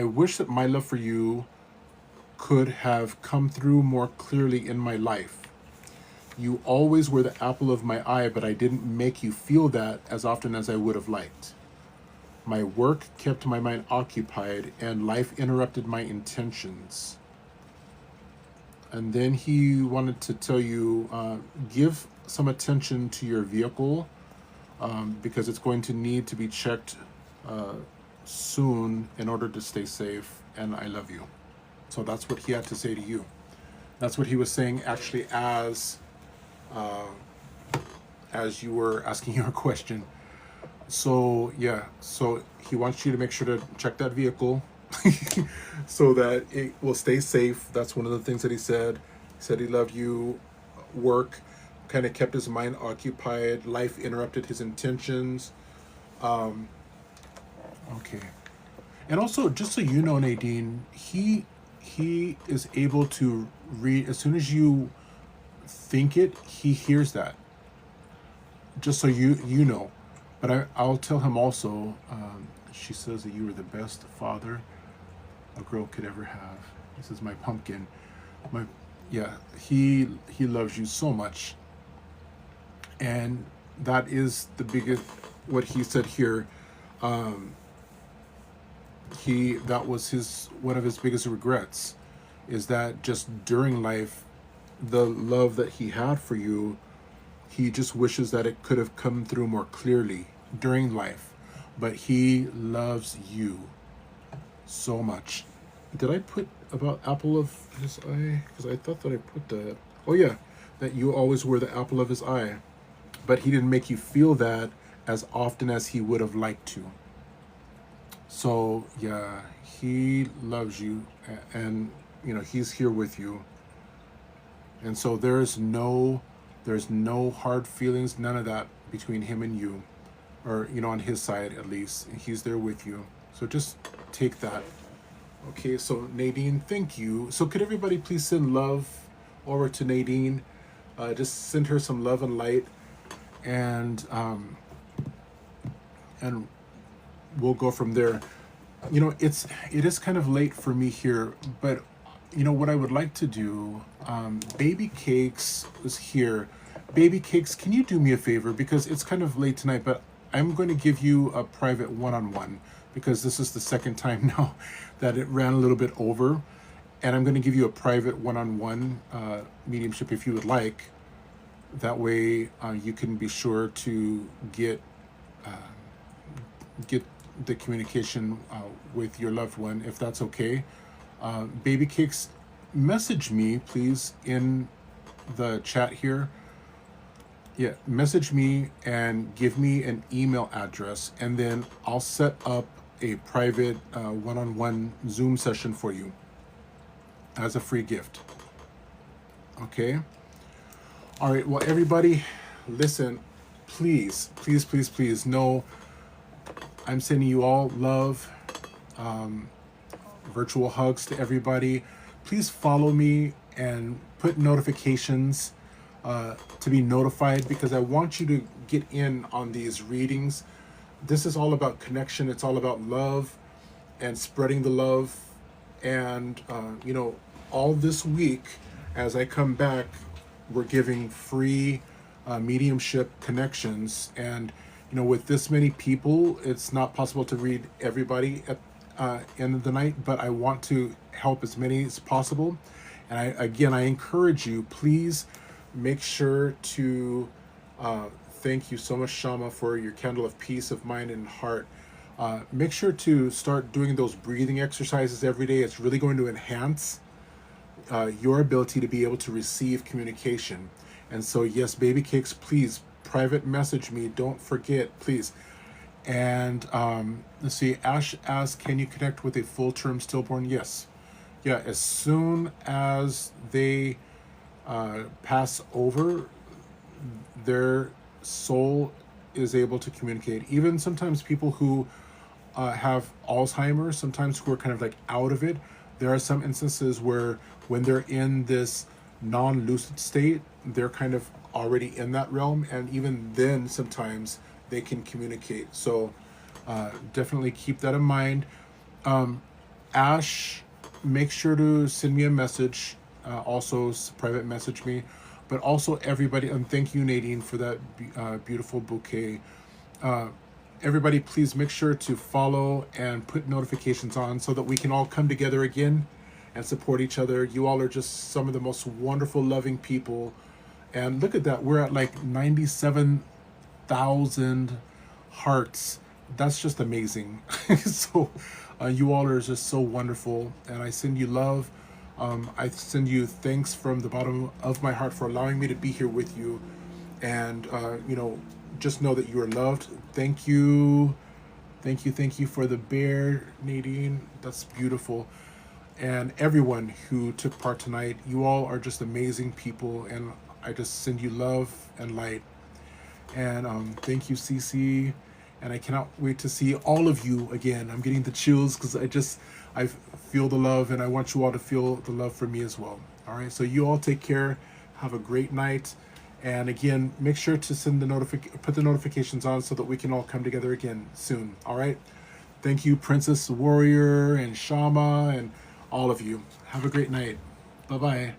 wish that my love for you could have come through more clearly in my life. You always were the apple of my eye, but I didn't make you feel that as often as I would have liked. My work kept my mind occupied, and life interrupted my intentions. And then he wanted to tell you, give some attention to your vehicle, because it's going to need to be checked soon in order to stay safe, and I love you. So that's what he had to say to you. That's what he was saying actually as you were asking your question. So yeah, so he wants you to make sure to check that vehicle so that it will stay safe. That's one of the things that he said. He said he loved you. Work kind of kept his mind occupied. Life interrupted his intentions. Okay. And also, just so you know, Nadine, he is able to read, as soon as you think it, he hears that. Just so you know. But I'll tell him also, she says that you were the best father a girl could ever have. This is my pumpkin. He loves you so much. And that is the biggest, what he said here, that was one of his biggest regrets, is that just during life, the love that he had for you, he just wishes that it could have come through more clearly during life. But he loves you so much. Did I put about apple of his eye? Because I thought that I put that. Oh yeah, that you always were the apple of his eye. But he didn't make you feel that as often as he would have liked to. So yeah, he loves you, and he's here with you. And so there's no hard feelings, none of that between him and you, or on his side at least. He's there with you. So just take that. Okay, so Nadine, thank you. So could everybody please send love over to Nadine? Just send her some love and light, and we'll go from there. It is kind of late for me here, but you know what I would like to do, Baby Cakes is here. Baby Cakes, can you do me a favor? Because it's kind of late tonight, but I'm going to give you a private one-on-one because this is the second time now that it ran a little bit over. And I'm going to give you a private one-on-one mediumship if you would like. That way you can be sure to get the communication with your loved one, if that's okay. Baby Cakes, message me, please, in the chat here. Yeah, message me and give me an email address, and then I'll set up a private one-on-one Zoom session for you as a free gift. Okay? All right, well, everybody, listen, please, please, please, please know I'm sending you all love, virtual hugs to everybody. Please follow me and put notifications to be notified, because I want you to get in on these readings. This is all about connection. It's all about love and spreading the love. And, you know, all this week, as I come back, we're giving free mediumship connections. And, you know, with this many people, it's not possible to read everybody at end of the night, but I want to help as many as possible. And I encourage you, please make sure to thank you so much, Shama, for your candle of peace of mind and heart. Make sure to start doing those breathing exercises every day. It's really going to enhance your ability to be able to receive communication. And so, yes, Baby Cakes, please private message me. Don't forget, please. And let's see, Ash asks, can you connect with a full-term stillborn? Yes. Yeah, as soon as they pass over, their soul is able to communicate. Even sometimes people who have Alzheimer's, sometimes who are kind of like out of it, there are some instances where when they're in this non-lucid state, they're kind of already in that realm, and even then sometimes they can communicate. So definitely keep that in mind. Ash, make sure to send me a message, also private message me, but also everybody, and thank you, Nadine, for that beautiful bouquet. Everybody, please make sure to follow and put notifications on so that we can all come together again and support each other. You all are just some of the most wonderful, loving people. And look at that, we're at like 97,000 hearts. That's just amazing. So you all are just so wonderful, and I send you love. I send you thanks from the bottom of my heart for allowing me to be here with you. And you know, just know that you are loved. Thank you for the bear, Nadine. That's beautiful. And everyone who took part tonight, you all are just amazing people, and I just send you love and light. And thank you, Cece. And I cannot wait to see all of you again. I'm getting the chills because I feel the love, and I want you all to feel the love from me as well. All right, so you all take care. Have a great night. And again, make sure to put the notifications on so that we can all come together again soon. All right. Thank you, Princess Warrior and Shama and all of you. Have a great night. Bye-bye.